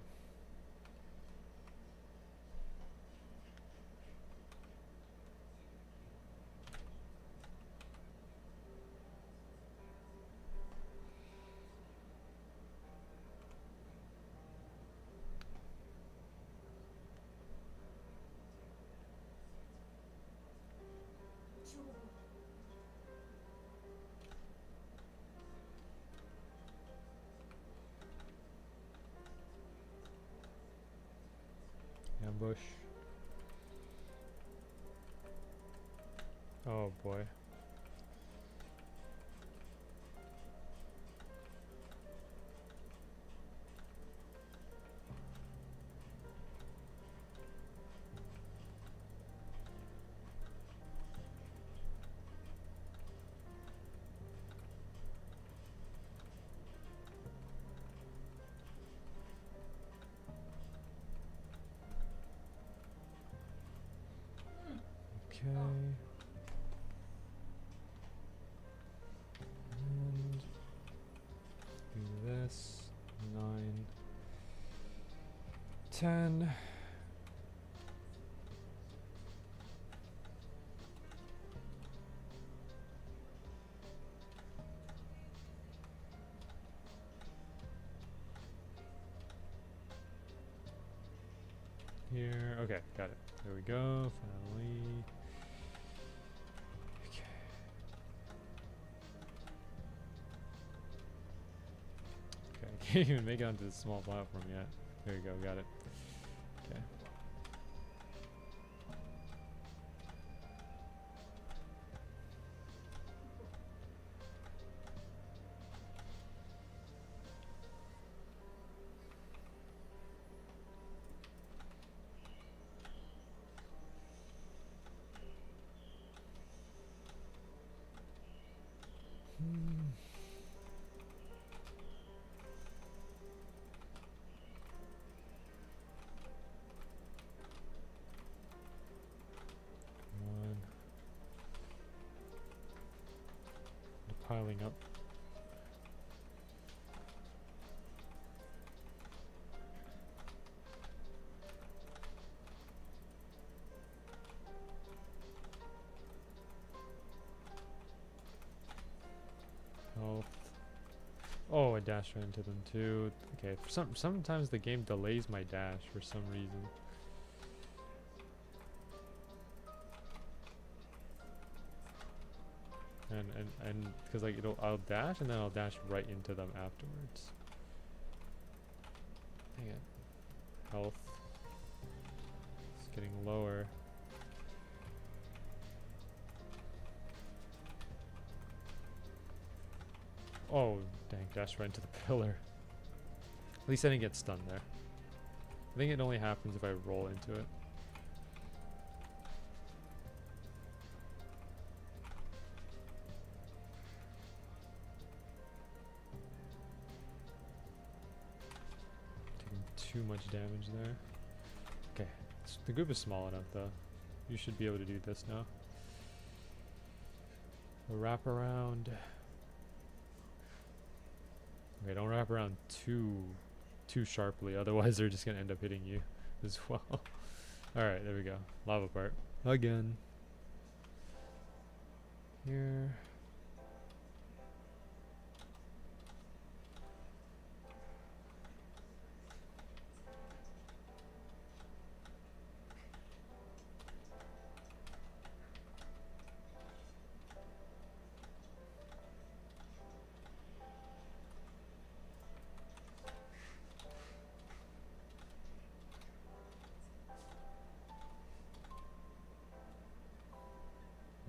Ambush. Oh boy. Okay. And do this. 9, 10. here. Okay, got it. There we go. Finally. Okay. Okay, I can't even make it onto this small platform yet. There you go, got it. Okay. One. Piling up. Health. Oh, I dashed right into them too. Okay, sometimes the game delays my dash for some reason. And because like I'll dash and then I'll dash right into them afterwards. Dang it. Health. It's getting lower. Oh, dang, dash right into the pillar. At least I didn't get stunned there. I think it only happens if I roll into it. Taking too much damage there. Okay, the group is small enough though. You should be able to do this now. A wrap around. Okay, don't wrap around too sharply, otherwise they're just gonna end up hitting you as well. Alright, there we go. Lava part. Again. Here.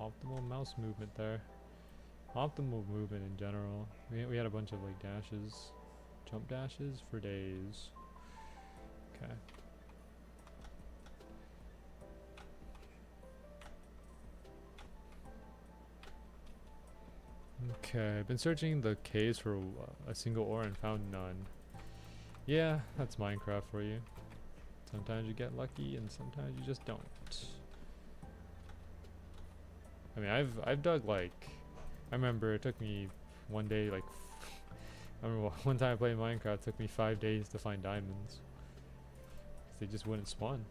Optimal mouse movement there. Optimal movement in general. We had a bunch of like dashes. Jump dashes for days. Okay. Okay, I've been searching the caves for a single ore and found none. Yeah, that's Minecraft for you. Sometimes you get lucky and sometimes you just don't. I mean, I've dug like, I remember it took me one day like, I remember one time I played Minecraft, it took me 5 days to find diamonds. 'Cause they just wouldn't spawn.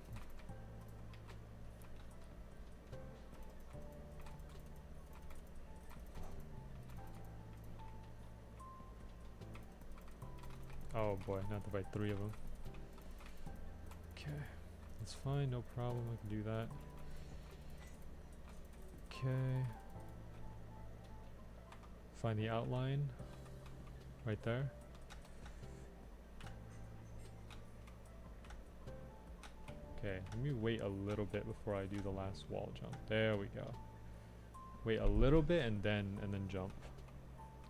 Oh boy, not to fight 3 of them. Okay, that's fine, no problem, I can do that. Okay. Find the outline. Right there. Okay, let me wait a little bit before I do the last wall jump. There we go. Wait a little bit and then jump.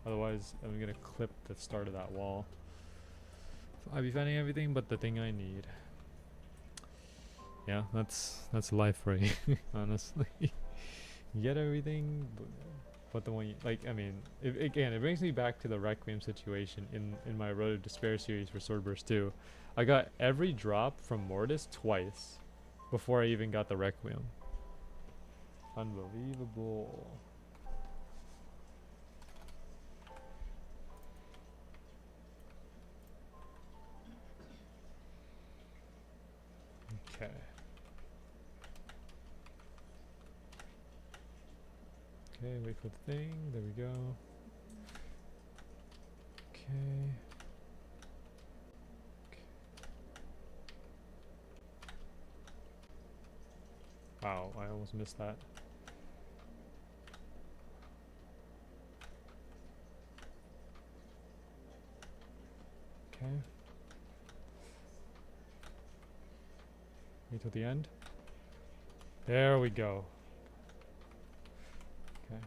Otherwise, I'm gonna clip the start of that wall. I'll be finding everything but the thing I need. Yeah, that's life for you, honestly. You get everything, but the one you, like, I mean, again, it brings me back to the Requiem situation in my Road of Despair series for Swordburst 2. I got every drop from Mortis twice before I even got the Requiem. Unbelievable. Okay. Okay, wait for the thing. There we go. Okay. Wow, I almost missed that. Okay. Wait till the end. There we go. Okay.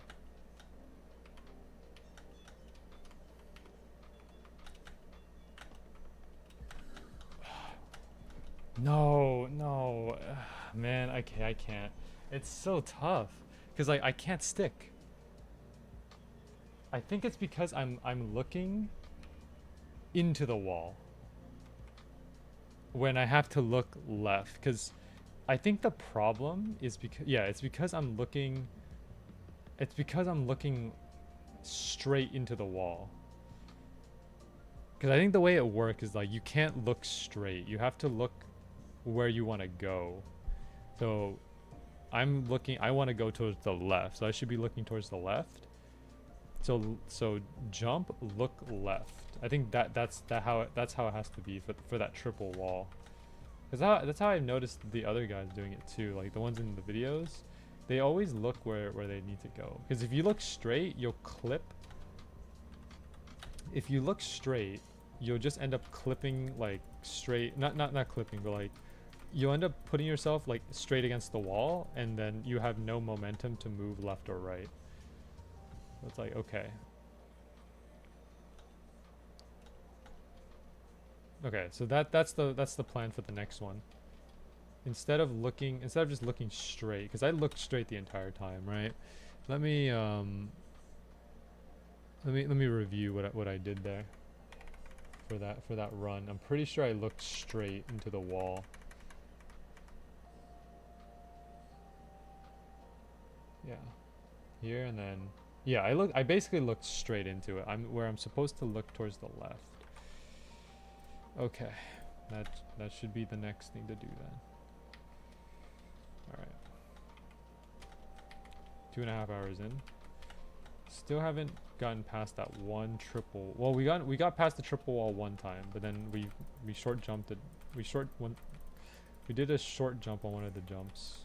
No, no. Man, I can't. It's so tough. Cause like I can't stick. I think it's because I'm looking into the wall when I have to look left. Cause I think the problem is because it's because I'm looking straight into the wall. Cause I think the way it works is like you can't look straight. You have to look where you want to go. So I want to go towards the left. So I should be looking towards the left. So jump, look left. I think that's how it has to be for that triple wall. Cuz that's how I've noticed the other guys doing it too. Like the ones in the videos, they always look where they need to go. Cuz if you look straight, you'll clip. If you look straight, you'll just end up clipping like straight, not clipping, but like you'll end up putting yourself like straight against the wall, and then you have no momentum to move left or right. So it's like, okay. Okay, so that's the plan for the next one. Instead of just looking straight, because I looked straight the entire time, right? Let me review what I did there for that run. I'm pretty sure I looked straight into the wall. Yeah. Here and then I basically looked straight into it. I'm supposed to look towards the left. Okay. That should be the next thing to do then. Alright. 2.5 hours in. Still haven't gotten past that one triple. Well, we got past the triple wall one time, but then we short jumped it. We did a short jump on one of the jumps.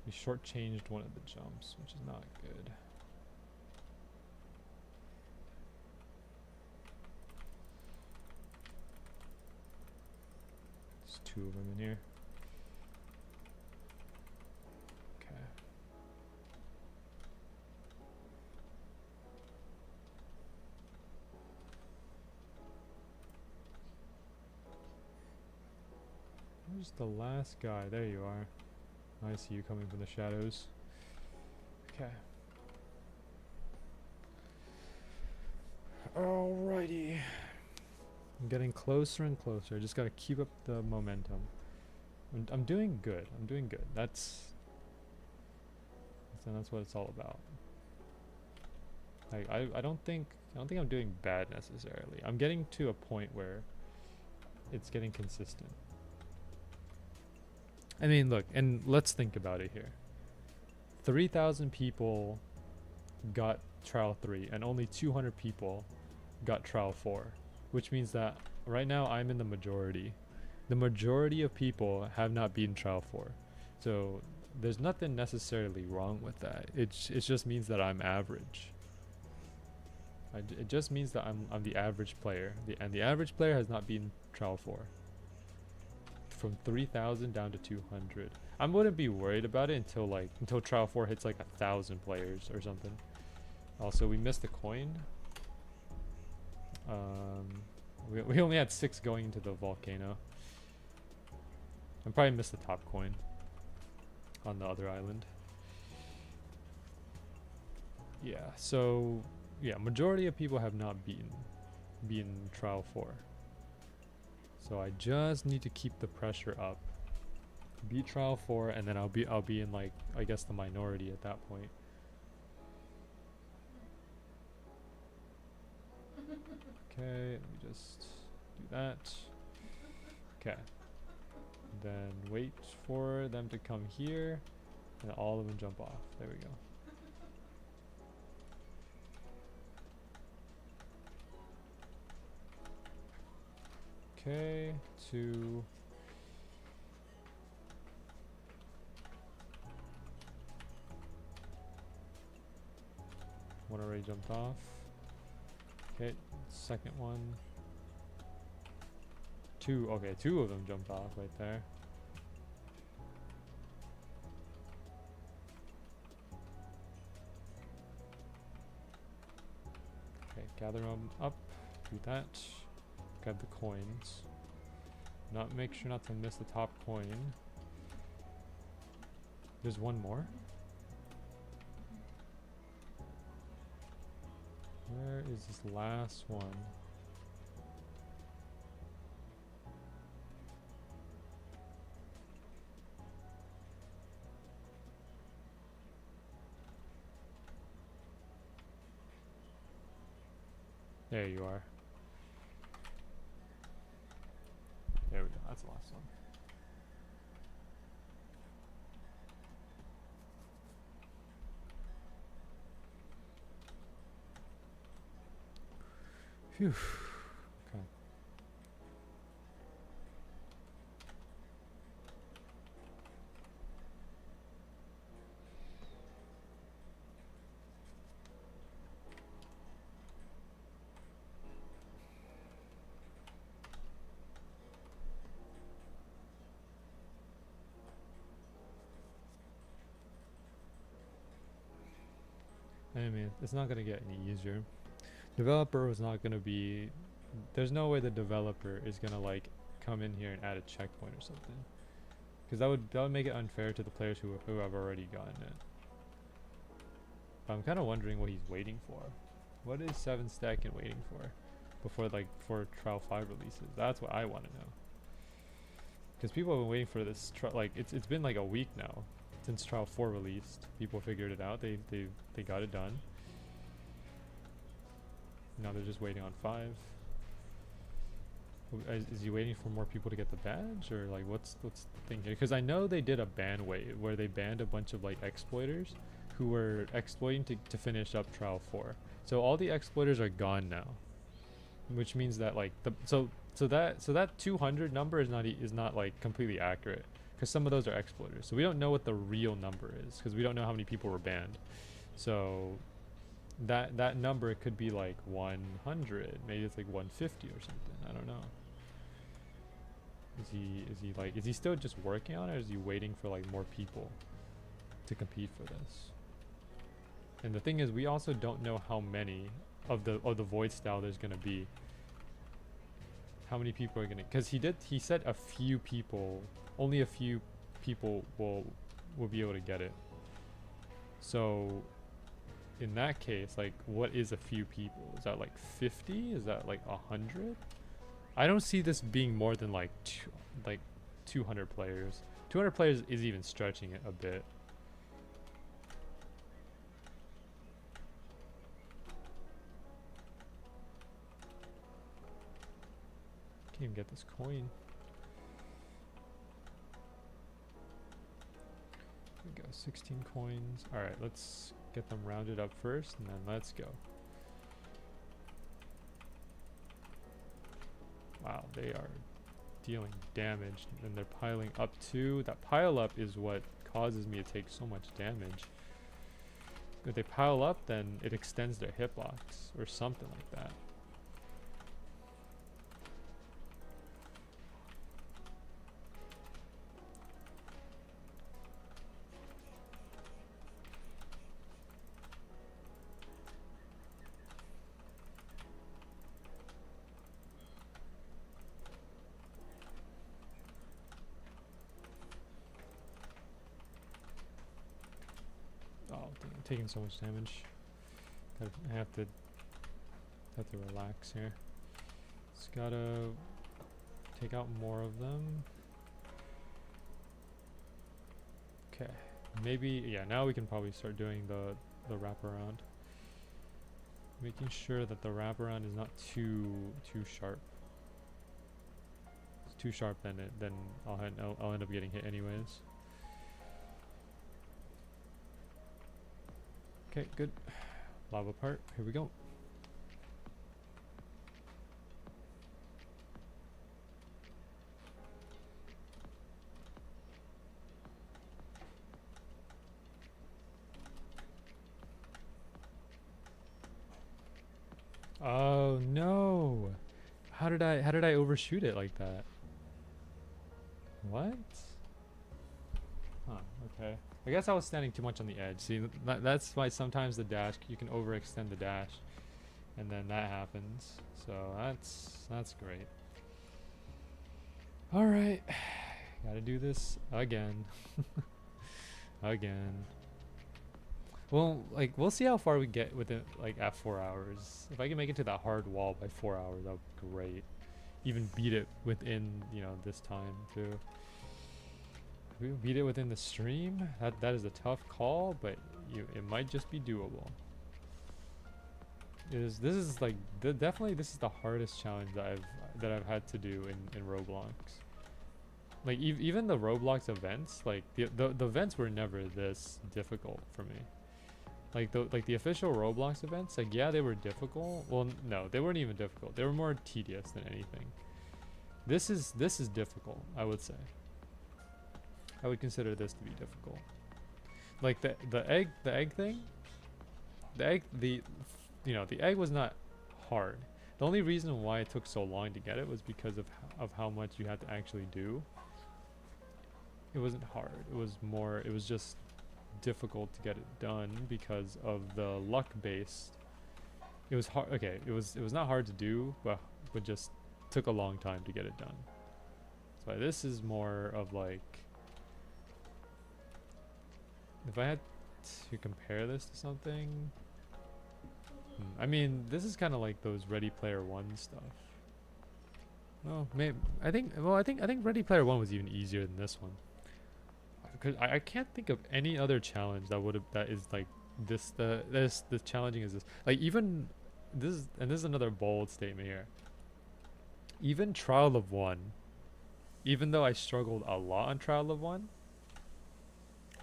We shortchanged one of the jumps, which is not good. There's 2 of them in here. Okay. Where's the last guy? There you are. I see you coming from the shadows. Okay. Alrighty. I'm getting closer and closer. I just gotta keep up the momentum. I'm doing good. I'm doing good. That's what it's all about. Like I don't think I'm doing bad necessarily. I'm getting to a point where it's getting consistent. I mean, look, and let's think about it here. 3,000 people got trial 3 and only 200 people got trial 4, which means that right now I'm in the majority. The majority of people have not beaten trial 4. So there's nothing necessarily wrong with that. It just means that I'm average. It just means that I'm the average player. And the average player has not beaten trial 4. From 3,000 down to 200. I wouldn't be worried about it until trial 4 hits like 1,000 players or something. Also, we missed a coin. We only had 6 going into the volcano. I probably missed the top coin on the other island. Yeah, so yeah, majority of people have not beaten trial 4. So I just need to keep the pressure up. Beat trial 4, and then I'll be in like, I guess, the minority at that point. Okay, let me just do that. Okay. Then wait for them to come here, and all of them jump off. There we go. Okay, 2. one already jumped off. Okay, second one. Two, okay, two of them jumped off right there. Okay, gather them up, do that. Grab the coins. Make sure not to miss the top coin. There's one more. Where is this last one? There you are. There we go. That's the last one. Phew. Okay. I mean, it's not gonna get any easier. Developer was not gonna be. There's no way the developer is gonna like come in here and add a checkpoint or something, because that would make it unfair to the players who have already gotten it. But I'm kind of wondering what he's waiting for. What is 7 Stackin waiting for before Trial 5 releases? That's what I want to know. Because people have been waiting for this. Like it's been like a week now since Trial 4 released. People figured it out. They got it done. Now they're just waiting on 5. Is he waiting for more people to get the badge, or like what's the thing here? Because I know they did a ban wave where they banned a bunch of like exploiters who were exploiting to finish up Trial 4. So all the exploiters are gone now, which means that like so that 200 number is not like completely accurate, because some of those are exploiters. So we don't know what the real number is, because we don't know how many people were banned. So that number could be like 100, maybe it's like 150 or something. I don't know. Is he still just working on it, or is he waiting for like more people to compete for this? And the thing is, we also don't know how many of the void style there's gonna be. How many people are gonna? Because he said a few people, only a few people will be able to get it. So in that case, like, what is a few people? Is that like 50? Is that like 100? I don't see this being more than like 200 players. 200 players is even stretching it a bit. Can't even get this coin. There we go, 16 coins. All right, let's get them rounded up first, and then let's go. Wow, they are dealing damage, and they're piling up too. That pile up is what causes me to take so much damage. If they pile up, then it extends their hitbox or something like that. Taking so much damage. I have to relax here. Just gotta take out more of them. Okay, maybe, yeah, now we can probably start doing the wraparound. Making sure that the wraparound is not too sharp. If it's too sharp, then I'll end up getting hit anyways. Okay, good. Lava part, here we go. how did I overshoot it like that? What? Huh, okay. I guess I was standing too much on the edge. See, that's why sometimes the dash, you can overextend the dash, and then that happens. So that's great. All right, gotta do this again. Again. Well, like, we'll see how far we get with it, like, at 4 hours. If I can make it to that hard wall by 4 hours, that would be great. Even beat it within, you know, this time, too. We beat it within the stream. That is a tough call, but it might just be doable. This is like definitely this is the hardest challenge that I've had to do in Roblox. Like even the Roblox events, like the events were never this difficult for me. Like the official Roblox events, like yeah, they were difficult. Well, no, they weren't even difficult. They were more tedious than anything. This is difficult, I would say. I would consider this to be difficult. Like the egg thing. The egg was not hard. The only reason why it took so long to get it was because of how much you had to actually do. It wasn't hard. It was just difficult to get it done because of the luck based. It was hard. Okay, it was not hard to do, but just took a long time to get it done. So this is more of like, if I had to compare this to something, I mean, this is kind of like those Ready Player One stuff. Oh, maybe I think Ready Player One was even easier than this one. Because I can't think of any other challenge that is like this challenging as this. Like even this is another bold statement here. Even Trial of One, even though I struggled a lot on Trial of One,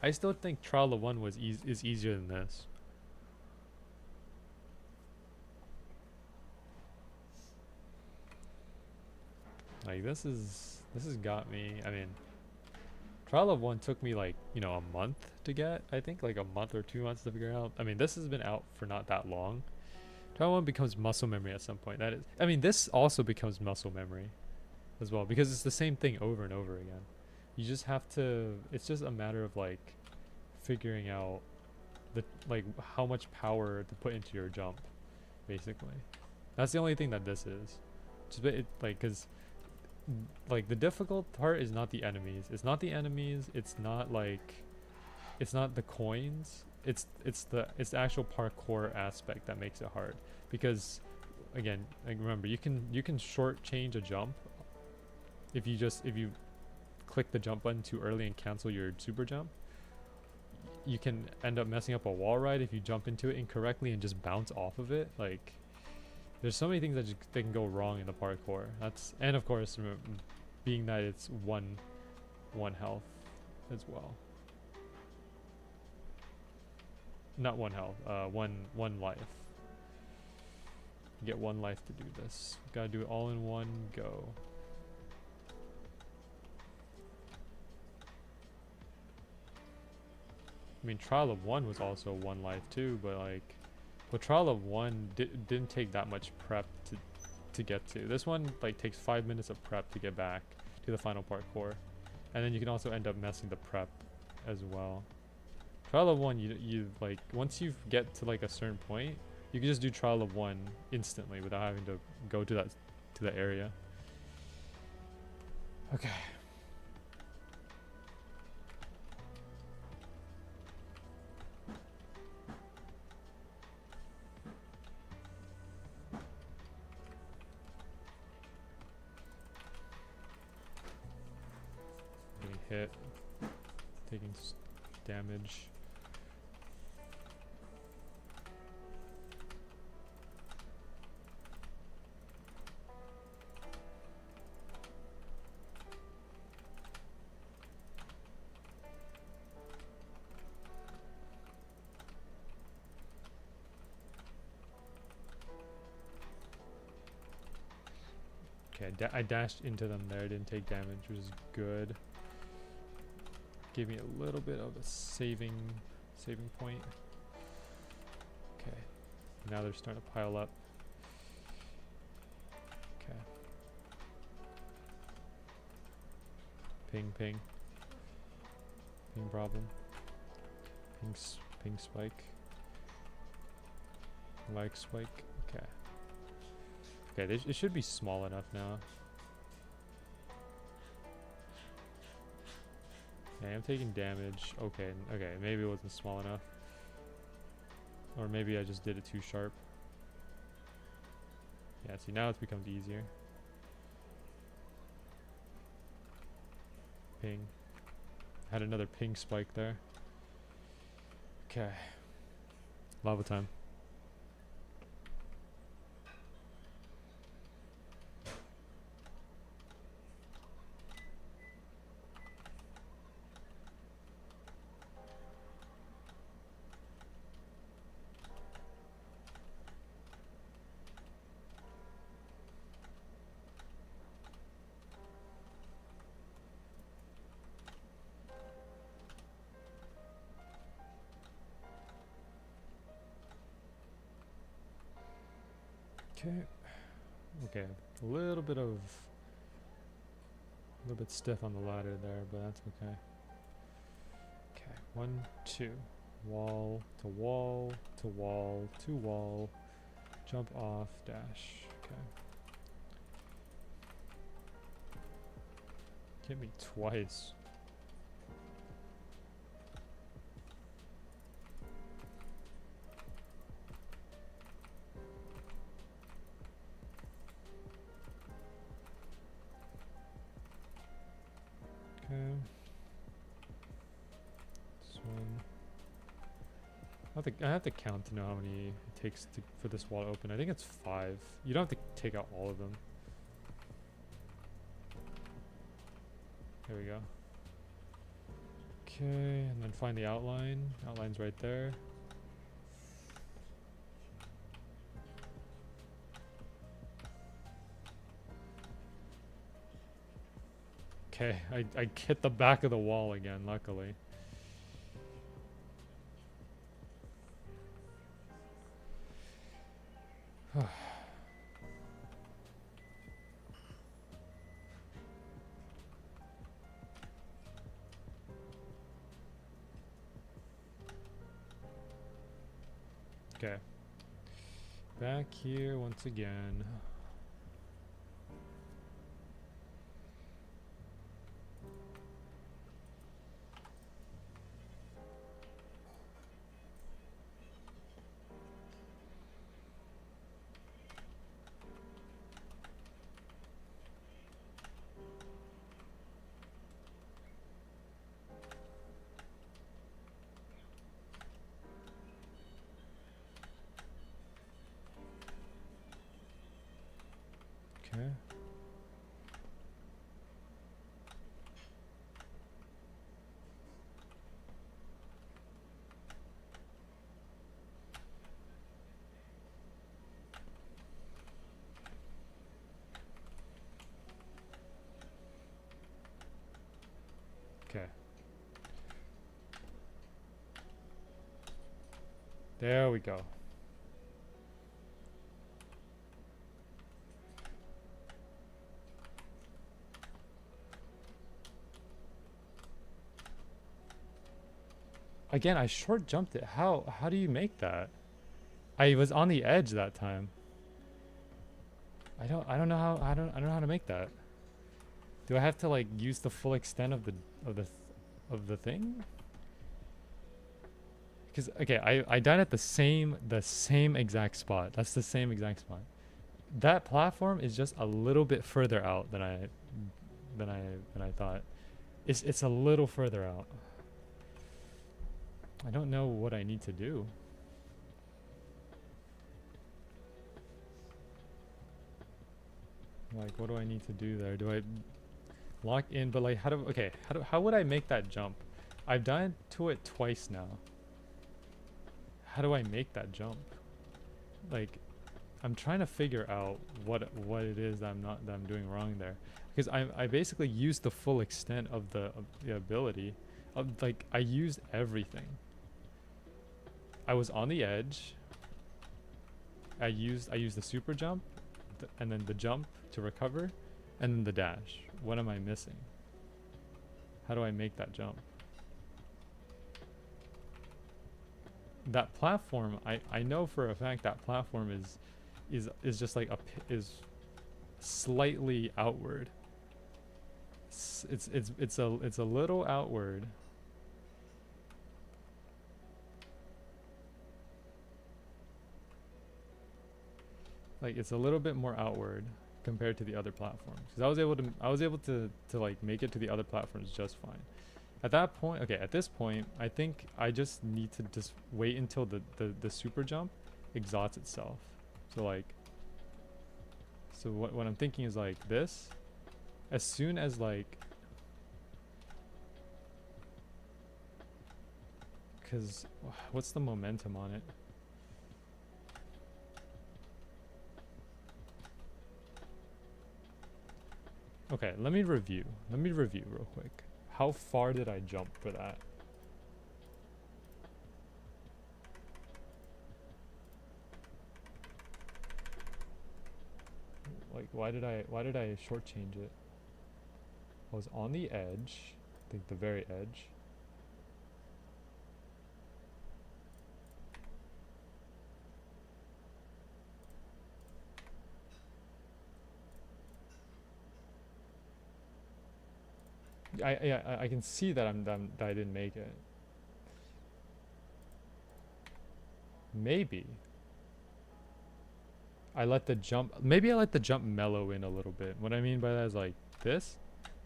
I still think Trial of One is easier than this. Like this has got me. I mean, Trial of One took me like, you know, a month to get. I think like a month or 2 months to figure out. I mean, this has been out for not that long. Trial of One becomes muscle memory at some point. That is, I mean, this also becomes muscle memory as well because it's the same thing over and over again. You just have to. It's just a matter of like figuring out how much power to put into your jump, basically. That's the only thing that this is. Just because like the difficult part is not the enemies. It's not the enemies. It's not the coins. It's the actual parkour aspect that makes it hard. Because again, like remember, you can short change a jump if you click the jump button too early and cancel your super jump. You can end up messing up a wall ride if you jump into it incorrectly and just bounce off of it. Like there's so many things that they can go wrong in the parkour. And of course, being that it's one health as well. Not one health. One life. You get 1 life to do this. Gotta do it all in one go. I mean, Trial of One was also 1 life too, but Trial of One didn't take that much prep to get to. This one like takes 5 minutes of prep to get back to the final parkour, and then you can also end up messing the prep as well. Trial of One, you like once you get to like a certain point, you can just do Trial of One instantly without having to go to that area. Okay. Hit, taking damage. Okay, I dashed into them there, didn't take damage, which is good. Gave me a little bit of a saving point. Okay, now they're starting to pile up. Okay, Ping, ping. Ping problem. Ping spike. Like spike. Okay. Okay, it should be small enough now. Okay, I'm taking damage. Okay, okay, maybe it wasn't small enough. Or maybe I just did it too sharp. Yeah, see, now it's becomes easier. Ping. Had another ping spike there. Okay. Lava time. Okay. Okay. A little bit stiff on the ladder there, but that's okay. Okay. 1, 2. Wall to wall to wall to wall. Jump off, dash. Okay. Hit me twice. Okay. This one. I have to count to know how many it takes for this wall to open. I think it's 5. You don't have to take out all of them. There we go. Okay, and then find the outline. Outline's right there. Okay, I hit the back of the wall again, luckily. Okay. Back here once again. Okay. Okay. There we go. Again, I short jumped it. How do you make that? I was on the edge that time. I don't know how I don't know how to make that. Do I have to like use the full extent of the thing? Because okay, I died at the same exact spot. That's the same exact spot. That platform is just a little bit further out than I thought. It's a little further out. I don't know what I need to do. Like, what do I need to do there? Do I lock in? But like, how would I make that jump? I've done to it twice now. How do I make that jump? Like, I'm trying to figure out what it is that I'm doing wrong there, because I basically used the full extent of the ability. Like, I used everything. I was on the edge. I used the super jump, and then the jump to recover, and then the dash. What am I missing? How do I make that jump? That platform, I know for a fact that platform is just like is slightly outward. It's a little outward. Like it's a little bit more outward compared to the other platforms. Because I was able to like make it to the other platforms just fine. At that point, okay, at this point, I think I just need to just wait until the super jump exhausts itself. So like, so what I'm thinking is like this, as soon as like, cause what's the momentum on it? Okay, let me review real quick. How far did I jump for that? Like, why did I shortchange it? I was on the edge, I think the very edge. I can see that that I didn't make it. Maybe I let the jump. Maybe I let the jump mellow in a little bit. What I mean by that is like this,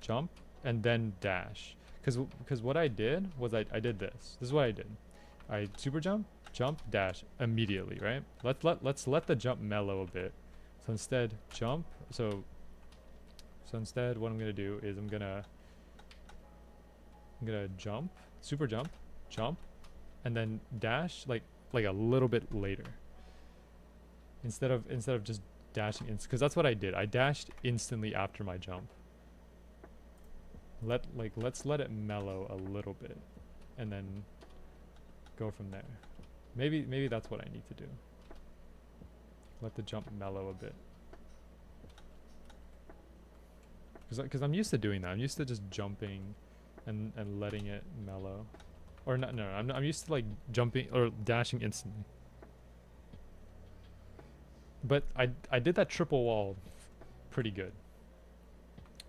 jump, and then dash. Because what I did was I did this. This is what I did. I super jump, dash immediately. Right. Let's let the jump mellow a bit. So instead, jump. So instead, what I'm gonna do is I'm gonna jump, super jump, and then dash like a little bit later. Instead of just dashing, because that's what I did. I dashed instantly after my jump. Let's let it mellow a little bit, and then go from there. Maybe that's what I need to do. Let the jump mellow a bit. Because I'm used to doing that. I'm used to just jumping and letting it mellow. Or no, I'm used to like jumping or dashing instantly. But I did that triple wall pretty good.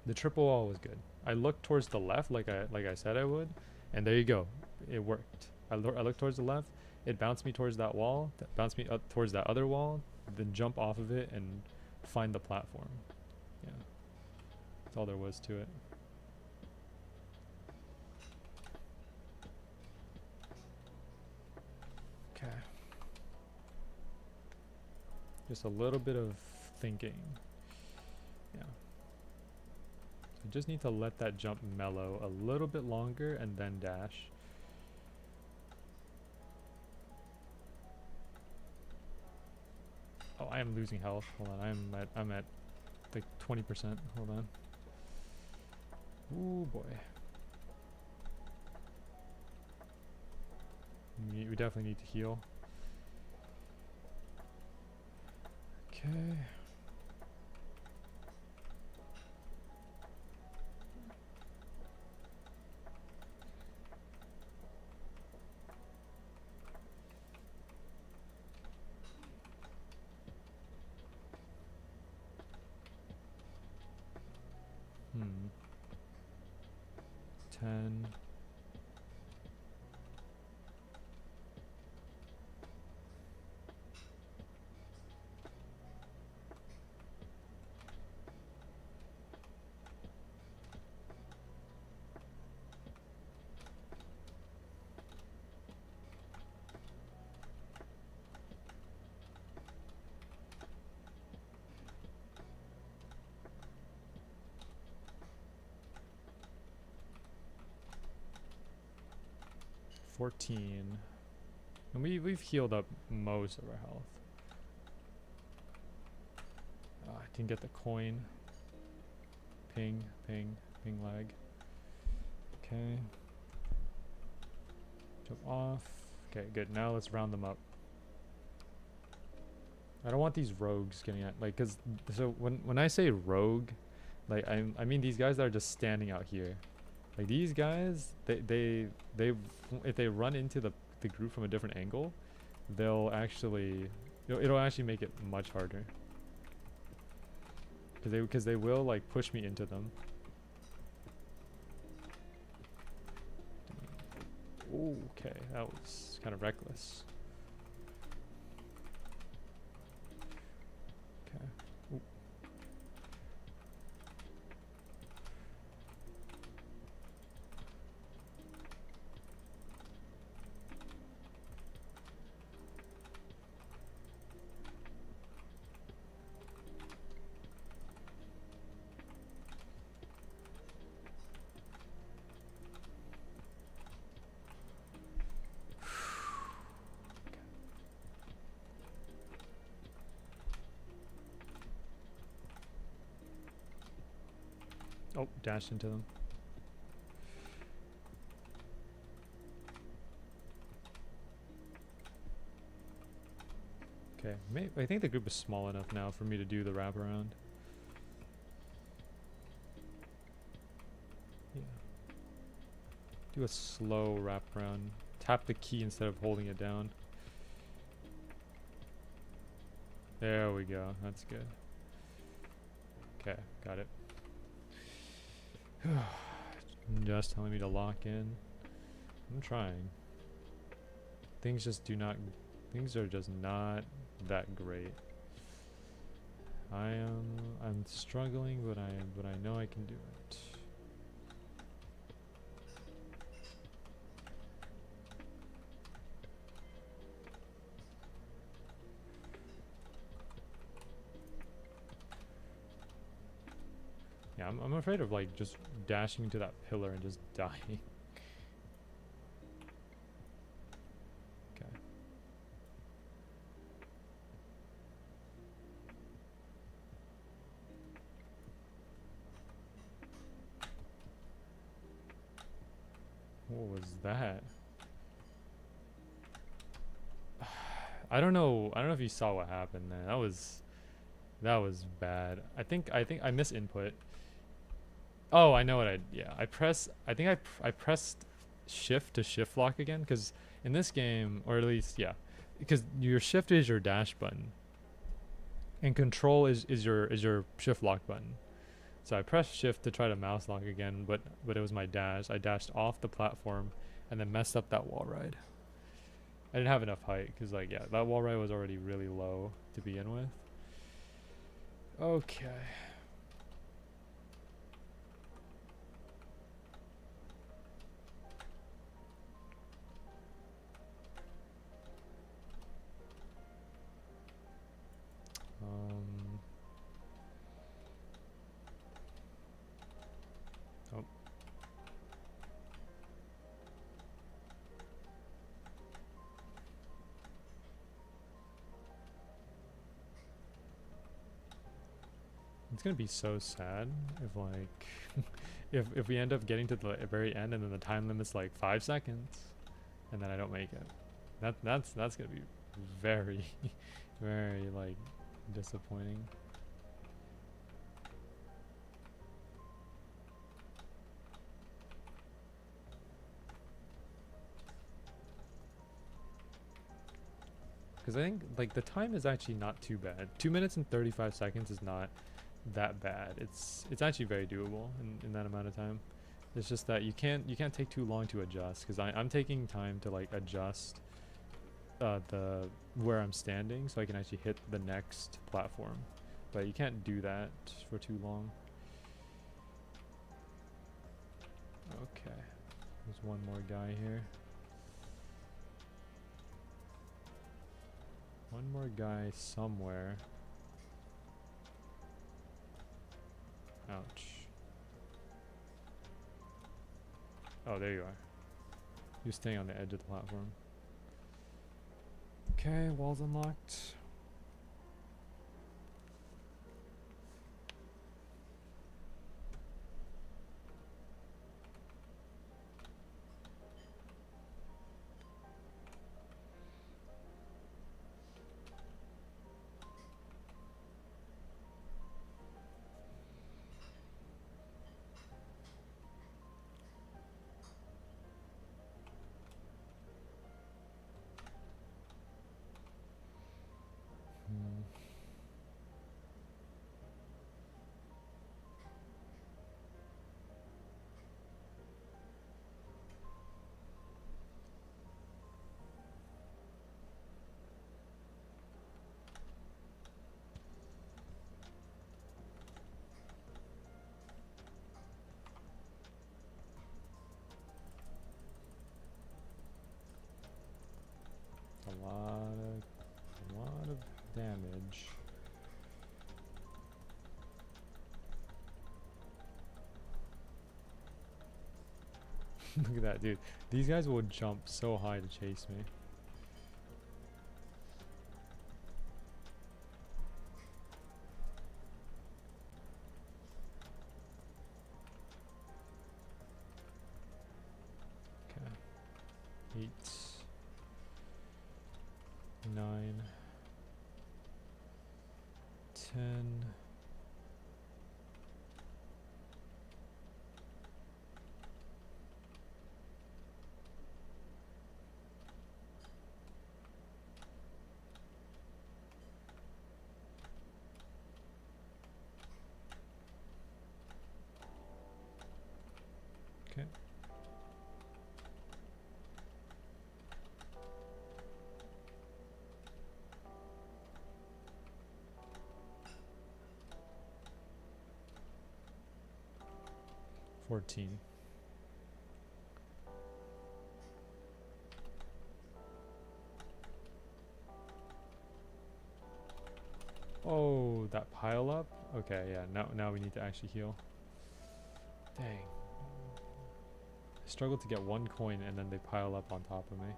The triple wall was good. I looked towards the left like I said I would, and there you go. It worked. I looked towards the left. It bounced me towards that wall. That bounced me up towards that other wall. Then jump off of it and find the platform. Yeah. That's all there was to it. Okay. Just a little bit of thinking. Yeah. I just need to let that jump mellow a little bit longer and then dash. Oh, I am losing health. Hold on, I'm at like 20%. Hold on. Ooh boy. We definitely need to heal. Okay. Hmm. 10. And we've healed up most of our health. I didn't get the coin. Ping lag. Okay. Jump off. Okay, good. Now let's round them up. I don't want these rogues getting at, like, cause so when I say rogue, like I mean these guys that are just standing out here. Like these guys, they if they run into the group from a different angle, they'll actually it'll actually make it much harder. Because they will like push me into them. Okay, that was kind of reckless. Okay. Ooh. Oh, dashed into them. Okay, I think the group is small enough now for me to do the wraparound. Yeah. Do a slow wraparound. Tap the key instead of holding it down. There we go. That's good. Okay, got it. Just telling me to lock in. I'm trying. Things are just not that great. I'm struggling, but I know I can do it. Yeah, I'm afraid of like just dashing into that pillar and just dying. Okay. What was that? I don't know if you saw what happened there. That was bad. I think I miss input. Oh, I know what I pressed shift to shift lock again, because in this game, or at least yeah, because your shift is your dash button and control is your shift lock button. So I pressed shift to try to mouse lock again, but it was my dash. I dashed off the platform and then messed up that wall ride. I didn't have enough height because like yeah, that wall ride was already really low to begin with. Okay. Oh. It's gonna be so sad if like if we end up getting to the very end and then the time limit's like 5 seconds and then I don't make it. That's gonna be very very like disappointing. Because I think like the time is actually not too bad. 2 minutes and 35 seconds is not that bad. It's actually very doable in that amount of time. It's just that you can't take too long to adjust, because I'm taking time to like adjust the where I'm standing so I can actually hit the next platform, but you can't do that for too long. Okay, there's one more guy here. One more guy somewhere. Ouch. Oh, there you are. You're staying on the edge of the platform. Okay, walls unlocked. a lot of damage. Look at that, dude. These guys will jump so high to chase me. Okay. 8, 9, 10. Okay. $14. Oh, that pile up? Okay, yeah, now we need to actually heal. Dang. I struggled to get 1 coin and then they pile up on top of me.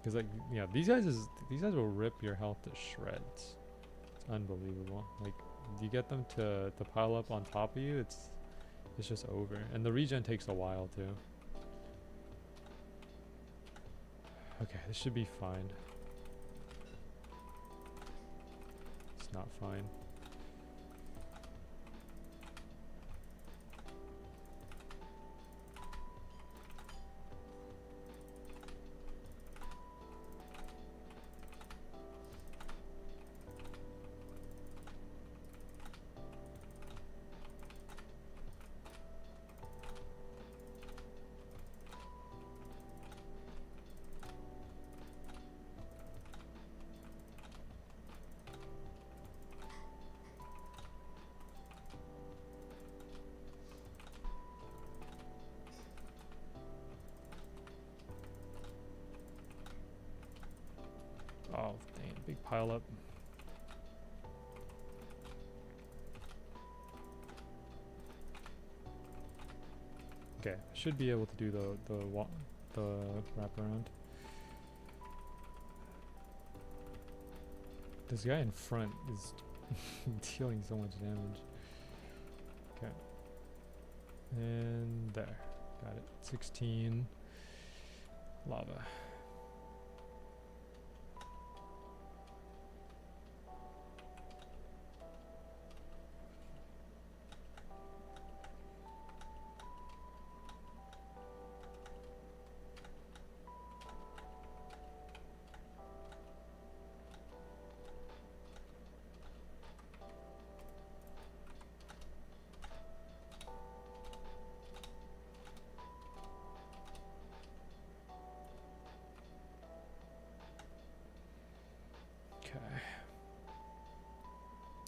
Cause like, yeah, these guys will rip your health to shreds. It's unbelievable. Like, you get them to pile up on top of you, it's just over. And the regen takes a while too. Okay, this should be fine. It's not fine. Oh, dang, big pile up. Okay, I should be able to do the wraparound. This guy in front is dealing so much damage. Okay. And there. Got it. 16. Lava.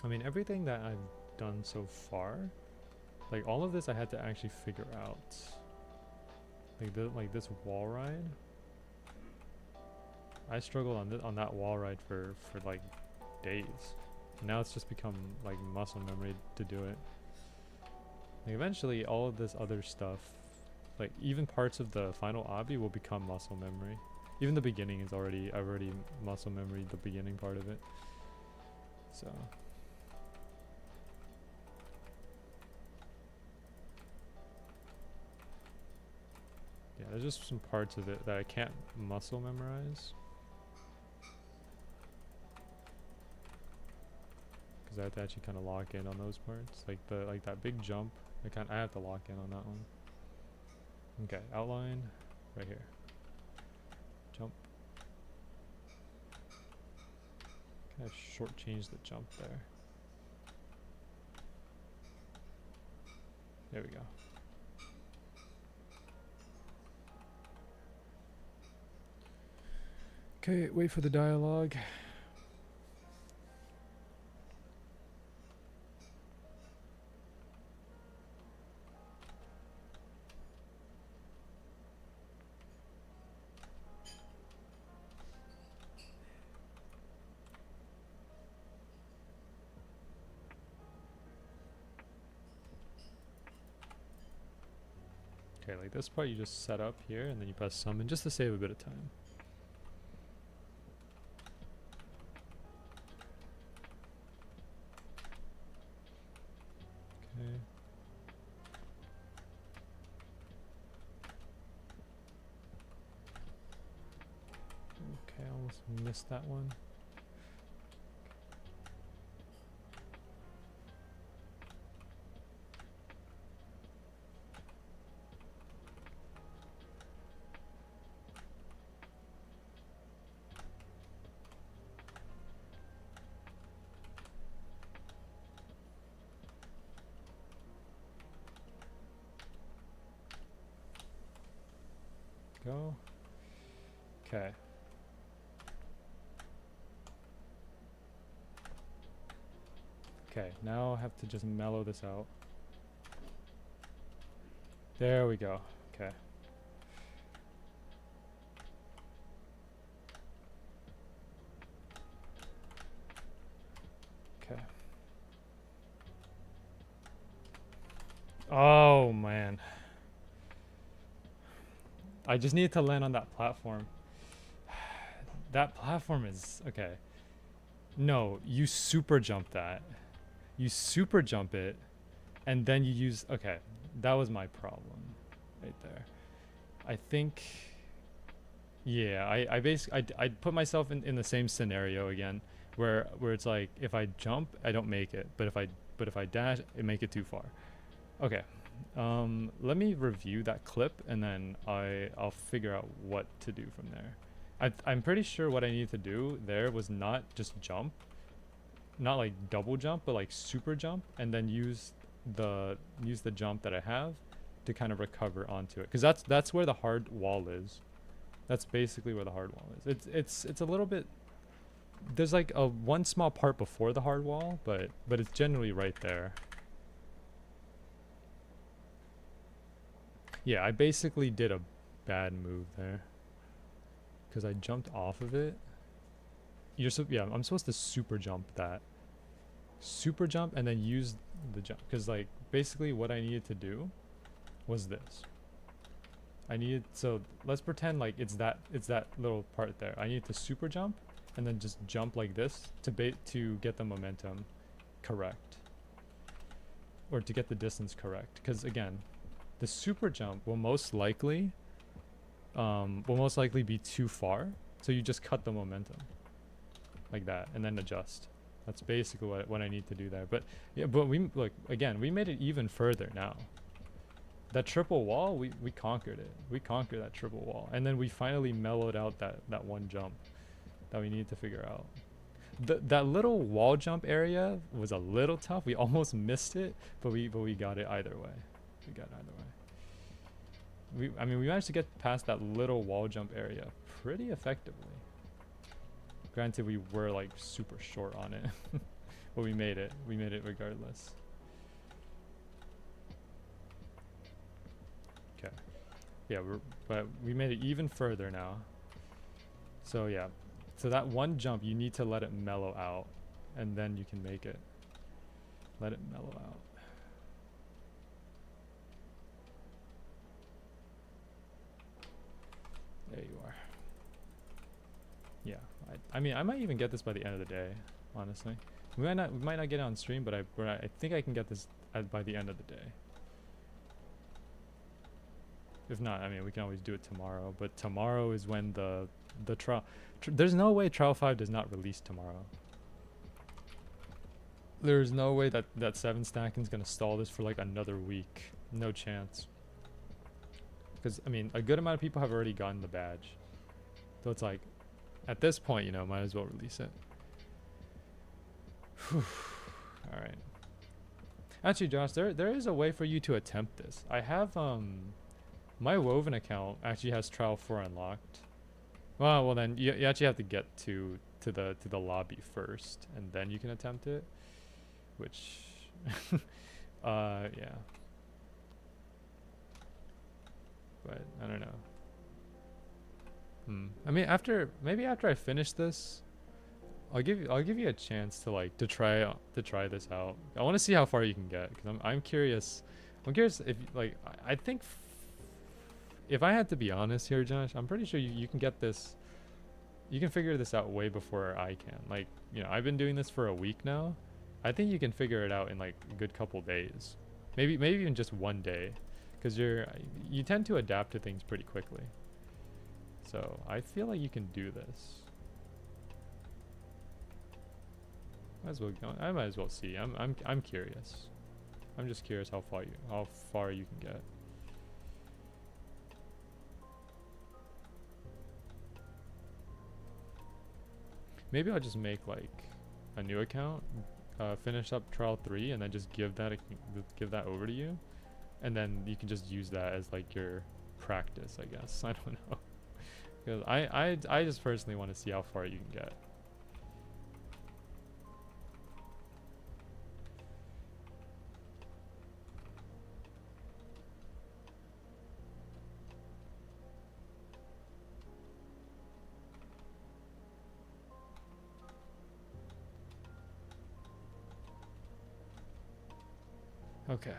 I mean, everything that I've done so far, like all of this I had to actually figure out. Like this wall ride, I struggled on that wall ride for like days. Now it's just become like muscle memory to do it. Like eventually all of this other stuff, like even parts of the final obby will become muscle memory. Even the beginning is I've already muscle memory the beginning part of it. So yeah, there's just some parts of it that I can't muscle memorize. Because I have to actually kind of lock in on those parts. Like that big jump, I have to lock in on that one. Okay, outline, right here. Jump. Kind of shortchange the jump there. There we go. Okay, wait for the dialogue. Okay, like this part you just set up here and then you press summon just to save a bit of time. Okay. Okay, I almost missed that one. Go. Okay. Okay, now I have to just mellow this out. There we go. Okay. Okay. Oh man. I just need to land on that platform. That platform is okay. No, you super jump that. You super jump it and then you use okay, that was my problem right there. I think yeah, I basically I put myself in the same scenario again where it's like if I jump, I don't make it, but if I dash, I make it too far. Okay. Let me review that clip and then I'll figure out what to do from there. I'm pretty sure what I needed to do there was not just jump, not like double jump, but like super jump, and then use the jump that I have to kind of recover onto it, because that's where the hard wall is. That's basically where the hard wall is. It's a little bit. There's like a one small part before the hard wall, but it's generally right there. Yeah, I basically did a bad move there because I jumped off of it. Yeah, I'm supposed to super jump that. Super jump and then use the jump, because like basically what I needed to do was this. So let's pretend like it's that little part there. I need to super jump and then just jump like this to get the momentum correct, or to get the distance correct, because again, the super jump will most likely be too far, so you just cut the momentum like that and then adjust. That's basically what I need to do there. But yeah, but we look again, we made it even further now. That triple wall, we conquered it. We conquered that triple wall, and then we finally mellowed out that one jump that we needed to figure out. That little wall jump area was a little tough. We almost missed it, but we got it either way. We got it either way. I mean, we managed to get past that little wall jump area pretty effectively. Granted, we were like super short on it, but we made it. We made it regardless. Okay. Yeah, but we made it even further now. So yeah, so that one jump, you need to let it mellow out, and then you can make it. Let it mellow out. There you are. Yeah, I mean, I might even get this by the end of the day, honestly. We might not get it on stream, but I think I can get this by the end of the day. If not, I mean, we can always do it tomorrow, but tomorrow is when the trial... there's no way Trial 5 does not release tomorrow. There's no way that 7 stacking is going to stall this for like another week. No chance. Because, I mean, a good amount of people have already gotten the badge. So it's like, at this point, you know, might as well release it. Alright. Actually, Josh, there is a way for you to attempt this. I have, my Woven account actually has Trial 4 unlocked. Well then, you actually have to get to the lobby first, and then you can attempt it. Which, yeah. But I don't know. I mean, maybe after I finish this, I'll give you a chance to like to try this out. I want to see how far you can get, because I'm curious. I'm curious if like I think if I had to be honest here, Josh, I'm pretty sure you can get this. You can figure this out way before I can. Like, you know, I've been doing this for a week now. I think you can figure it out in like a good couple days. Maybe even just one day. Because you tend to adapt to things pretty quickly. So I feel like you can do this. Might as well go. I might as well see. I'm curious. I'm just curious how far you can get. Maybe I'll just make like a new account, finish up trial 3, and then just give that over to you, and then you can just use that as like your practice, I guess. I don't know, because I just personally want to see how far you can get. Okay.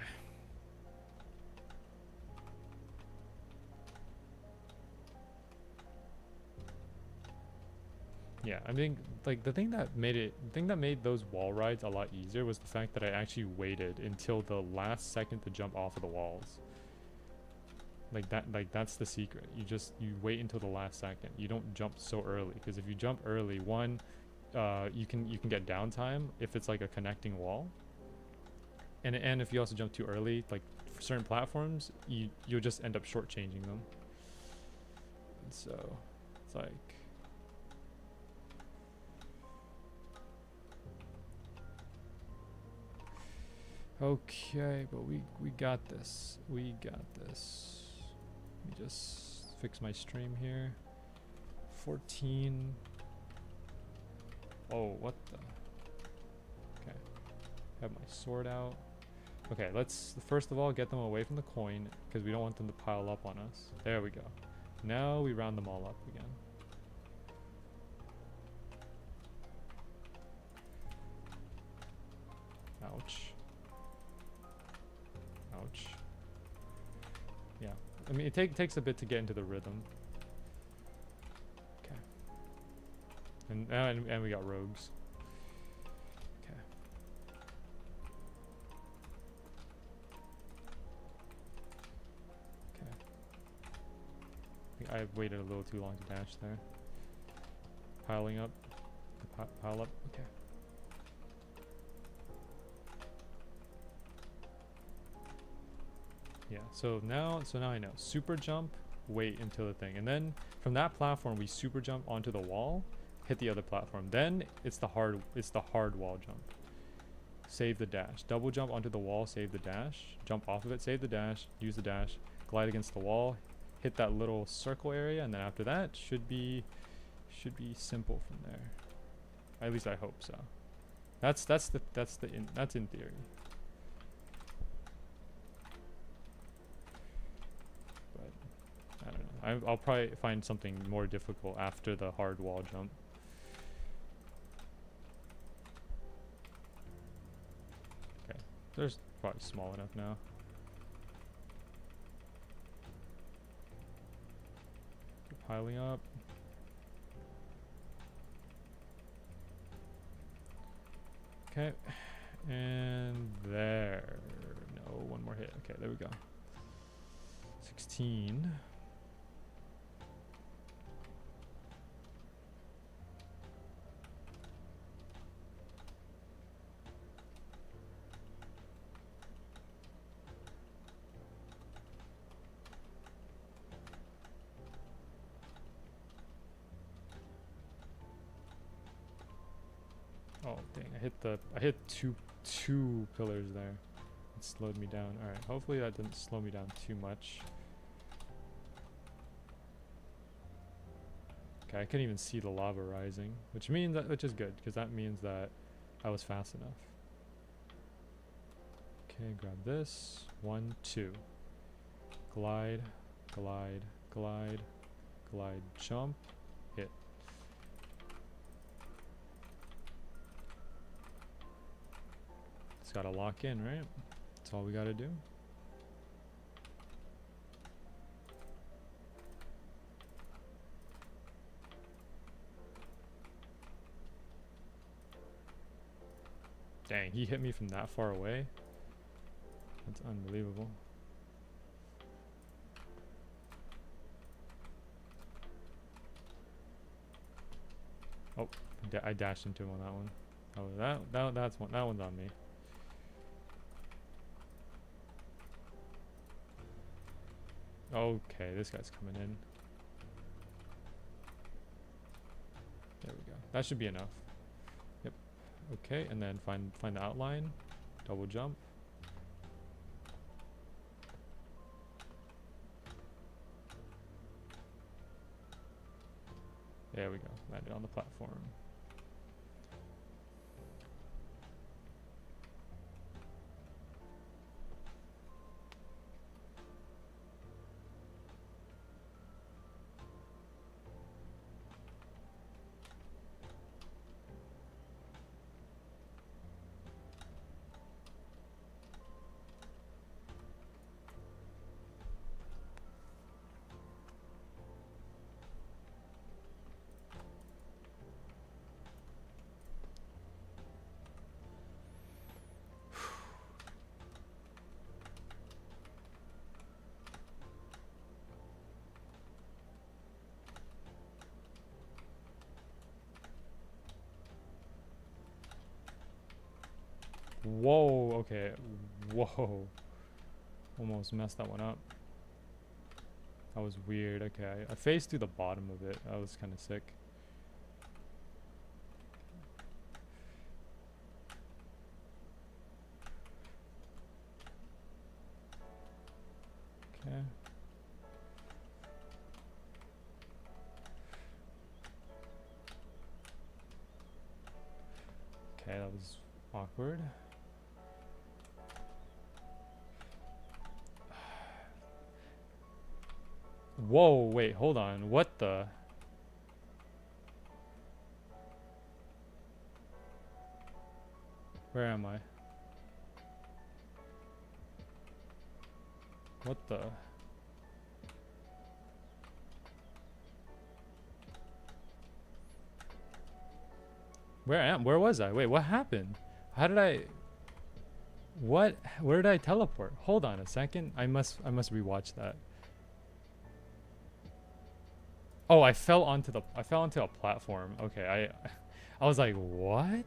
Yeah, I think like the thing that made those wall rides a lot easier was the fact that I actually waited until the last second to jump off of the walls. Like that's the secret. You wait until the last second. You don't jump so early, because if you jump early, one, you can get downtime if it's like a connecting wall. And if you also jump too early, like for certain platforms, you'll just end up shortchanging them. And so it's like, okay, but we got this. We got this. Let me just fix my stream here. 14. Oh, what the? Okay. Have my sword out. Okay, let's first of all get them away from the coin, because we don't want them to pile up on us. There we go. Now we round them all up again. Ouch. Ouch. Yeah. I mean, it takes a bit to get into the rhythm. Okay. And we got rogues. Okay. Okay. I waited a little too long to dash there. Piling up. Pile up. Okay. Yeah, so now I know. Super jump, wait until the thing. And then from that platform we super jump onto the wall, hit the other platform. Then it's the hard wall jump. Save the dash. Double jump onto the wall, save the dash. Jump off of it, save the dash, use the dash, glide against the wall, hit that little circle area, and then after that should be simple from there. At least I hope so. That's in theory. I don't know. I'll probably find something more difficult after the hard wall jump. Okay, there's probably small enough now. Keep piling up. Okay, and there. No, one more hit. Okay, there we go. 16. Oh dang! I hit two pillars there. It slowed me down. All right. Hopefully that didn't slow me down too much. Okay, I couldn't even see the lava rising, which is good, because that means that I was fast enough. Okay, grab this. 1, 2. Glide, glide, glide, glide, jump, hit. It's gotta lock in, right? That's all we gotta do. Dang, he hit me from that far away. That's unbelievable. Oh, I dashed into him on that one. Oh, that's one. That one's on me. Okay, this guy's coming in. There we go. That should be enough. Yep. Okay, and then find the outline. Double jump. There we go. Landed on the platform. Whoa, okay. Whoa. Almost messed that one up. That was weird. Okay, I faced through the bottom of it. That was kind of sick. Okay. Okay, that was awkward. Whoa, wait, hold on. What the? Where am I? What the? Where was I? Wait, what happened? How did I? What? Where did I teleport? Hold on a second. I must rewatch that. Oh, I fell onto a platform. Okay, I was like, what?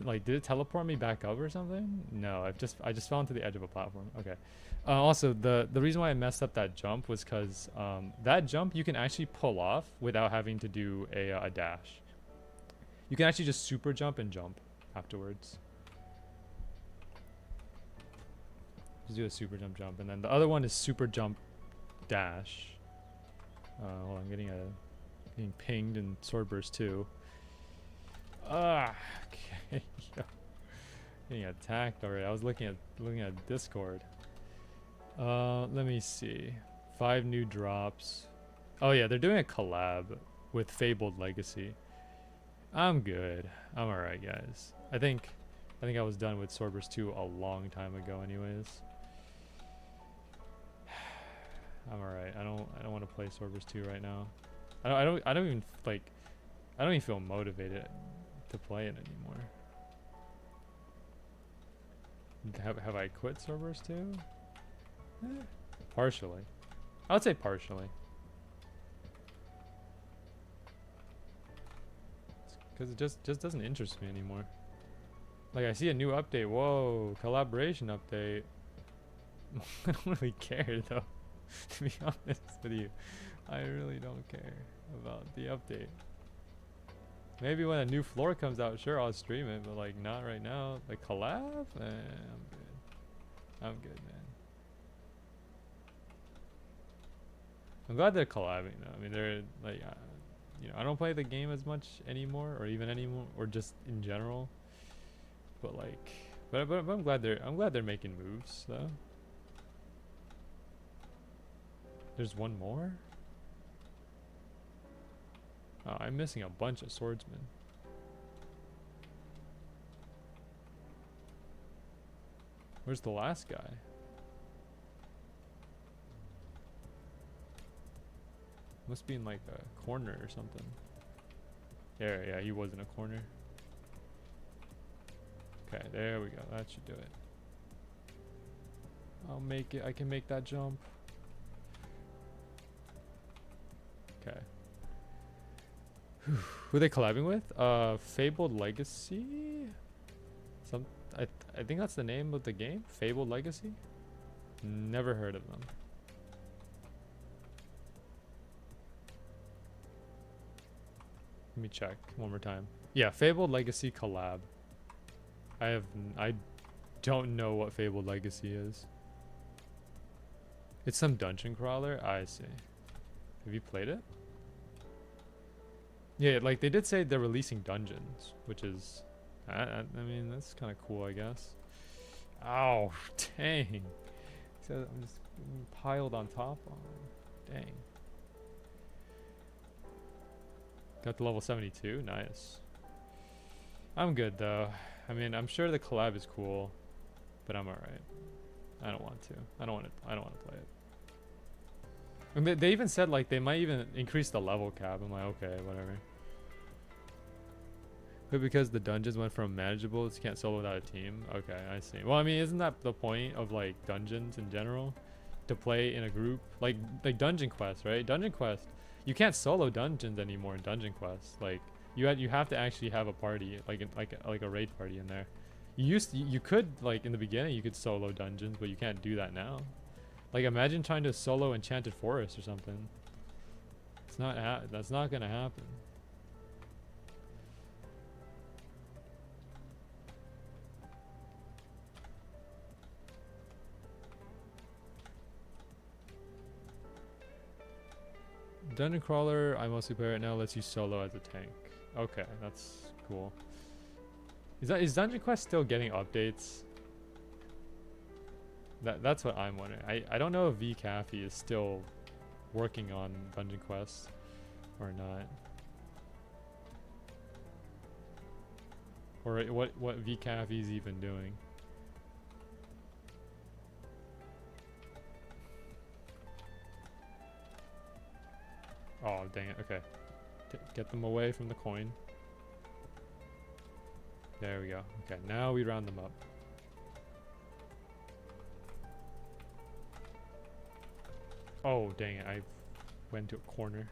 Like, did it teleport me back up or something? No, I just fell onto the edge of a platform. Okay. Also, the reason why I messed up that jump was because that jump you can actually pull off without having to do a dash. You can actually just super jump and jump afterwards. Just do a super jump, and then the other one is super jump dash. Hold on, I'm getting pinged in Swordburst 2. Okay. Getting attacked already. I was looking at Discord. Let me see. 5 new drops. Oh yeah, they're doing a collab with Fabled Legacy. I'm good. I'm alright, guys. I think I was done with Swordburst 2 a long time ago anyways. I'm alright. I don't want to play Swordburst 2 right now. I don't even feel motivated to play it anymore. Have I quit Swordburst 2? Partially. I would say partially. Because it just doesn't interest me anymore. Like, I see a new update. Whoa, collaboration update. I don't really care though. To be honest with you, I really don't care about the update. Maybe when a new floor comes out, sure, I'll stream it, but like not right now. Like collab? I'm good, man. I'm glad they're collabing though. I mean, they're like, you know, I don't play the game as much anymore, or just in general. But like, but I'm glad they're making moves though. There's one more? Oh, I'm missing a bunch of swordsmen. Where's the last guy? Must be in like a corner or something. Yeah, he was in a corner. Okay, there we go. That should do it. I'll make it. I can make that jump. Okay. Who are they collabing with? Fabled Legacy? I think that's the name of the game? Fabled Legacy? Never heard of them. Let me check one more time. Yeah, Fabled Legacy collab. I don't know what Fabled Legacy is. It's some dungeon crawler? I see. Have you played it? Yeah, like they did say they're releasing dungeons, which is, I mean, that's kind of cool, I guess. Ow, dang. So I'm just piled on top on him. Dang. Got to level 72, nice. I'm good though. I mean, I'm sure the collab is cool, but I'm alright. I don't want to. I don't want to play it. And they even said like they might even increase the level cap. I'm like, okay, whatever. But because the dungeons went from manageable, you can't solo without a team. Okay, I see. Well, I mean, isn't that the point of like dungeons in general? To play in a group, like Dungeon Quest, right? Dungeon Quest, you can't solo dungeons anymore in Dungeon Quest. Like you have to actually have a party, like a raid party in there. You could, like in the beginning, you could solo dungeons, but you can't do that now. Like imagine trying to solo Enchanted Forest or something. It's not that's not gonna happen. Dungeon Crawler, I mostly play right now, lets you solo as a tank. Okay, that's cool. Is Dungeon Quest still getting updates? That's what I'm wondering. I don't know if VCafe is still working on Dungeon Quest or not. Or what VCafe is even doing. Oh, dang it. Okay. Get them away from the coin. There we go. Okay, now we round them up. Oh, dang it. I went to a corner.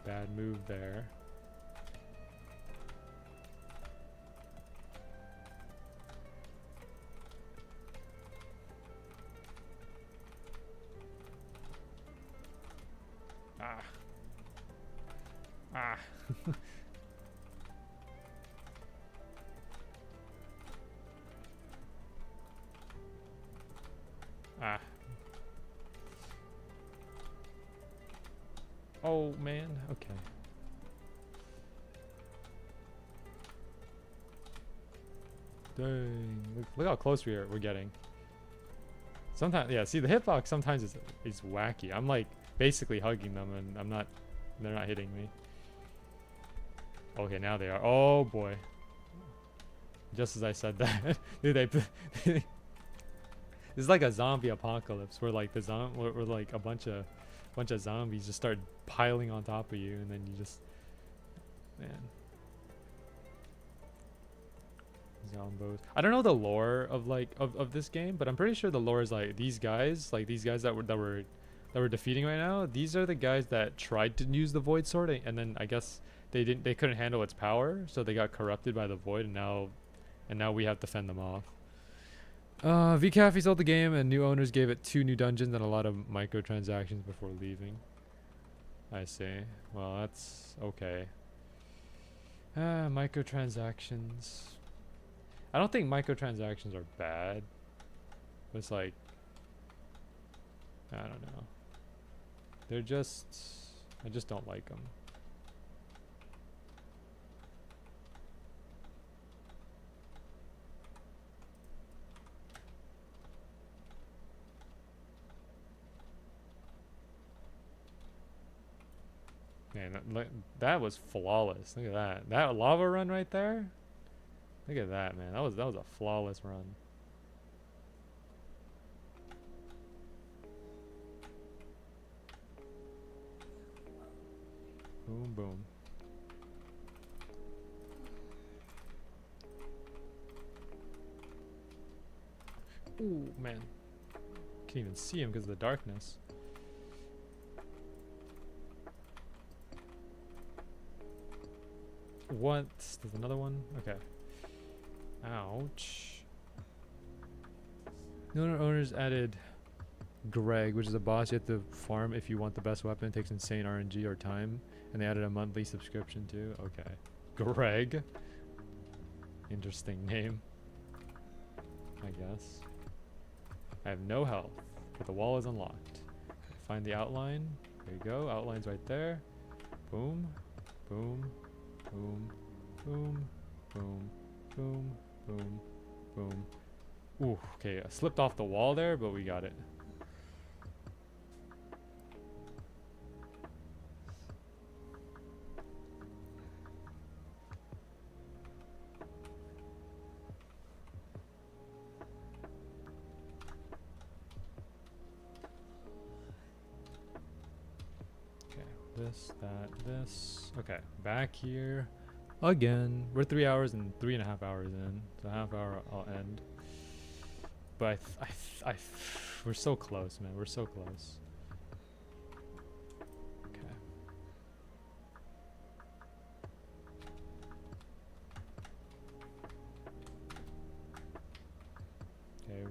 Bad move there. Ah. Ah. Ah. Oh, man. Okay. Dang. Look how close we're getting. Sometimes, yeah, see, the hitbox sometimes is wacky. I'm like basically hugging them and they're not hitting me. Okay, now they are. Oh boy. Just as I said that. Dude, it's like a zombie apocalypse where like where like a bunch of zombies just start piling on top of you and then you just, man. Zombos. I don't know the lore of like of this game, but I'm pretty sure the lore is like these guys that we're defeating right now. These are the guys that tried to use the Void Sword and then I guess they couldn't handle its power, so they got corrupted by the Void and now we have to fend them off. VCafe sold the game and new owners gave it 2 new dungeons and a lot of microtransactions before leaving. I see. Well, that's okay. Microtransactions. I don't think microtransactions are bad. It's like, I don't know. They're just, I just don't like them. Man, that was flawless. Look at that. That lava run right there. Look at that, man. That was a flawless run. Boom, boom. Ooh, man. Can't even see him because of the darkness. What? There's another one? Okay. Ouch. The owners added Greg, which is a boss you have to farm if you want the best weapon. It takes insane RNG or time. And they added a monthly subscription too. Okay. Greg. Interesting name, I guess. I have no health, but the wall is unlocked. Find the outline. There you go. Outline's right there. Boom. Boom. Boom. Boom. Boom. Boom. Boom. Boom. Ooh, okay. I slipped off the wall there, but we got it. This, that, this. Okay, back here again. We're 3 hours and 3.5 hours in. So half hour I'll end. But we're so close, man. We're so close. Okay. Okay.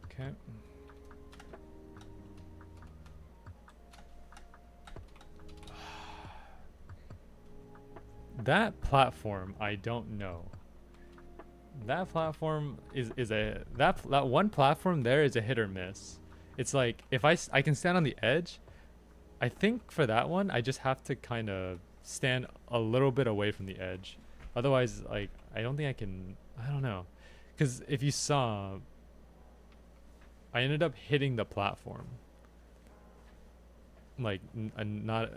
Okay. That platform, I don't know. That platform that one platform there is a hit or miss. It's like if I can stand on the edge. I think for that one I just have to kind of stand a little bit away from the edge. Otherwise, like I don't think I can. I don't know, because if you saw, I ended up hitting the platform. Like not.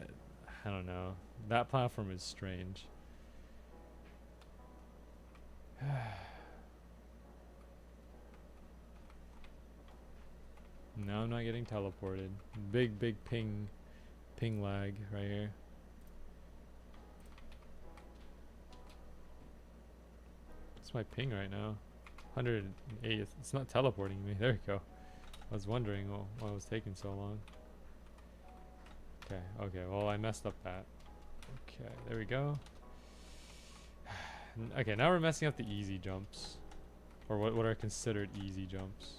I don't know. That platform is strange. No, I'm not getting teleported. Big ping lag right here. What's my ping right now? 108. It's not teleporting me. There we go. I was wondering why it was taking so long. Okay, well I messed up that. Okay, there we go. Okay, now we're messing up the easy jumps. Or what are considered easy jumps.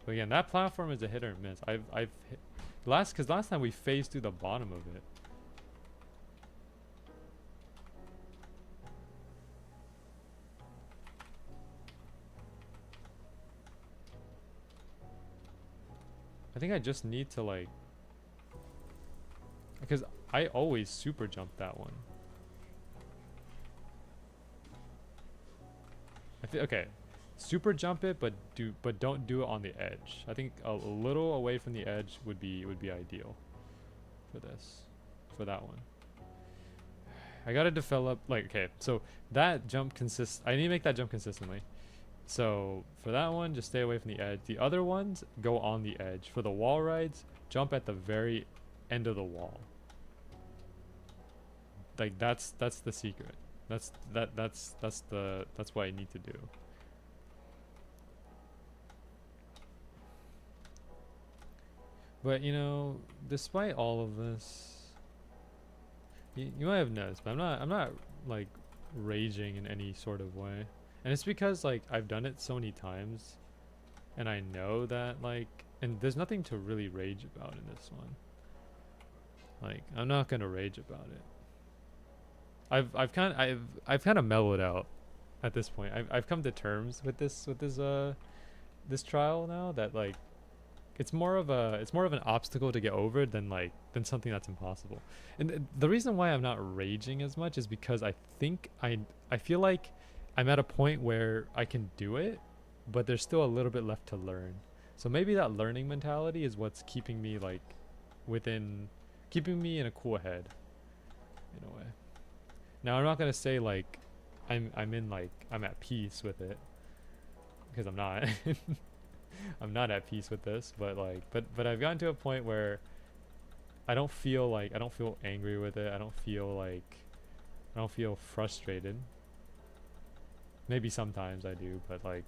But again, that platform is a hit or miss. I've hit last time we phased through the bottom of it. I think I just need to like, because I always super jump that one. Okay, super jump it, but don't do it on the edge. I think a little away from the edge would be ideal for this, for that one. I gotta develop like, okay, so that jump I need to make that jump consistently. So for that one, just stay away from the edge. The other ones go on the edge. For the wall rides, jump at the very end of the wall. Like that's the secret. That's what I need to do. But you know, despite all of this, you might have noticed, but I'm not like raging in any sort of way. And it's because like I've done it so many times and I know that like, and there's nothing to really rage about in this one. Like I'm not gonna rage about it. I've kind of mellowed out at this point. I've come to terms with this trial now, that like it's more of an obstacle to get over than something that's impossible. And the reason why I'm not raging as much is because I think I feel like I'm at a point where I can do it, but there's still a little bit left to learn. So maybe that learning mentality is what's keeping me like keeping me in a cool head in a way. Now I'm not gonna say like I'm at peace with it, because I'm not. I'm not at peace with this, but I've gotten to a point where I don't feel angry with it. I don't feel frustrated. Maybe sometimes I do, but like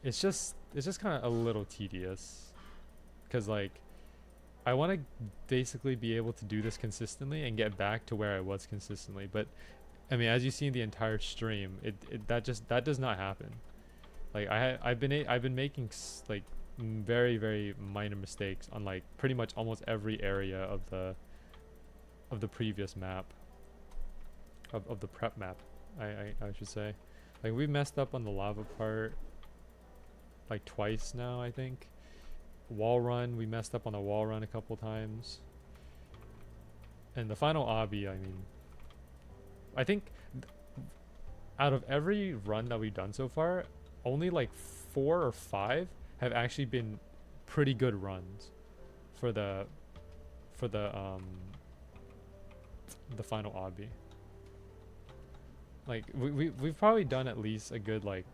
it's just kind of a little tedious because like I want to basically be able to do this consistently and get back to where I was consistently. But I mean, as you see in the entire stream, that does not happen. Like I've been making like very very minor mistakes on like pretty much almost every area of the previous map of the prep map. I should say. Like we messed up on the lava part like twice now, I think. Wall run, we messed up on the wall run a couple times. And the final obby, I mean, I think out of every run that we've done so far, only like 4 or 5 have actually been pretty good runs for the final obby. Like we've probably done at least a good like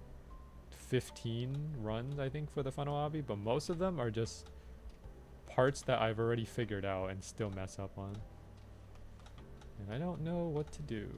15 runs, I think, for the final obby, but most of them are just parts that I've already figured out and still mess up on. And I don't know what to do.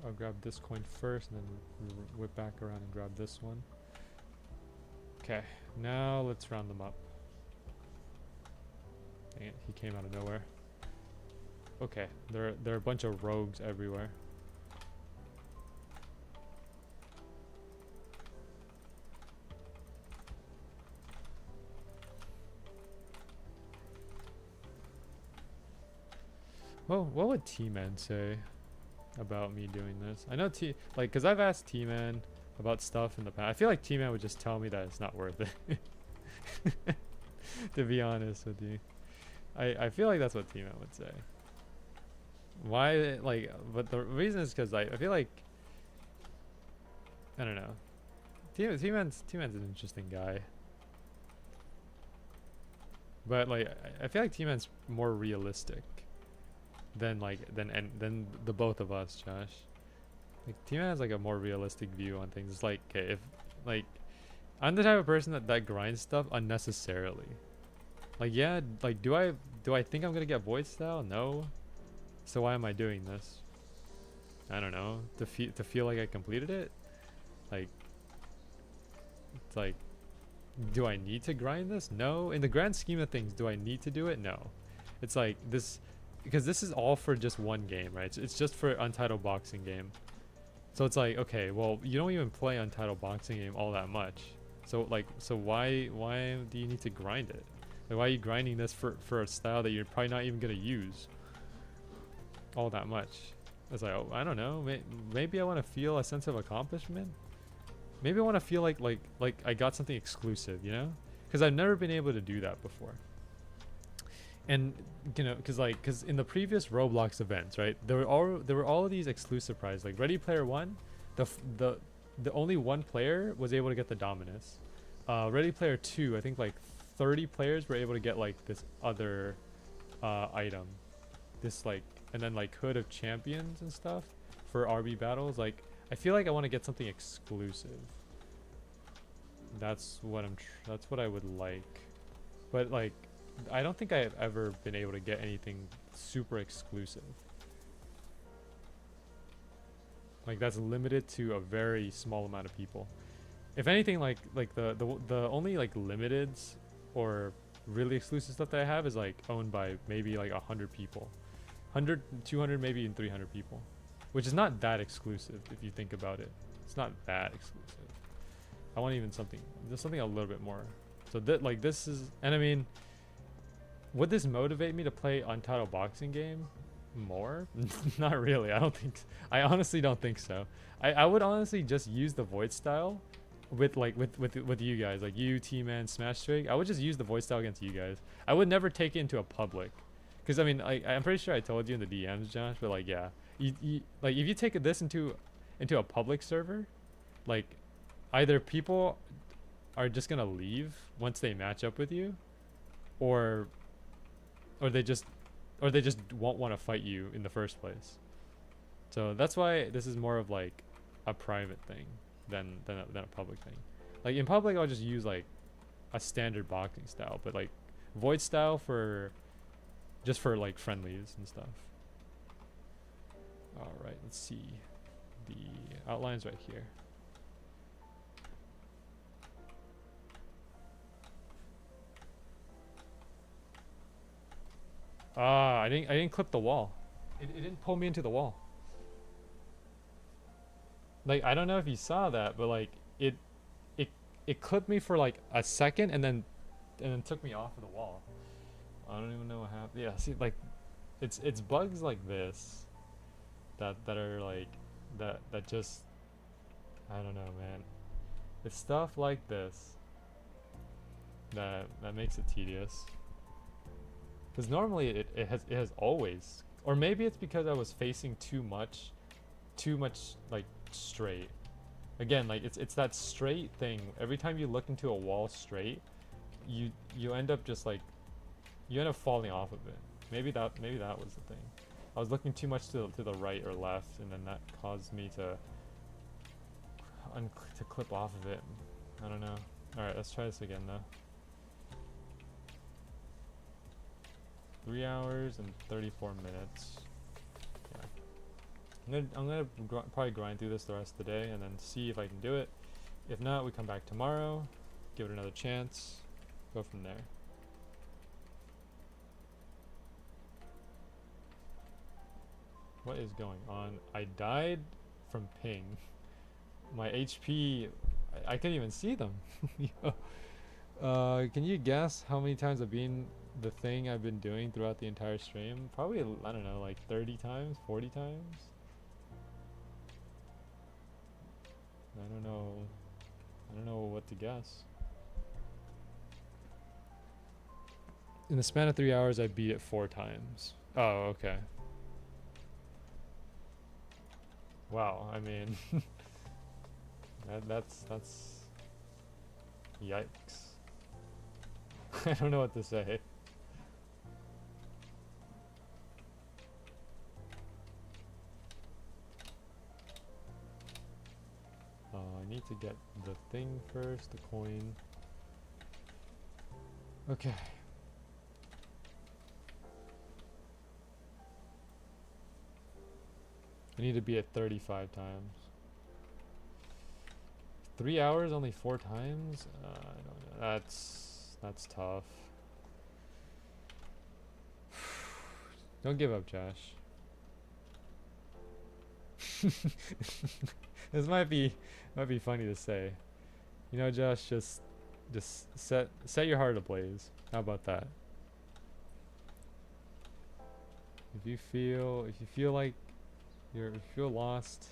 I'll grab this coin first and then whip back around and grab this one. Okay, now let's round them up. Dang it, he came out of nowhere. Okay, there are a bunch of rogues everywhere. Well, what would T-Man say about me doing this? I know because I've asked T-Man about stuff in the past. I feel like T-Man would just tell me that it's not worth it. To be honest with you. I feel like that's what T-Man would say. Why, like, but the reason is because I feel like, I don't know. T-Man's an interesting guy. But like, I feel like T-Man's more realistic than the both of us, Josh. Like T-Man has like a more realistic view on things. It's like, okay, if like I'm the type of person that grinds stuff unnecessarily. Like, yeah, like do I think I'm gonna get void style? No. So why am I doing this? I don't know. To feel like I completed it? Like, it's like, do I need to grind this? No. In the grand scheme of things, do I need to do it? No. It's like this, because this is all for just one game, right? It's just for Untitled Boxing Game. So it's like, okay, well, you don't even play Untitled Boxing Game all that much. So like, so why do you need to grind it? Like, why are you grinding this for a style that you're probably not even gonna use all that much? It's like, oh, I don't know. Maybe I want to feel a sense of accomplishment. Maybe I want to feel like I got something exclusive, you know? Because I've never been able to do that before. And you know, because in the previous Roblox events, right, there were all of these exclusive prizes. Like Ready Player One, the only one player was able to get the Dominus. Ready Player Two, I think like 30 players were able to get like this other item, this like, and then like Hood of Champions and stuff for RB battles. Like, I feel like I want to get something exclusive. That's what I would like, but like, I don't think I've ever been able to get anything super exclusive. Like, that's limited to a very small amount of people. If anything, like the only like limiteds or really exclusive stuff that I have is like owned by maybe like 100 people. 100, 200, maybe even 300 people. Which is not that exclusive if you think about it. It's not that exclusive. I want even something a little bit more. So that, like, this is, and I mean, would this motivate me to play Untitled Boxing Game more? Not really. I honestly don't think so. I would honestly just use the void style with you guys, like you, T-Man, Smash Strike. I would just use the void style against you guys. I would never take it into a public, because I mean, I'm pretty sure I told you in the DMs, Josh, but like, yeah, you like, if you take this into a public server, like, either people are just gonna leave once they match up with you, or or they just won't want to fight you in the first place. So that's why this is more of like a private thing than a public thing. Like in public, I'll just use like a standard boxing style, but like void style for just for like friendlies and stuff. All right, let's see the outlines right here. I didn't clip the wall. It didn't pull me into the wall. Like, I don't know if you saw that, but like it clipped me for like a second and then took me off of the wall. I don't even know what happened. Yeah, see, like it's bugs like this that are like that just, I don't know, man. It's stuff like this that makes it tedious. Because normally it has always, or maybe it's because I was facing too much like straight. Again, like it's that straight thing. Every time you look into a wall straight, you end up just like, you end up falling off of it. Maybe that was the thing. I was looking too much to the right or left, and then that caused me to clip off of it. I don't know. All right, let's try this again though. 3 hours and 34 minutes. Yeah. I'm gonna probably grind through this the rest of the day and then see if I can do it. If not, we come back tomorrow, give it another chance, go from there. What is going on? I died from ping. My HP, I couldn't even see them. Can you guess how many times I've been the thing I've been doing throughout the entire stream? Probably, I don't know, like 30 times, 40 times? I don't know what to guess. In the span of 3 hours, I beat it 4 times. Oh, okay. Wow, I mean, that's yikes. I don't know what to say. I need to get the thing first, the coin. Okay. I need to be at 35 times. 3 hours, only 4 times? I don't know. That's tough. Don't give up, Josh. This might be funny to say. You know, Josh, just set your heart ablaze. How about that? If you feel like if you feel lost,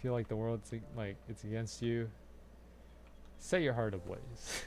feel like the world's like it's against you, set your heart ablaze.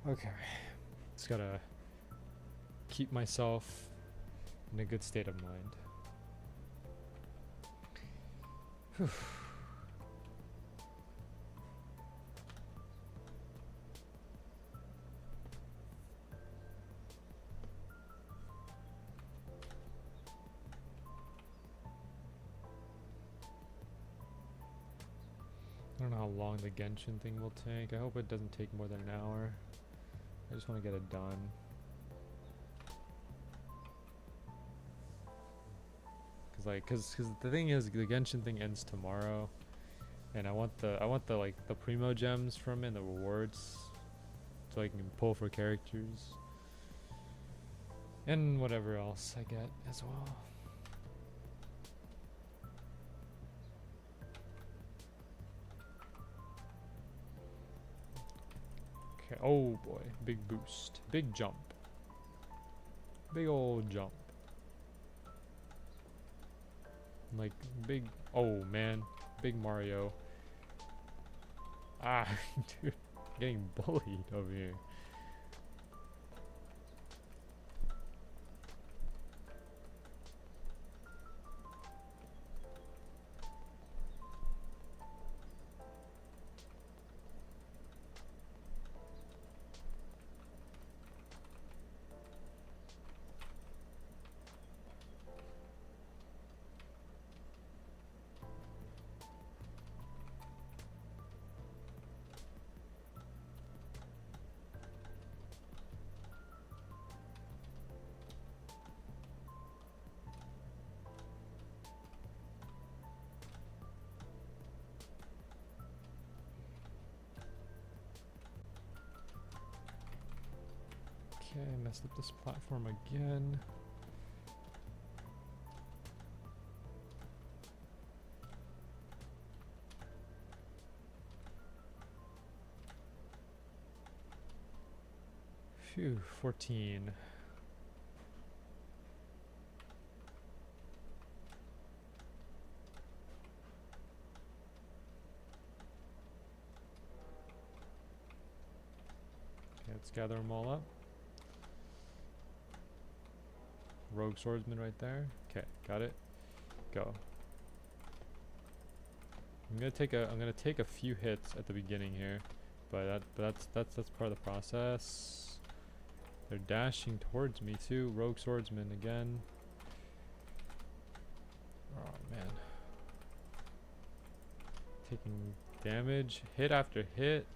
Okay, just gotta keep myself in a good state of mind. Whew. I don't know how long the Genshin thing will take. I hope it doesn't take more than an hour. I just want to get it done. Cause the thing is, the Genshin thing ends tomorrow, and I want the like the primo gems from it, the rewards, so I can pull for characters, and whatever else I get as well. Okay. Oh boy, big boost, big jump. Big old jump. Like big, oh man, big Mario. Ah, dude, getting bullied over here. Okay, messed up this platform again. Phew, 14. Okay, let's gather them all up. Rogue swordsman right there. Okay, got it. Go. I'm gonna take a few hits at the beginning here, but that's part of the process. They're dashing towards me too. Rogue swordsman again. Oh man. Taking damage, hit after hit.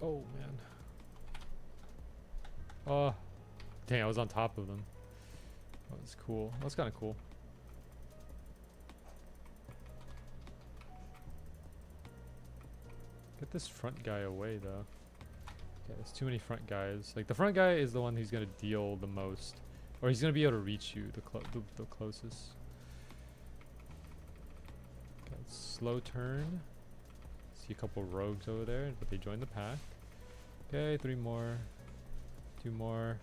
Oh man. Oh, dang! I was on top of them. That was cool. That was kind of cool. Get this front guy away though. Okay, there's too many front guys. Like the front guy is the one who's gonna deal the most, or he's gonna be able to reach you the closest. Okay, slow turn. See a couple rogues over there, but they joined the pack. Okay, 3 more, 2 more,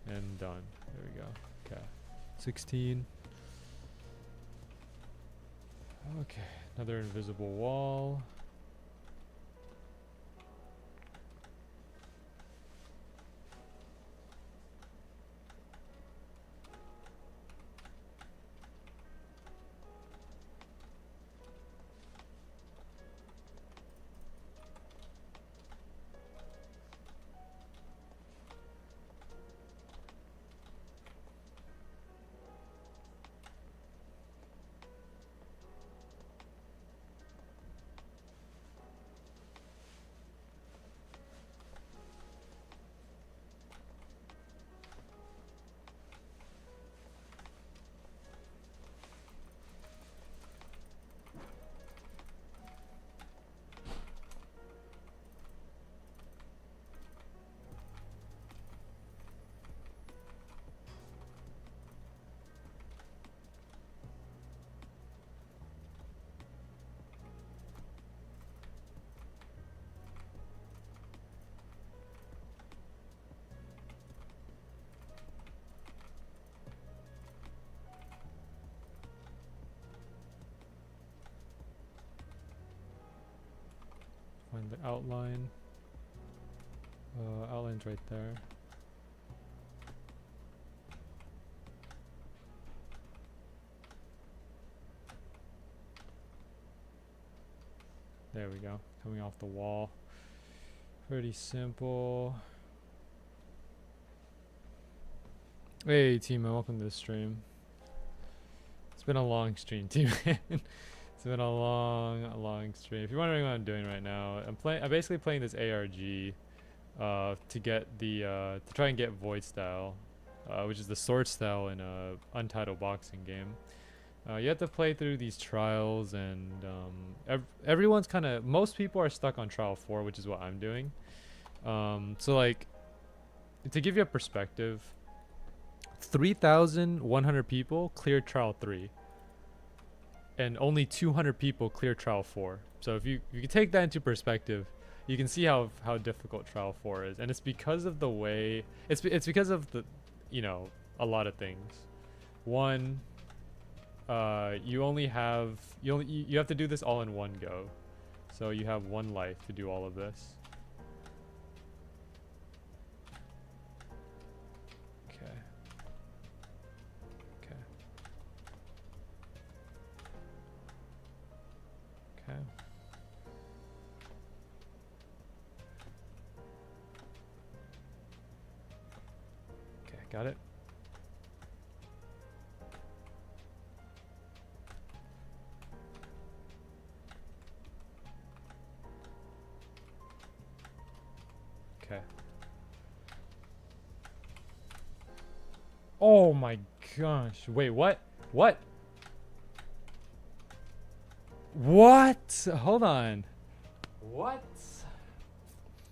and done. There we go. Okay, 16. Okay, another invisible wall. Find the outline. Outline's right there. There we go. Coming off the wall. Pretty simple. Hey Timo, welcome to the stream. It's been a long stream, Timo. It's been a long stream. If you're wondering what I'm doing right now, I'm basically playing this ARG to get the to try and get void style. which is the sword style in a untitled boxing game. You have to play through these trials, and everyone's kind of, most people are stuck on trial 4, which is what I'm doing. So like, to give you a perspective, 3,100 people cleared trial 3, and only 200 people cleared trial 4. So if you can take that into perspective, you can see how difficult trial 4 is, and it's because of the way it's because of the, you know, a lot of things. One, you have to do this all in one go, so you have one life to do all of this. Okay. Okay, got it. Okay. Oh my gosh. Wait, what? What? What? Hold on. What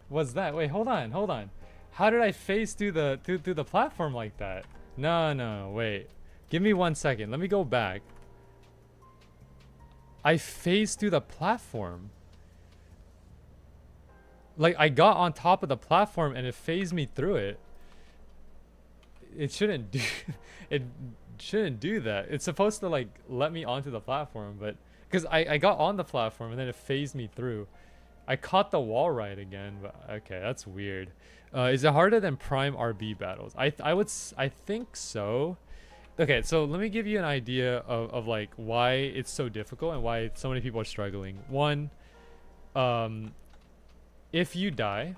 was that? Wait, hold on. How did I phase through the platform like that? No, wait. Give me 1 second. Let me go back. I phased through the platform. Like, I got on top of the platform and it phased me through it. It shouldn't do it shouldn't do that. It's supposed to like let me onto the platform, but because I got on the platform and then it phased me through. I caught the wall ride again, but okay, that's weird. Is it harder than Prime RB battles? I think so. Okay, so let me give you an idea of like why it's so difficult and why so many people are struggling. One, if you die,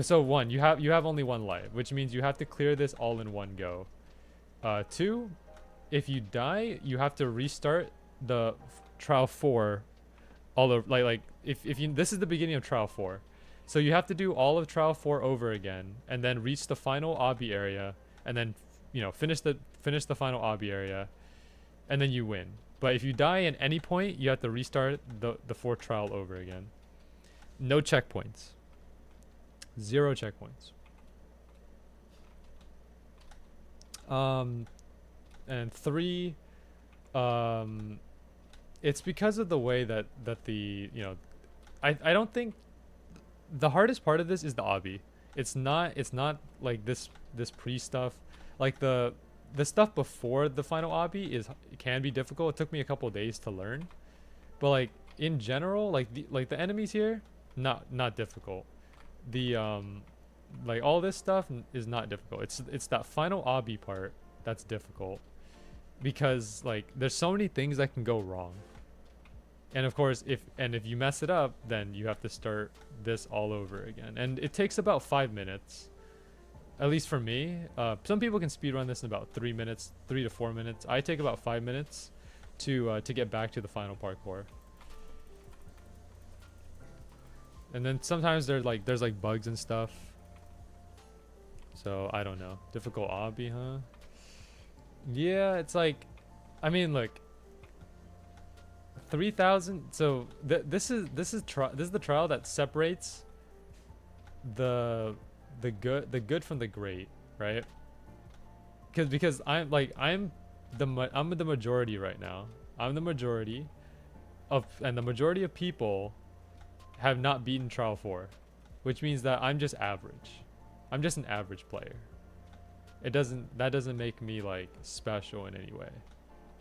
so one, you have only one life, which means you have to clear this all in one go. Two, if you die, you have to restart the trial 4 all over, like if you, this is the beginning of trial 4, so you have to do all of trial 4 over again and then reach the final obby area and then, you know, finish the final obby area, and then you win. But if you die at any point, you have to restart the 4th trial over again. No checkpoints. 0 checkpoints. And 3, it's because of the way that the, you know, I don't think the hardest part of this is the obby. It's not like this pre stuff. Like the stuff before the final obby can be difficult. It took me a couple days to learn, but like in general, like the enemies here, not difficult. The like all this stuff is not difficult. It's that final obby part that's difficult, because like there's so many things that can go wrong. And of course, if you mess it up, then you have to start this all over again. And it takes about 5 minutes, at least for me. Some people can speedrun this in about 3 minutes, 3 to 4 minutes. I take about 5 minutes to get back to the final parkour. And then sometimes there's like bugs and stuff. So I don't know. Difficult obby, huh? Yeah, it's like, I mean, look, 3,000. So this is the trial that separates the good from the great, right? Because I'm the majority right now. I'm the majority and the majority of people have not beaten trial 4, which means that I'm just average. I'm just an average player. That doesn't make me like special in any way.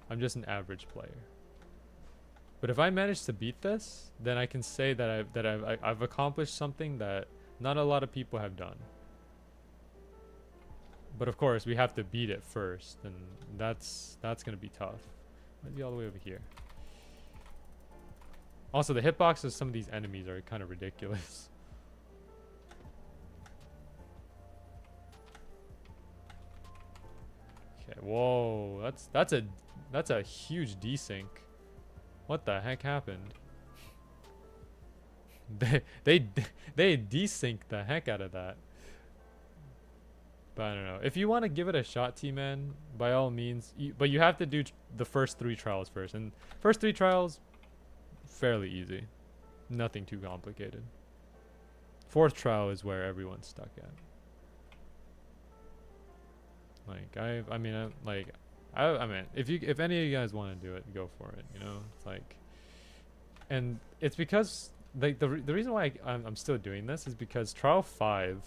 I'm just an average player. But if I manage to beat this, then I can say that I've accomplished something that not a lot of people have done. But of course, we have to beat it first, and that's gonna be tough. Might be all the way over here. Also, the hitboxes of some of these enemies are kind of ridiculous. Okay, whoa, that's a huge desync. What the heck happened? They desynced the heck out of that. But I don't know. If you want to give it a shot, T-Man, by all means. But you have to do the first 3 trials first. And first 3 trials, fairly easy. Nothing too complicated. 4th trial is where everyone's stuck at. Like, I mean, if any of you guys want to do it, go for it, you know? It's like... And it's because... Like, the reason why I'm still doing this is because Trial 5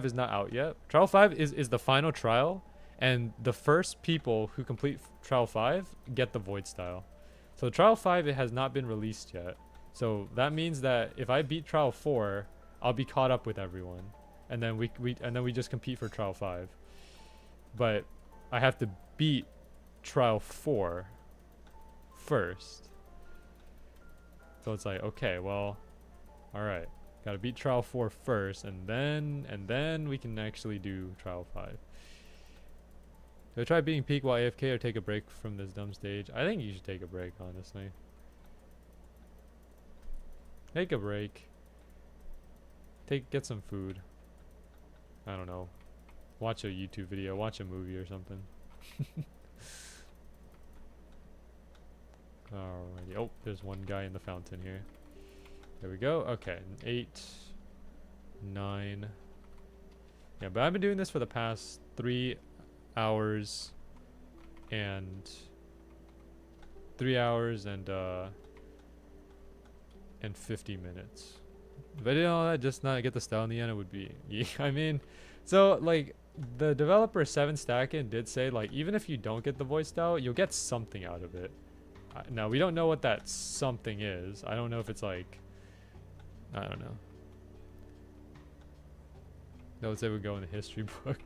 is not out yet. Trial 5 is the final trial, and the first people who complete Trial 5 get the Void Style. So Trial 5, it has not been released yet. So that means that if I beat Trial 4, I'll be caught up with everyone. And then we just compete for Trial 5. But I have to beat Trial 4 first. So it's like, okay, well, all right, gotta beat Trial 4 first, and then we can actually do Trial 5. Do I try beating Peak while AFK or take a break from this dumb stage? I think you should take a break, honestly. Take a break. Get some food. I don't know. Watch a YouTube video, watch a movie or something. Alrighty. Oh, there's one guy in the fountain here. There we go. Okay, 8, 9. Yeah, but I've been doing this for the past 3 hours and 50 minutes. If I did all that just not get the style in the end, it would be... I mean, so like the developer 7stackin did say like even if you don't get the voice style, you'll get something out of it. Now, we don't know what that something is. I don't know if it's like... I don't know. That would say we go in the history books.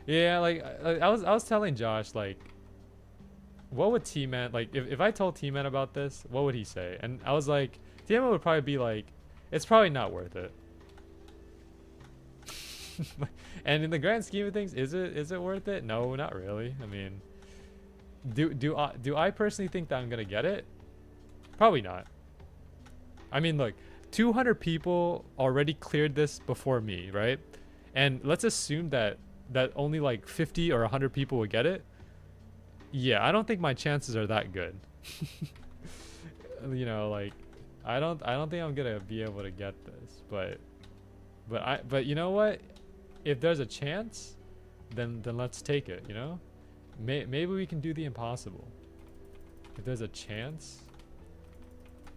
Yeah, like, I was telling Josh, like... What would T-Man... Like, if I told T-Man about this, what would he say? And I was like... T-Man would probably be like... It's probably not worth it. And in the grand scheme of things, is it worth it? No, not really. I mean... Do I personally think that I'm gonna get it? Probably not. I mean, look, 200 people already cleared this before me, right? And let's assume that only like 50 or 100 people would get it. Yeah, I don't think my chances are that good. You know, like I don't think I'm gonna be able to get this, but you know what? If there's a chance, then let's take it. You know. Maybe we can do the impossible. If there's a chance.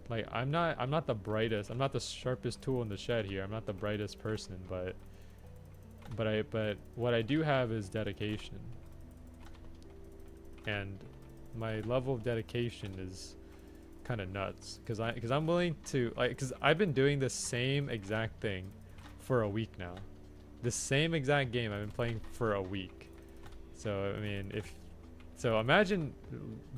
Like I'm not the brightest. I'm not the sharpest tool in the shed here. I'm not the brightest person, but what I do have is dedication. And my level of dedication is kind of nuts cuz I'm willing to cuz I've been doing the same exact thing for a week now. The same exact game I've been playing for a week. So, I mean, imagine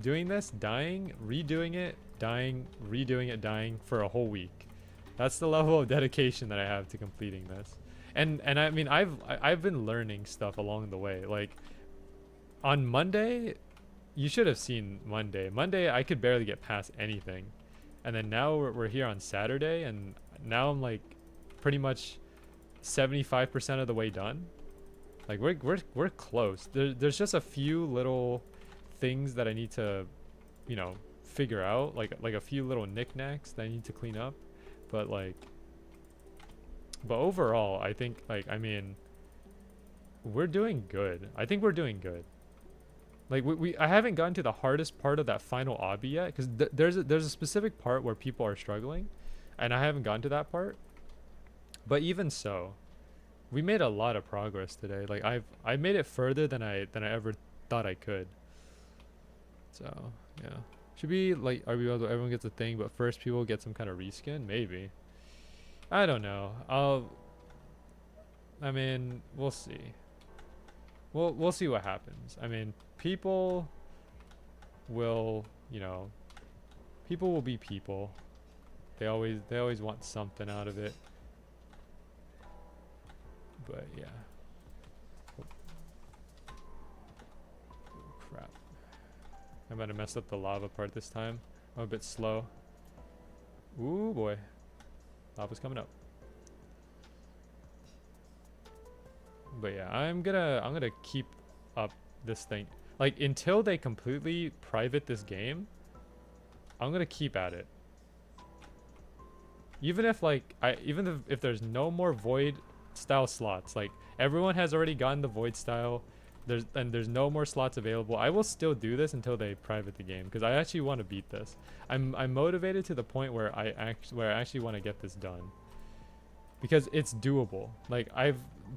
doing this, dying, redoing it, dying, redoing it, dying for a whole week. That's the level of dedication that I have to completing this. And I mean, I've been learning stuff along the way. Like, on Monday, you should have seen Monday. Monday, I could barely get past anything. And then now we're here on Saturday, and now I'm like pretty much 75% of the way done. Like we're close. There's just a few little things that I need to, you know, figure out. Like a few little knickknacks that I need to clean up. But overall, I think I mean, we're doing good. I think we're doing good. Like I haven't gotten to the hardest part of that final obby yet, because there's a specific part where people are struggling, and I haven't gotten to that part. But even so, we made a lot of progress today. Like I made it further than I ever thought I could. So yeah, should be like everyone gets a thing, but first people get some kind of reskin. Maybe. I don't know. I mean, we'll see. We'll see what happens. I mean, people will, you know, people will be people. They always want something out of it. But yeah. Oh crap. I might have messed up the lava part this time. I'm a bit slow. Ooh boy. Lava's coming up. But yeah, I'm gonna keep up this thing. Like until they completely private this game, I'm gonna keep at it. Even if like even if there's no more void style slots, like everyone has already gotten the void style, there's no more slots available, I will still do this until they private the game because I actually want to beat this. I'm motivated to the point where I actually want to get this done because it's doable. Like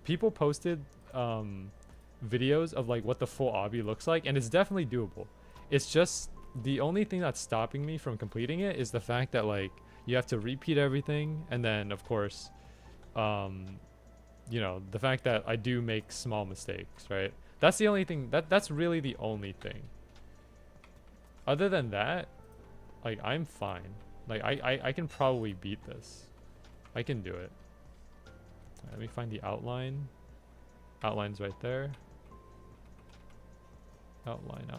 people posted videos of like what the full obby looks like, and it's definitely doable. It's just the only thing that's stopping me from completing it is the fact that like you have to repeat everything, and then of course you know, the fact that I do make small mistakes, right? That's the only thing, that's really the only thing. Other than that, like I'm fine. Like I can probably beat this. I can do it. Let me find the outline. Outline's right there. Outline.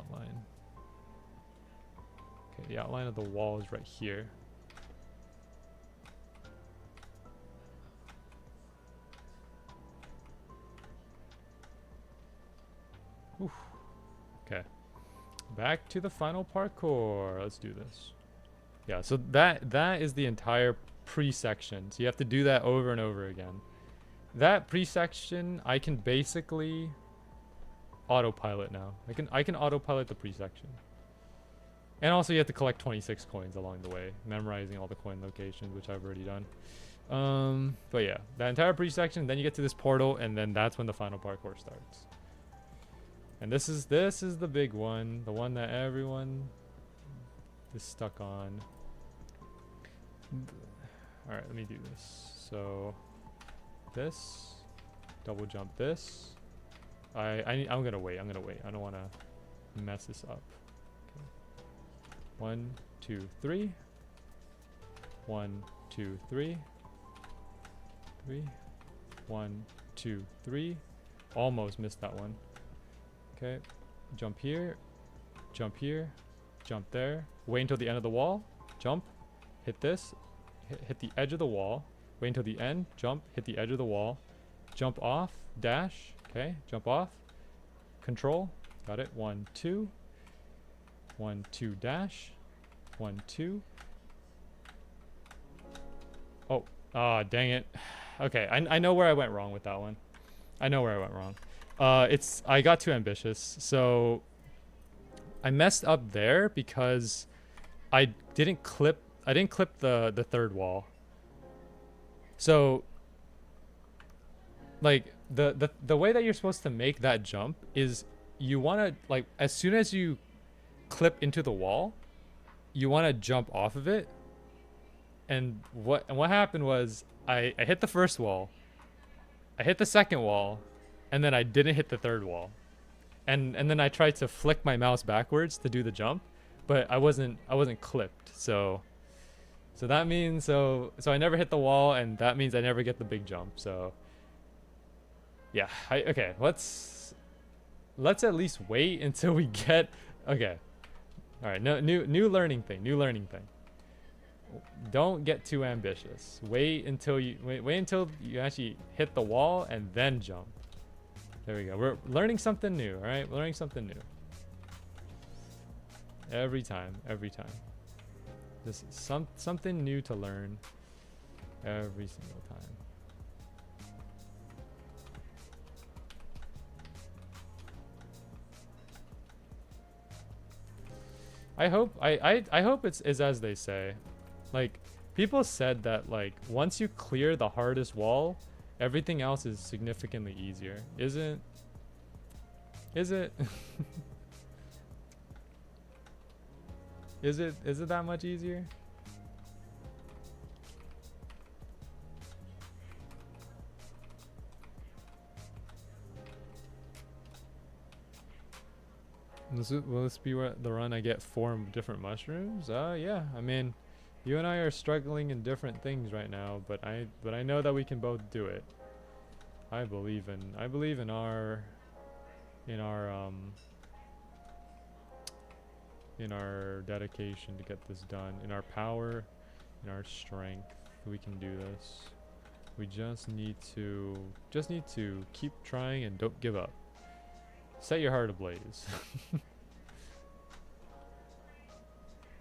Okay, the outline of the wall is right here. Oof. Okay. Back to the final parkour. Let's do this. Yeah, so that is the entire pre-section. So you have to do that over and over again. That pre-section, I can basically autopilot now. I can autopilot the pre-section. And also you have to collect 26 coins along the way, memorizing all the coin locations, which I've already done. But yeah, that entire pre-section, then you get to this portal, and then that's when the final parkour starts. And this is the big one, the one that everyone is stuck on. All right, let me do this. So this, double jump this. I'm gonna wait. I don't want to mess this up. Okay. 1, 2, 3. 1, 2, 3. 3. 1, 2, 3. Almost missed that one. Okay, jump here, jump there, wait until the end of the wall, jump, hit this, hit the edge of the wall, wait until the end, jump, hit the edge of the wall, jump off, dash, okay, jump off, control, got it, 1, 2, 1, 2, dash, 1, 2. Oh, dang it. Okay, I know where I went wrong with that one. I know where I went wrong. I got too ambitious, so I messed up there because I didn't clip the third wall. So like the way that you're supposed to make that jump is you want to, like, as soon as you clip into the wall, you want to jump off of it. And what happened was I hit the first wall, I hit the second wall, and then I didn't hit the third wall. And then I tried to flick my mouse backwards to do the jump, but I wasn't clipped. So that means so I never hit the wall, and that means I never get the big jump. So yeah, okay, let's at least wait until we get, okay. All right, no new learning thing. Don't get too ambitious. Wait until you actually hit the wall and then jump. There we go. We're learning something new, all right? We're learning something new. Every time. This is something new to learn every single time. I hope it's as they say. Like, people said that, like, once you clear the hardest wall, everything else is significantly easier. Is it? Is it that much easier? Will this be the run I get 4 different mushrooms? Yeah. I mean, you and I are struggling in different things right now, but I know that we can both do it. I believe in our dedication to get this done, in our power, in our strength. We can do this. We just need to keep trying and don't give up. Set your heart ablaze.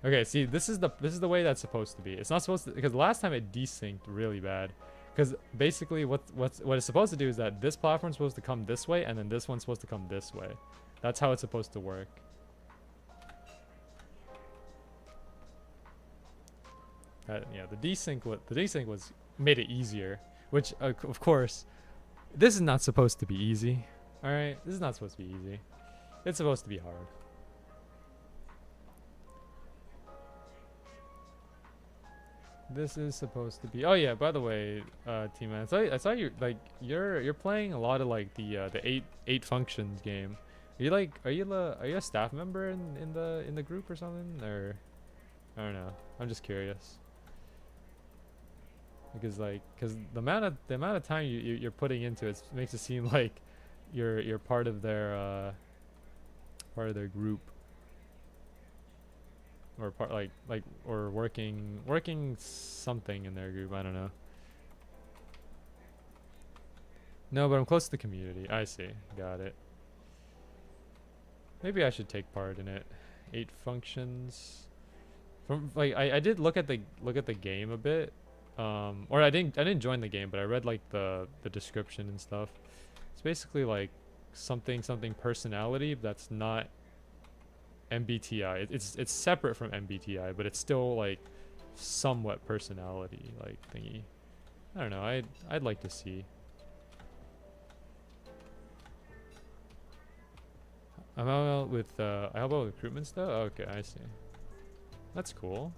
Okay, see, this is the way that's supposed to be. It's not supposed to, because last time it desynced really bad. Because basically what it's supposed to do is that this platform's supposed to come this way and then this one's supposed to come this way. That's how it's supposed to work. Yeah, the desync was made it easier, which of course, this is not supposed to be easy. All right, this is not supposed to be easy. It's supposed to be hard. This is supposed to be. Oh yeah, by the way, T-Man, I saw you you're playing a lot of like the eight functions game. Are you a staff member in the group or something, or I don't know. I'm just curious. Because the amount of time you're putting into it makes it seem like you're part of their group, or part or working something in their group. I don't know. No, but I'm close to the community. I see. Got it. Maybe I should take part in it. 8 functions. From I did look at the game a bit. Or I didn't join the game, but I read like the description and stuff. It's basically like something personality that's not MBTI. It's separate from MBTI, but it's still like somewhat personality like thingy. I don't know. I'd like to see. I'm out with I help out with recruitment stuff. Okay, I see. That's cool.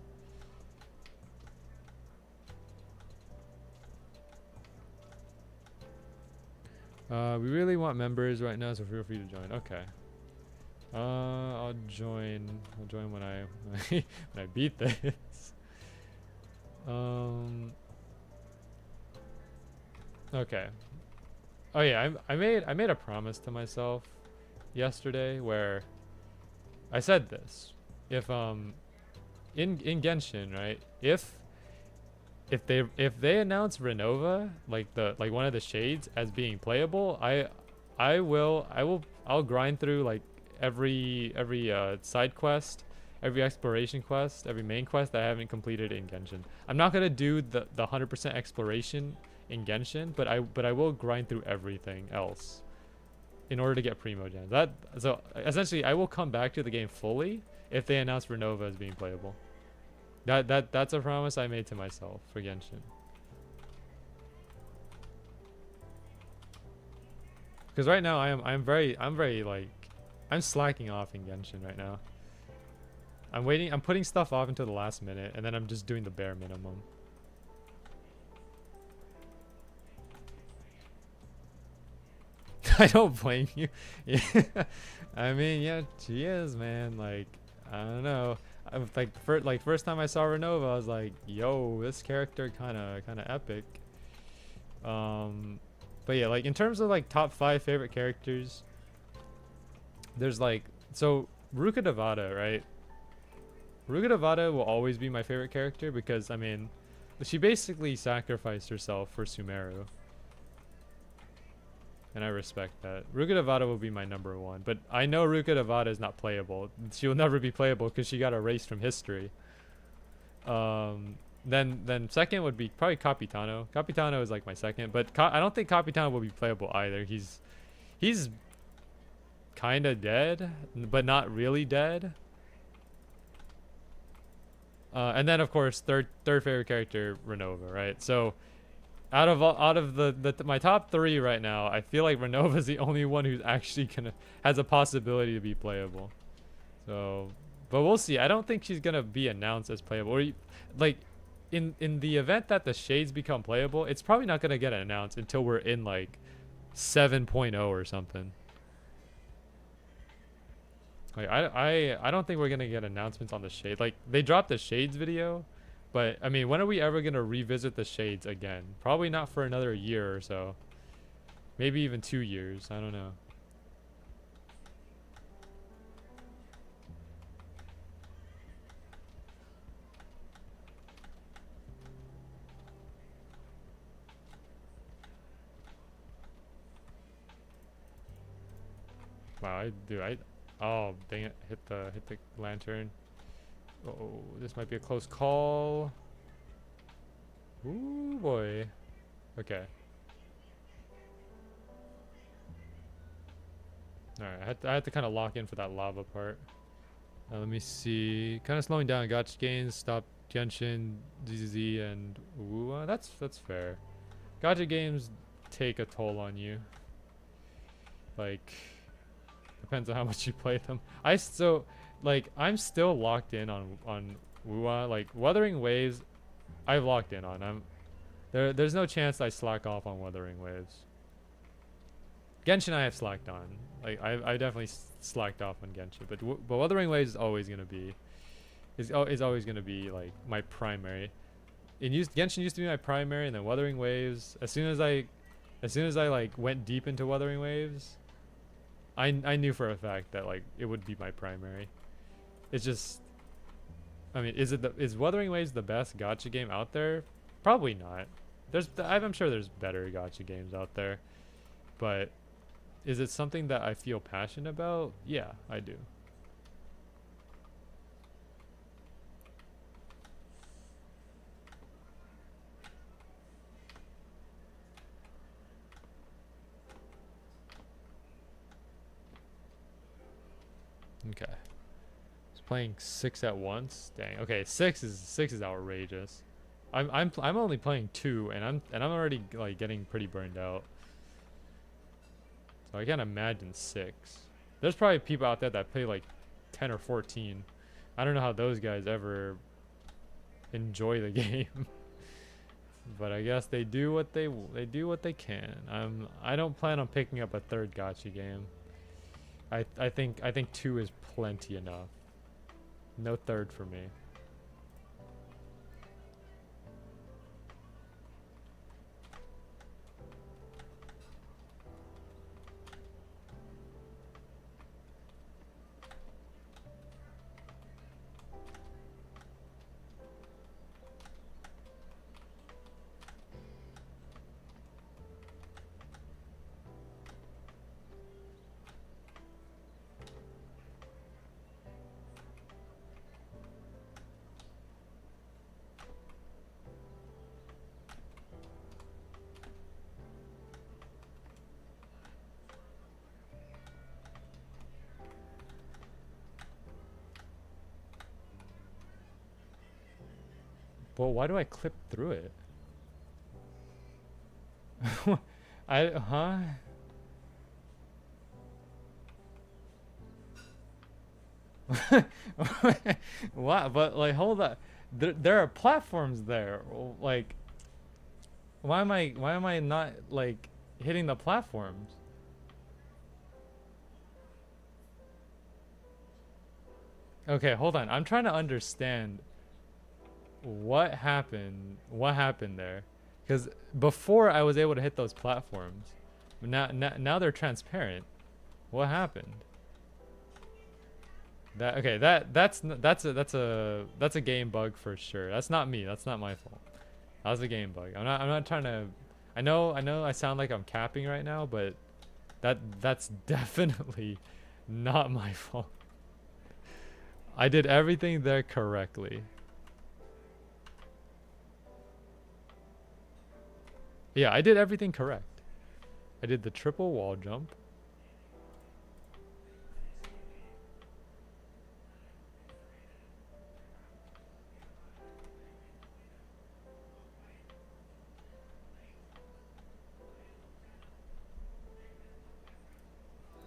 We really want members right now, so feel free to join. Okay. I'll join when I when I beat this. Okay. Oh yeah, I made a promise to myself yesterday where I said this. If in Genshin, right? If they announce Renova, like one of the shades, as being playable, I'll grind through like every side quest, every exploration quest, every main quest that I haven't completed in Genshin. I'm not gonna do the 100% exploration in Genshin, but I will grind through everything else in order to get Primogen. So essentially I will come back to the game fully if they announce Renova as being playable. That's a promise I made to myself for Genshin. Because right now I'm very like I'm slacking off in Genshin right now. I'm putting stuff off until the last minute, and then I'm just doing the bare minimum. I don't blame you. Yeah. I mean, yeah, she is, man. Like, I don't know. I was first time I saw Renova, I was like, yo, this character kind of epic. But yeah, like in terms of like top 5 favorite characters, there's like, so Ruka Devada, right? Ruka Devada will always be my favorite character because, I mean, she basically sacrificed herself for Sumeru. And I respect that. Ruka Devada will be my number 1. But I know Ruka Devada is not playable. She will never be playable because she got erased from history. Then second would be probably Capitano. Capitano is like my second. But I don't think Capitano will be playable either. He's kind of dead, but not really dead. And then, of course, third favorite character, Renova, right? So out of my top 3 right now, I feel like Renova is the only one who's actually has a possibility to be playable. So, but we'll see. I don't think she's gonna be announced as playable. Or like in the event that the shades become playable, it's probably not gonna get announced until we're in like 7.0 or something. Like I don't think we're gonna get announcements on the shade. Like they dropped the shades video, but I mean, when are we ever gonna revisit the shades again? Probably not for another year or so. Maybe even 2 years. I don't know. Wow, oh dang it, hit the lantern. Oh, this might be a close call. Ooh boy. Okay. Alright, I had to kind of lock in for that lava part. Let me see. Kind of slowing down gacha games, stop Genshin, ZZZ, and Wua. That's fair. Gacha games take a toll on you. Like, depends on how much you play them. I'm still locked in on Wua. Like Wuthering Waves, I've locked in on. There's no chance I slack off on Wuthering Waves. Genshin I have slacked on. Like I definitely slacked off on Genshin, but Wuthering Waves is always gonna be is always gonna be like my primary. Genshin used to be my primary, and then Wuthering Waves. As soon as I like went deep into Wuthering Waves, I knew for a fact that like it would be my primary. It's just, I mean, is Wuthering Waves the best gacha game out there? Probably not. I'm sure there's better gacha games out there, but is it something that I feel passionate about? Yeah, I do. Okay. Just playing 6 at once. Dang. Okay, 6 is outrageous. I'm only playing 2, and I'm already like getting pretty burned out. So I can't imagine 6. There's probably people out there that play like 10 or 14. I don't know how those guys ever enjoy the game. But I guess they do what they can. I don't plan on picking up a third gacha game. I think 2 is plenty enough. No third for me. Well, why do I clip through it? Huh? What? But like, hold on. There are platforms there. Like, why am I not like hitting the platforms? Okay, hold on. I'm trying to understand what happened there, because before I was able to hit those platforms. Now they're transparent. What happened? That's a game bug for sure. That's not me. That's not my fault. That was a game bug. I'm not trying to. I know I sound like I'm capping right now, but that's definitely not my fault. I did everything there correctly. Yeah, I did everything correct. I did the triple wall jump.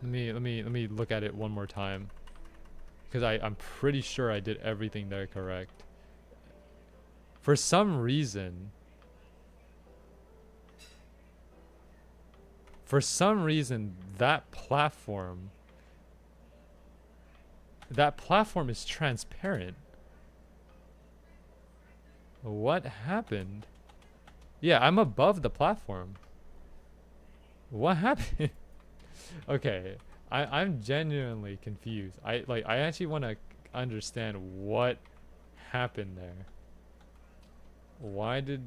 Let me look at it one more time, because I'm pretty sure I did everything there correct. For some reason that platform is transparent. What happened? Yeah, I'm above the platform. What happened? Okay, I'm genuinely confused. I actually want to understand what happened there. Why did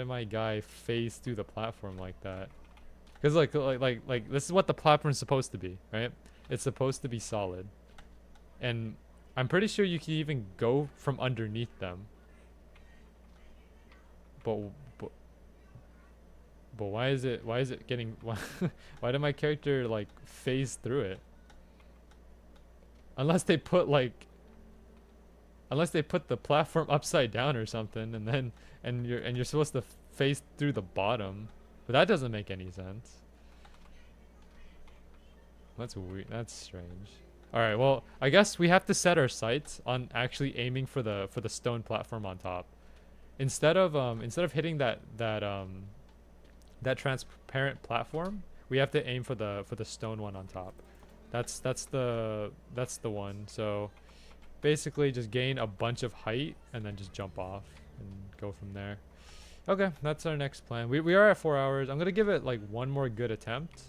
my guy phase through the platform like that? Because like this is what the platform's supposed to be, right? It's supposed to be solid, and I'm pretty sure you can even go from underneath them. But but, but why is it getting why did my character like phase through it? Unless they put the platform upside down or something, and then you're supposed to phase through the bottom, but that doesn't make any sense. That's weird. That's strange. All right, well, I guess we have to set our sights on actually aiming for the stone platform on top, instead of hitting that transparent platform. We have to aim for the stone one on top. That's the one. So basically just gain a bunch of height and then just jump off and go from there. Okay, that's our next plan. We are at 4 hours. I'm gonna give it like one more good attempt.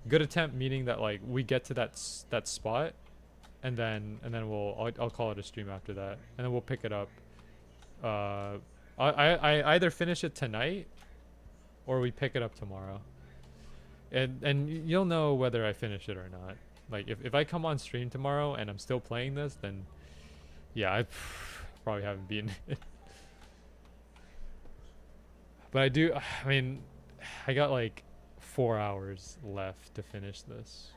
Good attempt meaning that like we get to that spot, and then I'll call it a stream after that, and then we'll pick it up. I either finish it tonight or we pick it up tomorrow, and you'll know whether I finish it or not. Like if I come on stream tomorrow and I'm still playing this, then yeah, I probably haven't beaten it. But I mean, I got like 4 hours left to finish this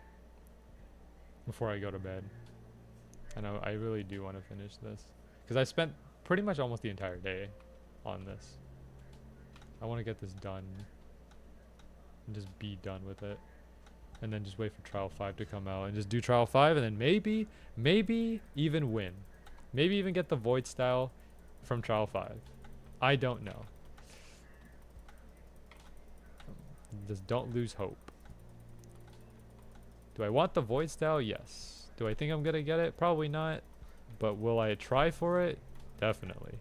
before I go to bed. I know I really do want to finish this because I spent pretty much almost the entire day on this. I want to get this done and just be done with it, and then just wait for trial 5 to come out and just do trial 5, and then maybe even win, maybe even get the void style from trial 5. I don't know. Just don't lose hope. Do I want the void style? Yes. Do I think I'm gonna get it? Probably not. But will I try for it? Definitely.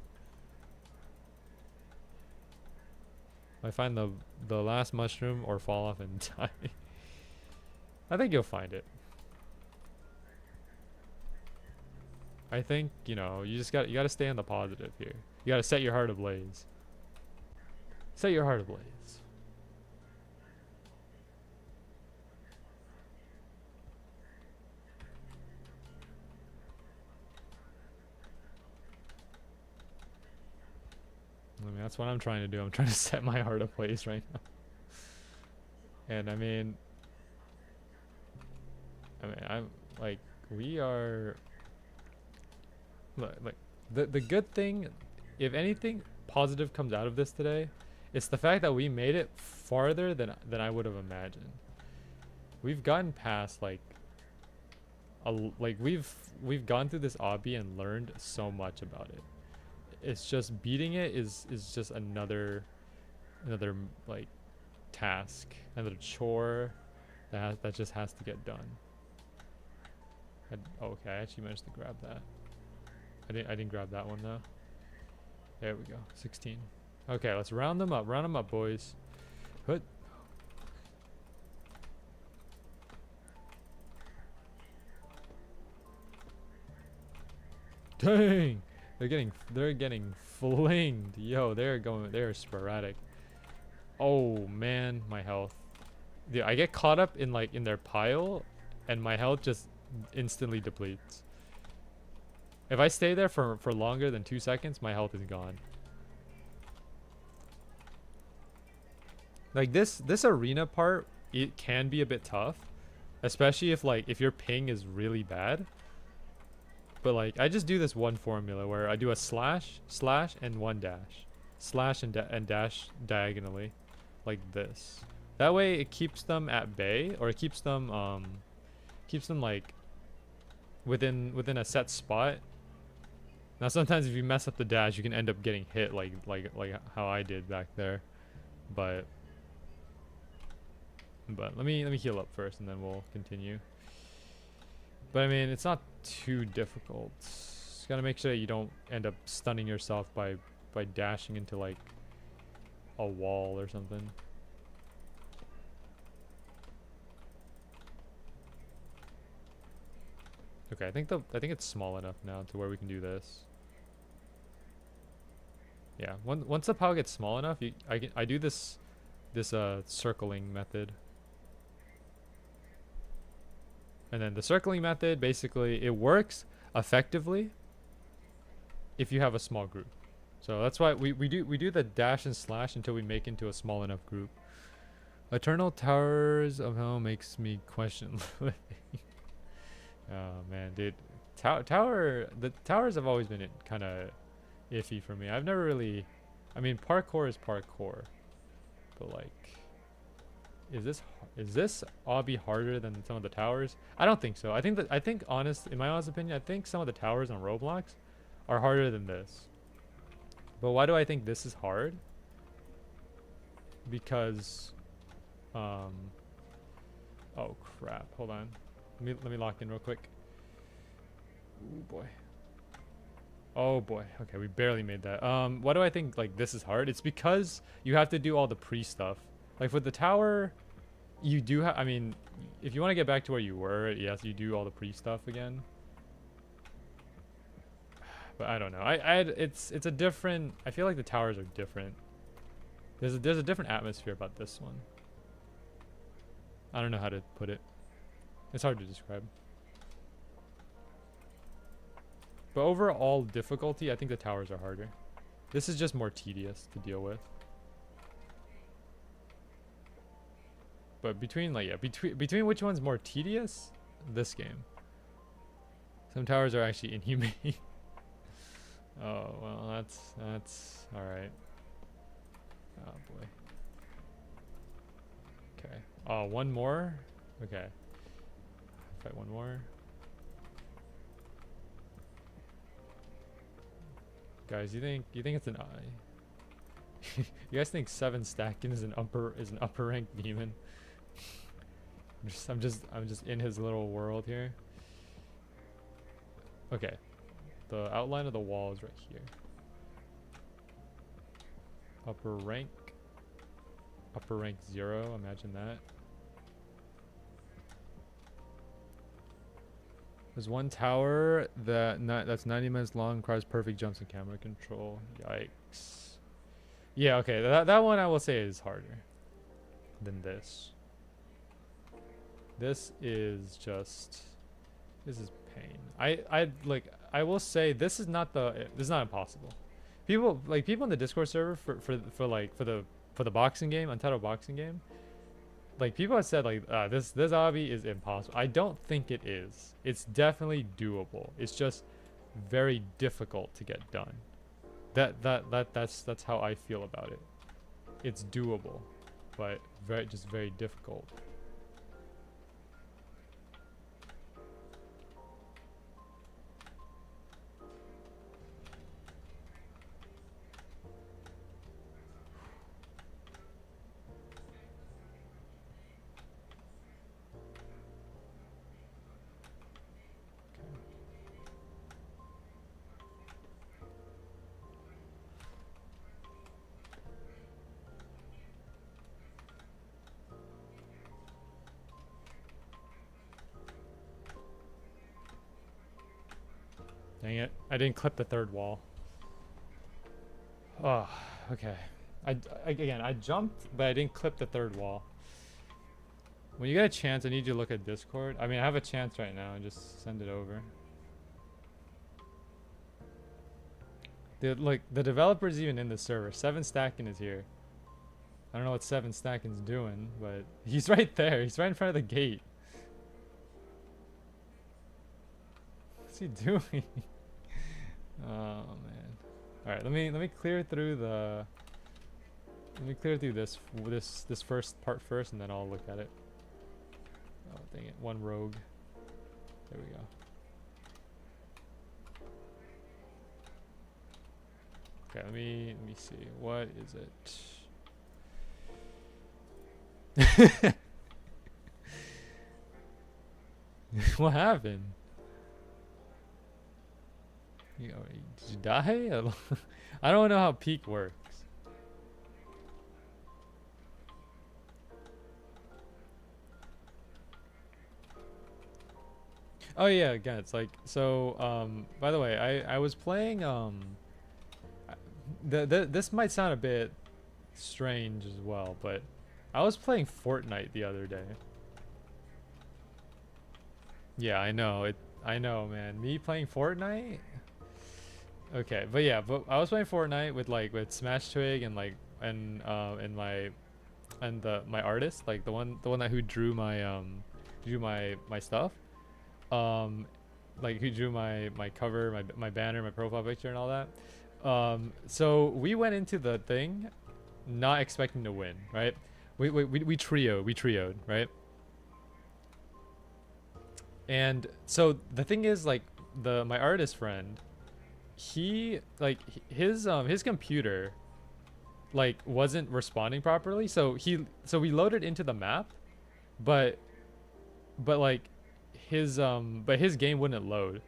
I find the last mushroom or fall off and die. I think you'll find it. I think, you know, you gotta stay on the positive here. You gotta set your heart ablaze. Set your heart ablaze. I mean, that's what I'm trying to do. I'm trying to set my heart ablaze right now. And I mean, I'm like, we are. Like the good thing, if anything positive comes out of this today, it's the fact that we made it farther than I would have imagined. We've gotten past like we've gone through this obby and learned so much about it. It's just beating it is just another like task, another chore that just has to get done. Okay, I actually managed to grab that. I didn't grab that one though. There we go. 16. Okay, let's round them up. Round them up, boys. Hood. Dang. They're getting flinged. Yo, they're sporadic. Oh man, my health. Dude, I get caught up in their pile and my health just instantly depletes. If I stay there for longer than 2 seconds, my health is gone. Like this arena part, it can be a bit tough, especially if your ping is really bad. But like I just do this one formula where I do a slash, and one dash. Slash and dash diagonally like this. That way it keeps them at bay, or it keeps them like within a set spot. Now sometimes if you mess up the dash, you can end up getting hit like how I did back there. But let me heal up first and then we'll continue. But I mean, it's not too difficult. Just gotta make sure that you don't end up stunning yourself by dashing into like a wall or something. Okay, I think it's small enough now to where we can do this. Yeah, once the pile gets small enough, I do this circling method And then the circling method, basically, it works effectively if you have a small group. So that's why we do the dash and slash until we make into a small enough group. Eternal Towers of Hell makes me question living. Oh man, dude. The towers have always been kind of iffy for me. I've never really, I mean, parkour is parkour, but like, is this obby harder than some of the towers? I don't think so. I think in my honest opinion, I think some of the towers on Roblox are harder than this. But why do I think this is hard? Because, oh crap, hold on. Let me lock in real quick. Oh boy. Oh boy. Okay, we barely made that. Why do I think like this is hard? It's because you have to do all the pre-stuff. Like with the tower, you do have, I mean, if you want to get back to where you were, yes, you do all the pre-stuff again. But I don't know. It's a different, I feel like the towers are different. There's a different atmosphere about this one. I don't know how to put it. It's hard to describe. But overall difficulty, I think the towers are harder. This is just more tedious to deal with. But between like, yeah, between which one's more tedious? This game. Some towers are actually inhumane. Oh, well, that's all right. Oh boy. Okay. Oh, one more? Okay. Fight one more. Guys, you think it's an eye? You guys think 7 stacking is an upper ranked demon? I'm just in his little world here. Okay. The outline of the wall is right here. Upper rank 0, imagine that. There's one tower that's 90 minutes long, requires perfect jumps and camera control. Yikes. Yeah, okay, that one I will say is harder than this. This is pain. I will say this is not impossible. People in the Discord server for the boxing game, Untitled boxing game, like people have said like this obby is impossible. I don't think it is. It's definitely doable. It's just very difficult to get done. That's how I feel about it. It's doable, but very difficult. Dang it. I didn't clip the third wall. Oh, okay. I jumped, but I didn't clip the third wall. When you get a chance, I need you to look at Discord. I mean, I have a chance right now and just send it over. The developer's even in the server. 7 stacking is here. I don't know what 7 stacking's doing, but he's right there. He's right in front of the gate. What's he doing? Oh man. All right, let me clear through this first part first, and then I'll look at it. Oh dang it! One rogue. There we go. Okay, let me see. What is it? What happened? Did you die? I don't know how peak works. Oh yeah, again, it's like, so, by the way, I was playing, this might sound a bit strange as well, but I was playing Fortnite the other day. Yeah, I know it. I know, man. Me playing Fortnite. Okay, but yeah, but I was playing Fortnite with with Smash Twig and and my artist, like the one that who drew my stuff. Um, like who drew my cover, my banner, my profile picture, and all that. So we went into the thing not expecting to win, right? We trioed, right? And so the thing is, like, my artist friend, he like his computer like wasn't responding properly, so we loaded into the map, but like his game wouldn't load.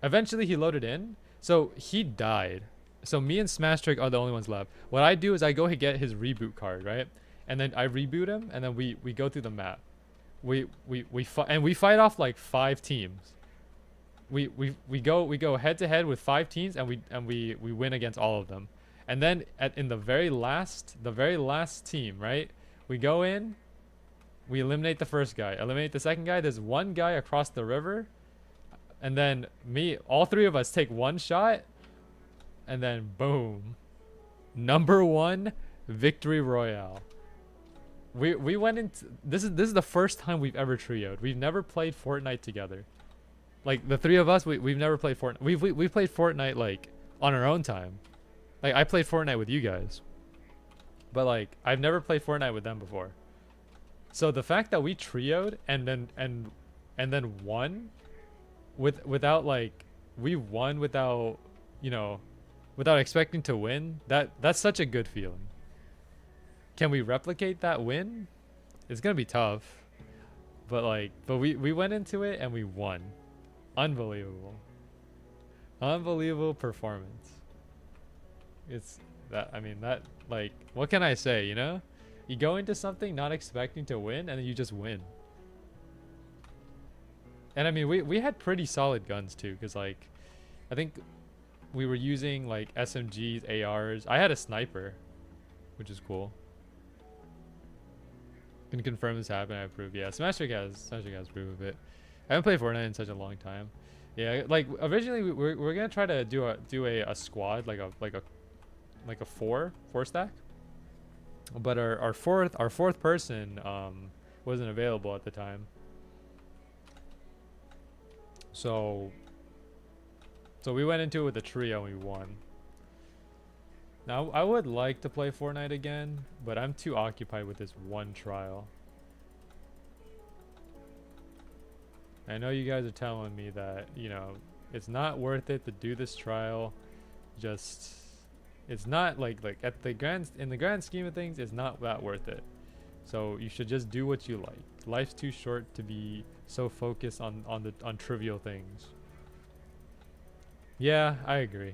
Eventually he loaded in, so he died. So me and Smash Trick are the only ones left. What I do is I go get his reboot card, right? And then I reboot him, and then we go through the map. We fight, and we fight off like 5 teams. We go head to head with 5 teams, and we win against all of them. And then in the very last team, right? We go in, we eliminate the first guy, eliminate the second guy. There's one guy across the river, and then all 3 of us take one shot, and then boom, #1 victory royale. We went into this is the first time we've ever trioed. We've never played Fortnite together. Like the 3 of us, we've never played Fortnite. We've played Fortnite like on our own time. Like I played Fortnite with you guys, but like I've never played Fortnite with them before. So the fact that we trioed and then won without like we won without without expecting to win, that's such a good feeling. Can we replicate that win? It's gonna be tough, but we went into it and we won. Unbelievable performance. It's that, I mean, that, like, what can I say, you go into something not expecting to win, and then you just win. And I mean, we had pretty solid guns too, because like I think we were using like SMGs, ARs. I had a sniper, which is cool. Can confirm this happened. I approve. Yeah, Smash Trick has proof of it. I haven't played Fortnite in such a long time. Yeah, like originally we're gonna try to do a squad, like a four stack. But our fourth person wasn't available at the time. So we went into it with a trio and we won. Now, I would like to play Fortnite again, but I'm too occupied with this one trial. I know you guys are telling me that, it's not worth it to do this trial. Just, it's not like in the grand scheme of things, it's not that worth it. So you should just do what you like. Life's too short to be so focused on trivial things. Yeah, I agree.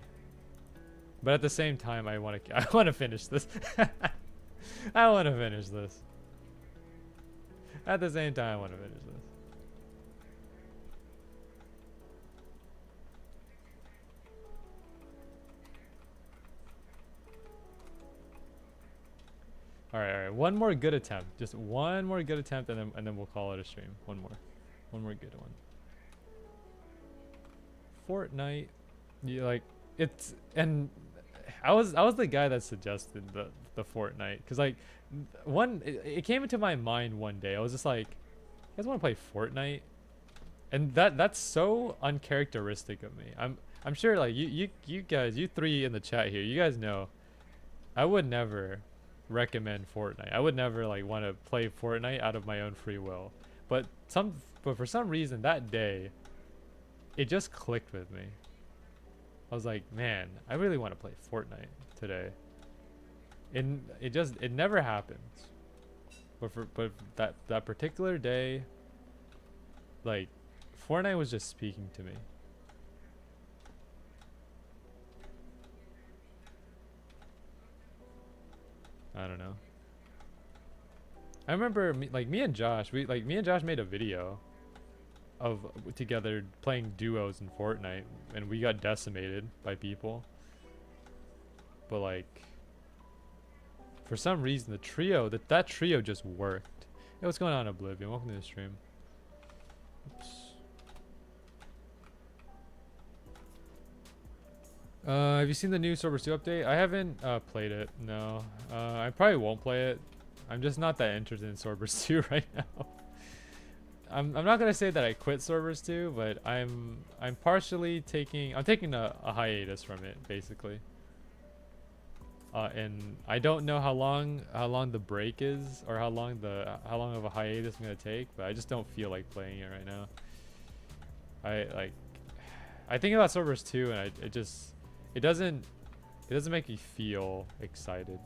But at the same time, I want to finish this. I want to finish this. At the same time, I want to finish this. All right. One more good attempt. Just one more good attempt, and then we'll call it a stream. One more good one. Fortnite, and I was the guy that suggested the Fortnite, because like it came into my mind one day. I was just like, you guys want to play Fortnite? And that's so uncharacteristic of me. I'm sure like you guys, you 3 in the chat here, you guys know I would never recommend Fortnite. I would never like want to play Fortnite out of my own free will. But for some reason that day it just clicked with me. I was like, man, I really want to play Fortnite today. And it never happens. But that particular day, like, Fortnite was just speaking to me. I don't know. I remember me and Josh made a video of together playing duos in Fortnite, and we got decimated by people. But like, for some reason the trio that trio just worked. Hey, what's going on, Oblivion? Welcome to the stream. Oops. Have you seen the new Sober 2 update? I haven't played it. No. I probably won't play it. I'm just not that interested in Sorbers 2 right now. I'm not gonna say that I quit Sorbers 2, but I'm partially taking a hiatus from it basically. And I don't know how long the break is or how long of a hiatus I'm gonna take, but I just don't feel like playing it right now. I think about Sorbers 2 and it doesn't make me feel excited.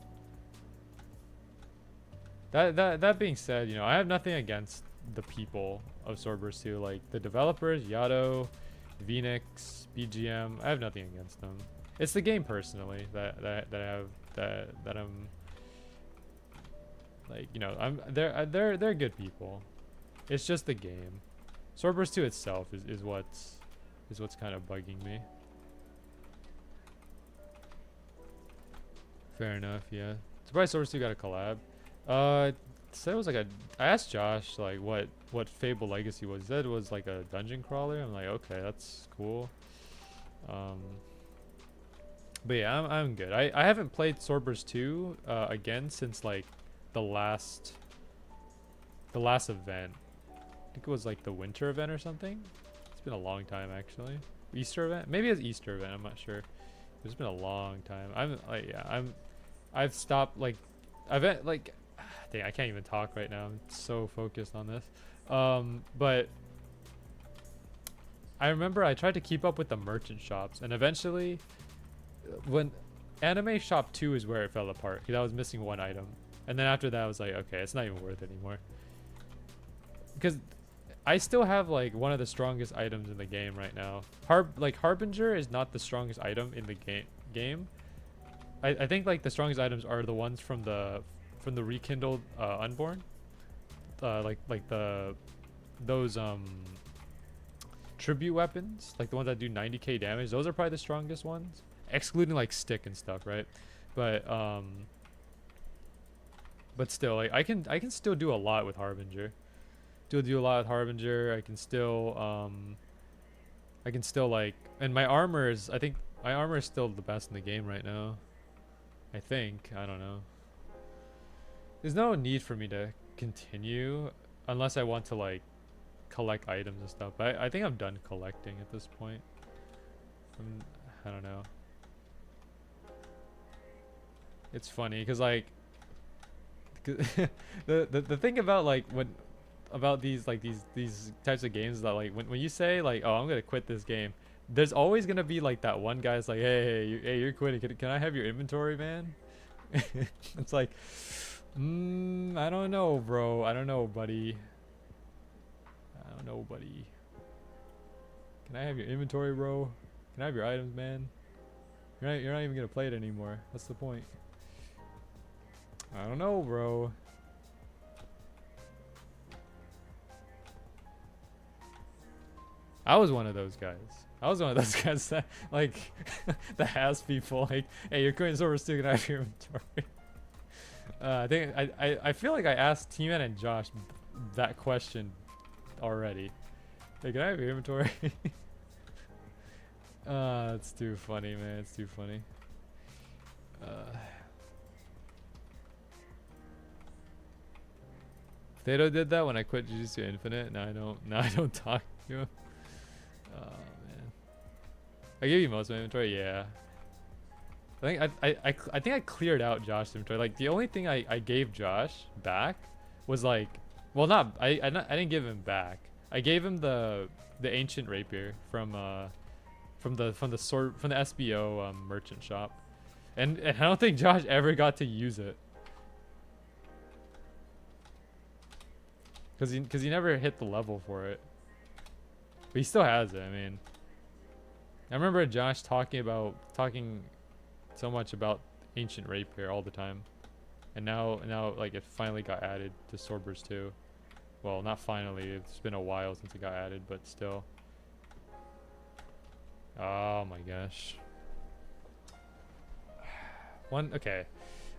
That being said, you know, I have nothing against the people of Sorbers 2, like the developers, Yato, Phoenix, BGM. I have nothing against them. It's the game personally that I'm like, you know, they're good people. It's just the game. Sorbers 2 itself is what's kind of bugging me. Fair enough, yeah. Surprised Sorbers 2 got a collab. Said it was like I asked Josh like what Fable Legacy was. He said it was like a dungeon crawler. I'm like, okay, that's cool. But yeah, I'm good. I haven't played Sorbers 2 again since like the last event. I think it was like the winter event or something. It's been a long time actually. Easter event? Maybe it's Easter event, I'm not sure. It's been a long time. I've stopped like dang, I can't even talk right now. I'm so focused on this. But I remember I tried to keep up with the merchant shops, and eventually when Anime Shop 2 is where it fell apart because I was missing one item. And then after that I was like, okay, it's not even worth it anymore. Because I still have like one of the strongest items in the game right now. Harbinger is not the strongest item in the game. I think like the strongest items are the ones from the rekindled Unborn. Those tribute weapons, like the ones that do 90k damage. Those are probably the strongest ones, excluding like stick and stuff, right? But still, like I can still do a lot with Harbinger. Do a lot with Harbinger. I can still like, and my armor is, I think my armor is still the best in the game right now. I think, I don't know. There's no need for me to continue unless I want to like collect items and stuff. But I think I'm done collecting at this point. I don't know. It's funny because like the thing about like these types of games is that like when you say like, oh, I'm gonna quit this game, there's always gonna be like that one guy's like, hey, you're quitting. Can I have your inventory, man? It's like, I don't know, bro. I don't know, buddy. Can I have your inventory, bro? Can I have your items, man? You're not even gonna play it anymore. What's the point? I don't know, bro. I was one of those guys. That like that has people like, hey, you're quitting Sorbers 2, can I have your inventory? I feel like I asked T-Man and Josh that question already. Hey, can I have your inventory? It's too funny, man. It's too funny. Thedo did that when I quit Jujutsu Infinite. Now I don't talk to him. Oh man. I gave you most of my inventory, yeah. I think I cleared out Josh's inventory. Like the only thing I gave Josh back was like, well, I didn't give him back. I gave him the ancient rapier from the SBO merchant shop, and I don't think Josh ever got to use it because he never hit the level for it. But he still has it. I mean, I remember Josh talking so much about ancient rapier all the time, and now like it finally got added to Sorbers 2. Well, not finally. It's been a while since it got added, but still. Oh my gosh. Okay.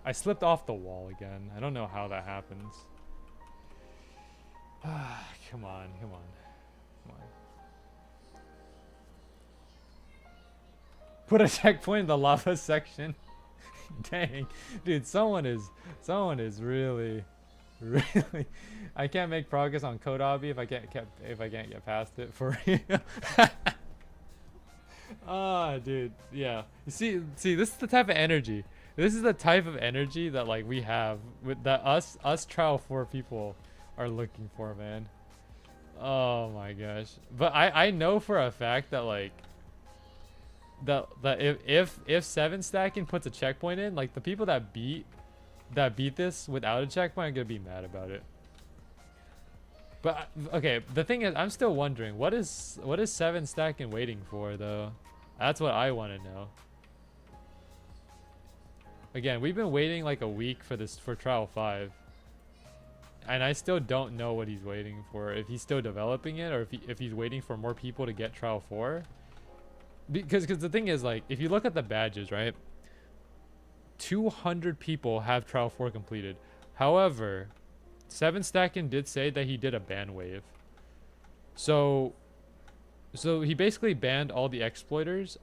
I slipped off the wall again. I don't know how that happens. Come on. Put a checkpoint in the lava section. Dang, dude, someone is really, really. I can't make progress on code obby if I can't get past it for real. Ah, dude, yeah. You see, this is the type of energy. This is the type of energy that like we have with that us trial 4 people are looking for, man. Oh my gosh. But I know for a fact that like that if 7 stacking puts a checkpoint in, like the people that beat this without a checkpoint are gonna be mad about it. But okay, the thing is, I'm still wondering what is 7 stacking waiting for though. That's what I want to know. Again, we've been waiting like a week for trial 5, and I still don't know what he's waiting for. If he's still developing it, or if he's waiting for more people to get trial 4. Because the thing is, like, if you look at the badges, right? 200 people have trial 4 completed. However, 7 Stackin did say that he did a ban wave. So he basically banned all the exploiters.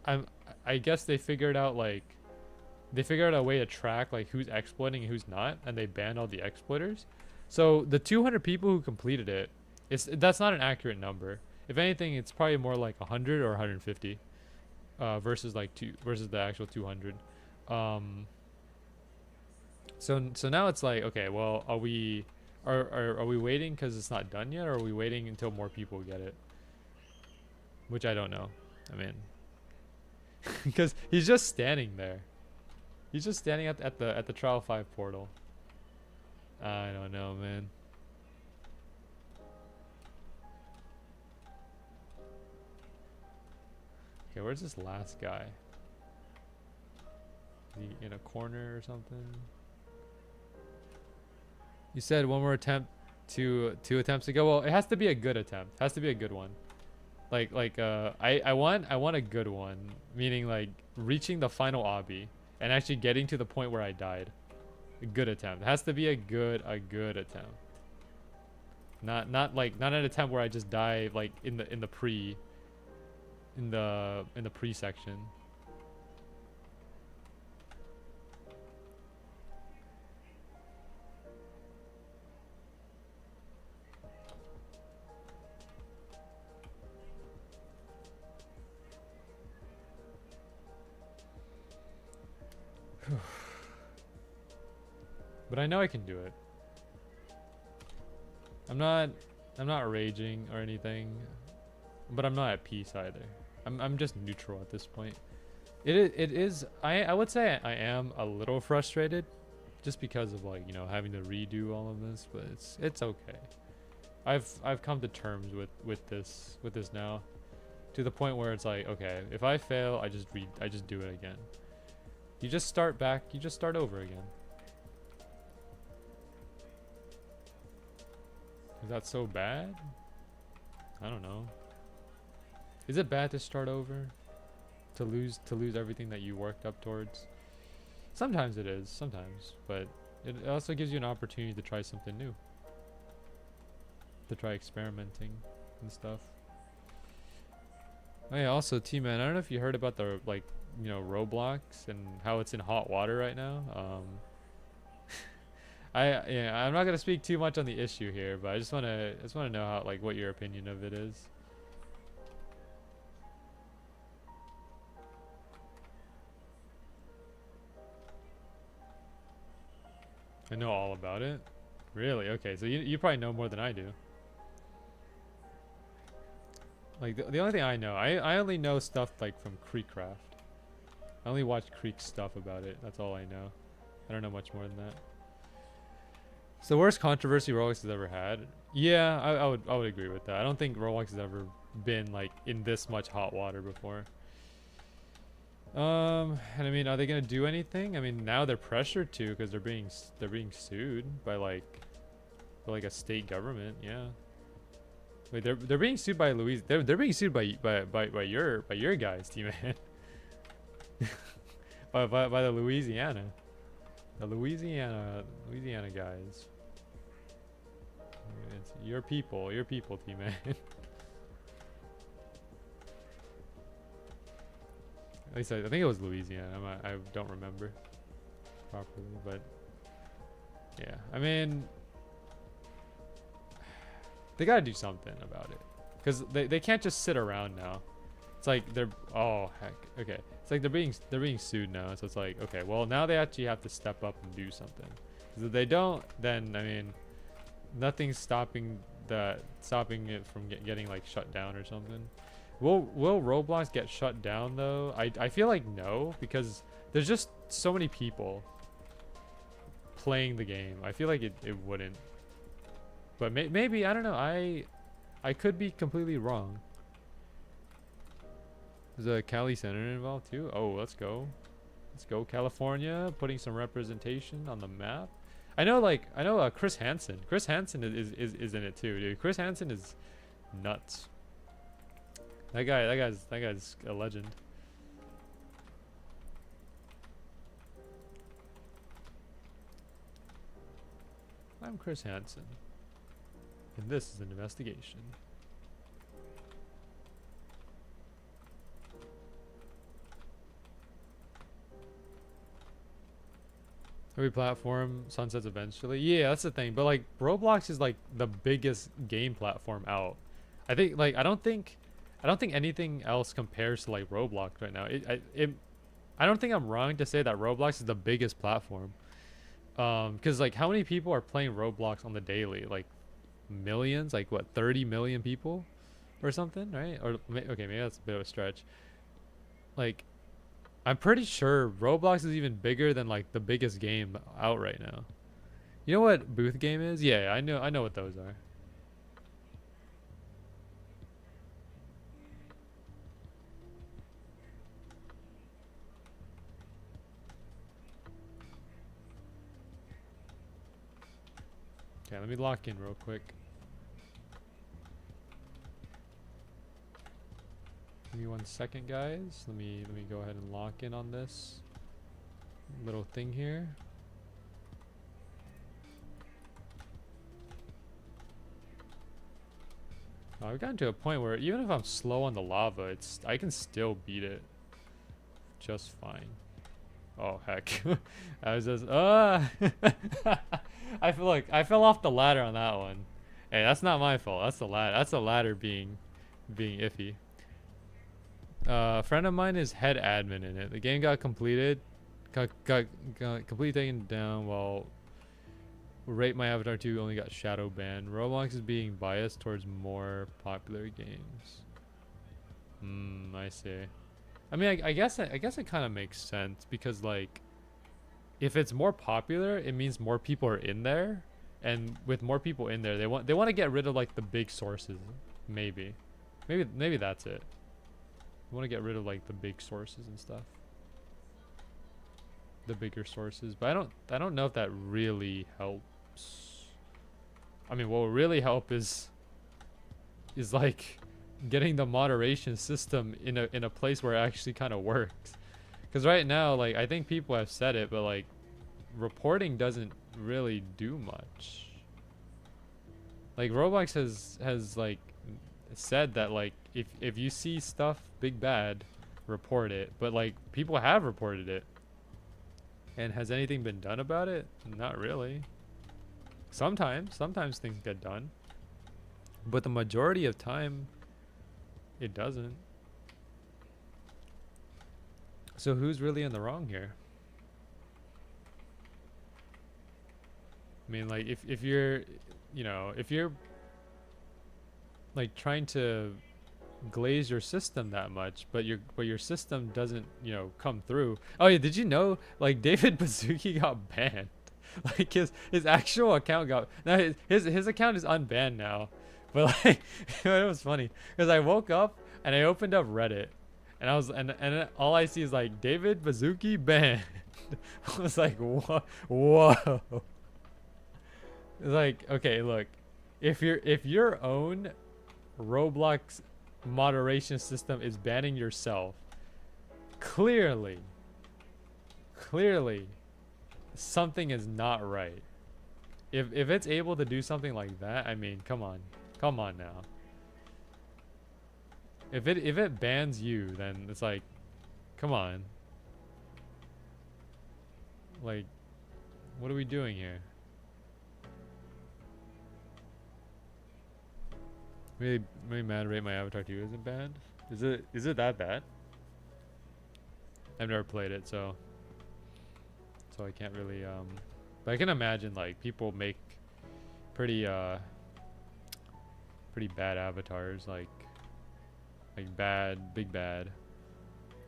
I guess they figured out a way to track like who's exploiting and who's not, and they banned all the exploiters. So the 200 people who completed it, that's not an accurate number. If anything, it's probably more like 100 or 150 versus the actual 200. So now it's like, okay, well, are we waiting because it's not done yet, or are we waiting until more people get it? Which I don't know. I mean, because he's just standing there. He's just standing at the trial 5 portal. I don't know, man. Okay, where's this last guy? Is he in a corner or something? You said one more attempt, two attempts ago. Well, it has to be a good attempt. It has to be a good one. I want a good one, meaning like reaching the final obby and actually getting to the point where I died. A good attempt. It has to be a good attempt. Not an attempt where I just die like in the pre section. But I know I can do it. I'm not raging or anything, but I'm not at peace either. I'm just neutral at this point. It is I would say I am a little frustrated just because of like, you know, having to redo all of this, but it's okay. I've come to terms with this now, to the point where it's like, okay, if I fail, I just do it again. You just start back, you just start over again. Is that so bad? I don't know. Is it bad to start over? To lose everything that you worked up towards? Sometimes it is, sometimes, but it also gives you an opportunity to try something new. To try experimenting and stuff. Oh yeah, also T-Man, I don't know if you heard about the, like, you know, Roblox and how it's in hot water right now. I'm not gonna speak too much on the issue here, but I just wanna know how, like, what your opinion of it is. I know all about it. Really? Okay, so you probably know more than I do. Like the only thing I know, I only know stuff like from Creekcraft. I only watch Creek stuff about it. That's all I know. I don't know much more than that. It's the worst controversy Roblox has ever had. Yeah, I would agree with that. I don't think Roblox has ever been like in this much hot water before. And I mean, are they gonna do anything? I mean, now they're pressured to because they're being sued by like a state government. Yeah. Wait, they're being sued by Louise. They're being sued by your guys, T-Man. by the Louisiana. The Louisiana guys. It's your people, T-Man. At least I think it was Louisiana. I don't remember properly, but yeah. I mean, they gotta do something about it, because they can't just sit around now. It's like they're, oh heck, okay. It's like they're being sued now, so it's like, okay, well now they actually have to step up and do something. Because if they don't, then I mean, nothing's stopping it from getting like shut down or something. Will Roblox get shut down though? I feel like no, because there's just so many people playing the game. I feel like it wouldn't. But maybe, I don't know. I could be completely wrong. Is a Cali senator involved too? Oh, let's go. Let's go, California, putting some representation on the map. I know Chris Hansen. Chris Hansen is in it too, dude. Chris Hansen is nuts. That guy's a legend. I'm Chris Hansen, and this is an investigation. Every platform sunsets eventually. Yeah, that's the thing. But like Roblox is like the biggest game platform out. I think like I don't think anything else compares to like Roblox right now. I don't think I'm wrong to say that Roblox is the biggest platform. Because like how many people are playing Roblox on the daily? Like millions, like what, 30 million people or something, right? Or okay, maybe that's a bit of a stretch. Like I'm pretty sure Roblox is even bigger than like the biggest game out right now. You know what booth game is? Yeah, I know what those are. Okay, let me lock in real quick. Give me 1 second, guys. Let me go ahead and lock in on this little thing here. Oh, I've gotten to a point where even if I'm slow on the lava, I can still beat it just fine. Oh heck. I was just I feel like I fell off the ladder on that one. Hey, that's not my fault. That's the ladder. That's the ladder being iffy. A friend of mine is head admin in it. The game got completed, got completely taken down, while Rate My Avatar 2 only got shadow banned. Roblox is being biased towards more popular games. I see. I mean, I guess it kind of makes sense, because like, if it's more popular, it means more people are in there, and with more people in there, they want to get rid of like the big sources. Maybe that's it. I want to get rid of like the big sources and stuff. The bigger sources, but I don't know if that really helps. I mean, what will really help is like getting the moderation system in a place where it actually kind of works. Because right now, like, I think people have said it, but like reporting doesn't really do much. Like Roblox has like said that like if you see stuff big bad, report it, but like people have reported it, and has anything been done about it? Not really. Sometimes things get done, but the majority of time it doesn't. So who's really in the wrong here? I mean, like if you're, you know, if you're like trying to glaze your system that much, but your system doesn't, you know, come through. Oh yeah, did you know like David Baszucki got banned? Like his actual account got, now his account is unbanned now. But like it was funny because I woke up and I opened up Reddit and I was and all I see is like David Baszucki banned. I was like, whoa. It's like, okay, look, if your own Roblox moderation system is banning yourself, clearly something is not right. If it's able to do something like that, I mean, come on now. If it bans you, then it's like, Come on. Like, what are we doing here? Really mad rate my Avatar 2 isn't bad. Is it that bad? I've never played it, so I can't really but I can imagine like people make pretty pretty bad avatars, like bad, big bad.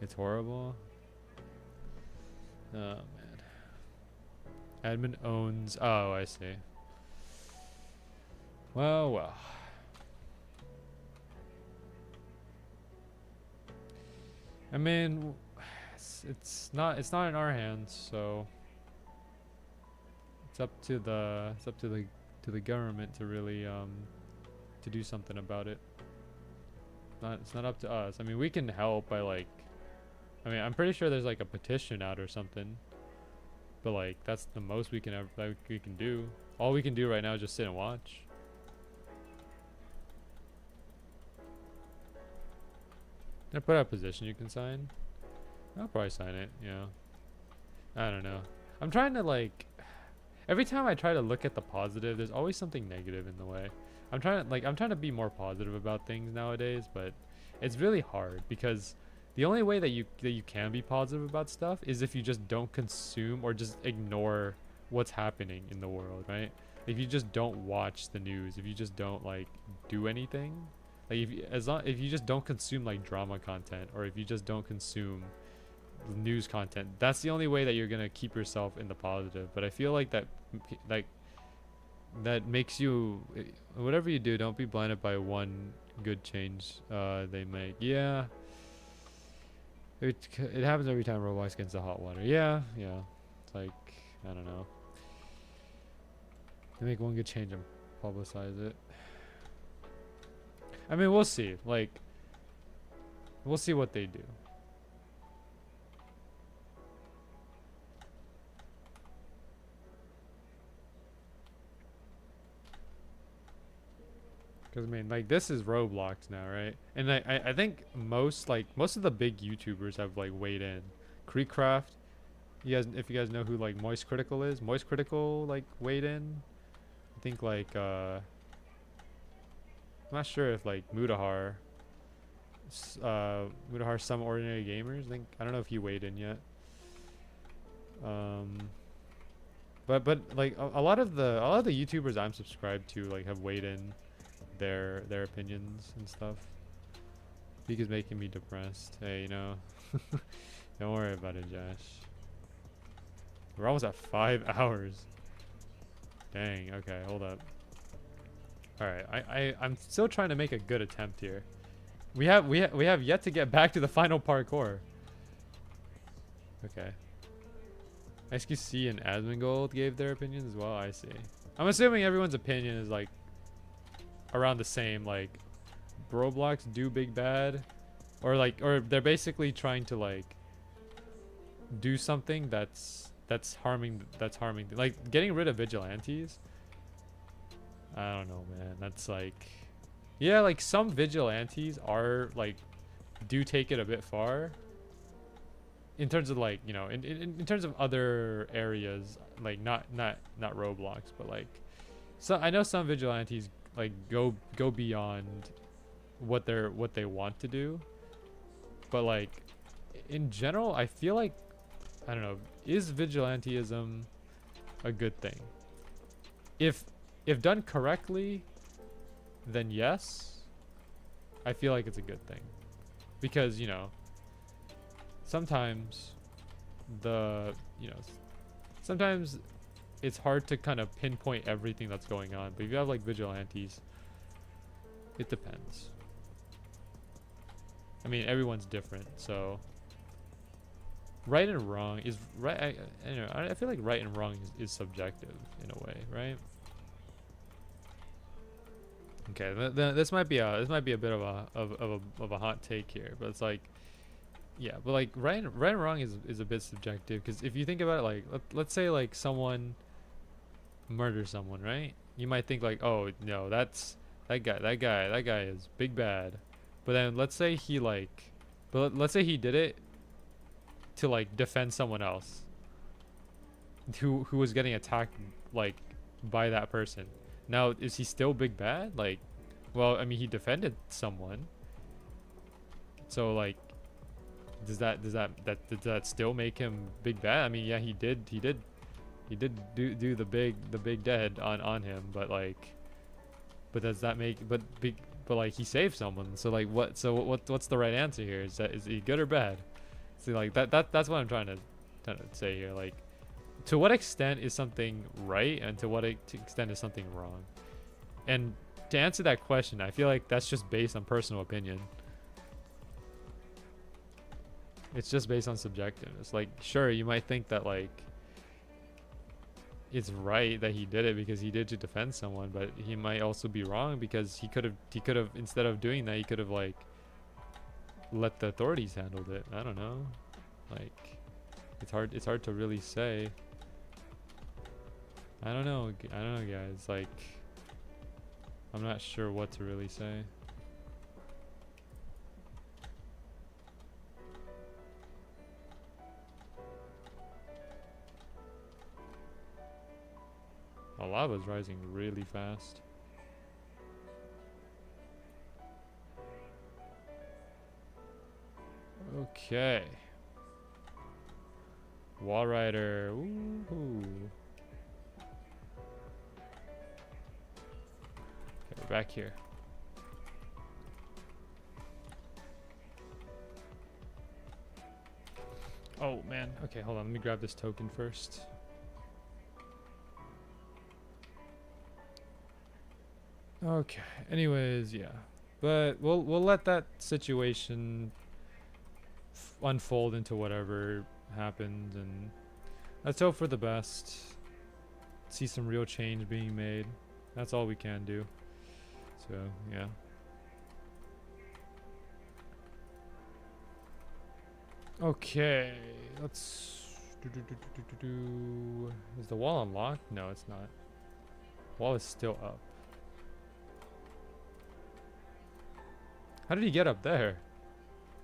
It's horrible. Oh man. Admin owns. Oh, I see. Well. I mean, it's not in our hands, so it's up to the government to really to do something about it. It's not up to us. I mean, we can help by like, I mean, I'm pretty sure there's like a petition out or something, but like that's the most we can do. All we can do right now is just sit and watch. I put out a position you can sign. I'll probably sign it. Yeah. I don't know. I'm trying to like. Every time I try to look at the positive, there's always something negative in the way. I'm trying to be more positive about things nowadays, but it's really hard because the only way that you can be positive about stuff is if you just don't consume or just ignore what's happening in the world, right? If you just don't watch the news, if you just don't like do anything, like if you just don't consume like drama content, or if you just don't consume news content, that's the only way that you're gonna keep yourself in the positive. But I feel like that makes you, whatever you do, don't be blinded by one good change they make. Yeah, it happens every time Roblox gets the hot water. Yeah, it's like, I don't know, they make one good change and publicize it. I mean, we'll see. Like, we'll see what they do. Because I mean, like, this is Roblox now, right? And I think most of the big YouTubers have like weighed in. Creekcraft, if you guys know who like Moist Critical is, Moist Critical like weighed in. I think like I'm not sure if like Mudahar Some Ordinary Gamers, I don't know if he weighed in yet. But like a lot of the YouTubers I'm subscribed to like have weighed in their opinions and stuff. Peak is making me depressed. Hey, you know, don't worry about it, Josh. We're almost at 5 hours. Dang. Okay, hold up. All right, I'm still trying to make a good attempt here. We have yet to get back to the final parkour. Okay. XQC and Asmongold gave their opinions as well. I see. I'm assuming everyone's opinion is like around the same, like Roblox do big bad, or they're basically trying to like do something that's harming like getting rid of vigilantes. I don't know, man. That's like, yeah, like some vigilantes are like do take it a bit far in terms of like, you know, in terms of other areas, like not Roblox, but like, so I know some vigilantes like go beyond what they want to do, but like in general, I feel like, I don't know, is vigilantism a good thing? If done correctly, then yes, I feel like it's a good thing, because, you know, sometimes sometimes it's hard to kind of pinpoint everything that's going on, but if you have like vigilantes, it depends. I mean, everyone's different, so right and wrong is right. I feel like right and wrong is subjective in a way, right? Okay, this might be a bit of a hot take here, but it's like, yeah, but like right and wrong is a bit subjective, because if you think about it, like let's say like someone murders someone, right? You might think like, oh no, that guy is big bad. But then let's say he did it to like defend someone else who was getting attacked like by that person. Now, is he still big bad? Like, well, I mean, he defended someone. So like, does that still make him big bad? I mean, yeah, he did do the big dead on him, but like, but does that make but like he saved someone? So like, what's the right answer here? Is he good or bad? See, like that's what I'm trying to say here. Like, to what extent is something right, and to what extent is something wrong? And to answer that question, I feel like that's just based on personal opinion. It's just based on subjectiveness. Like, sure, you might think that like it's right that he did it because he did to defend someone, but he might also be wrong because he could have instead of doing that, he could have like let the authorities handle it. I don't know. Like, it's hard to really say. I don't know guys. Like, I'm not sure what to really say. The lava's rising really fast. Okay. Wall rider. Ooh. Okay, we're back here. Oh man. Okay, hold on. Let me grab this token first. Okay. Anyways, yeah. But we'll let that situation unfold into whatever happens, and let's hope for the best. See some real change being made. That's all we can do. So, yeah. Okay. Let's Is the wall unlocked? No, it's not. Wall is still up. How did he get up there?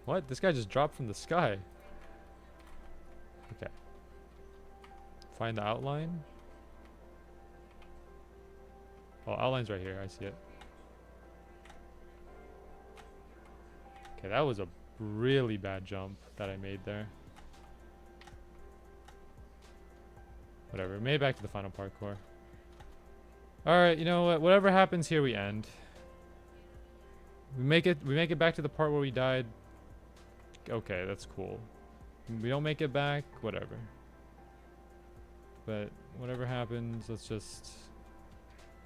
What? This guy just dropped from the sky. Okay. Find the outline. Oh, outline's right here. I see it. Okay, that was a really bad jump that I made there. Whatever. Made it back to the final parkour. Alright, you know what? Whatever happens here, we end. We make it back to the part where we died. Okay, that's cool. We don't make it back, whatever. But whatever happens, let's just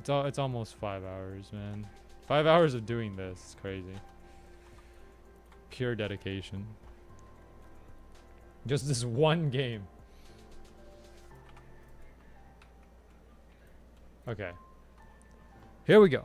it's almost 5 hours, man. 5 hours of doing this is crazy. Pure dedication. Just this one game. Okay. Here we go.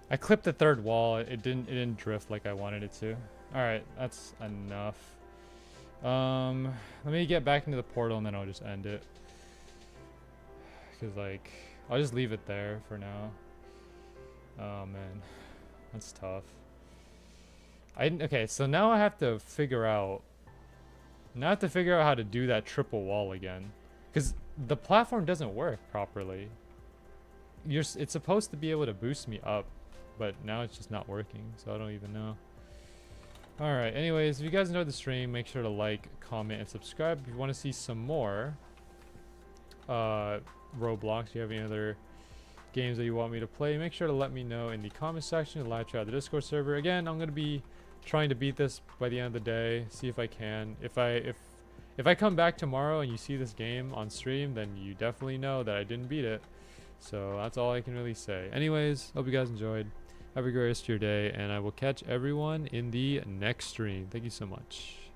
I clipped the third wall. It didn't drift like I wanted it to. All right, that's enough. Let me get back into the portal and then I'll just end it. Cause like I'll just leave it there for now. Oh man, that's tough. Okay, so now I have to figure out. Now I have to figure out how to do that triple wall again, cause the platform doesn't work properly. It's supposed to be able to boost me up, but now it's just not working, so I don't even know. Alright, anyways, if you guys enjoyed the stream, make sure to like, comment, and subscribe. If you want to see some more Roblox, if you have any other games that you want me to play, make sure to let me know in the comment section, live chat, the Discord server. Again, I'm going to be trying to beat this by the end of the day, see if I can. If if I come back tomorrow and you see this game on stream, then you definitely know that I didn't beat it. So that's all I can really say. Anyways, hope you guys enjoyed. Have a great rest of your day, and I will catch everyone in the next stream. Thank you so much.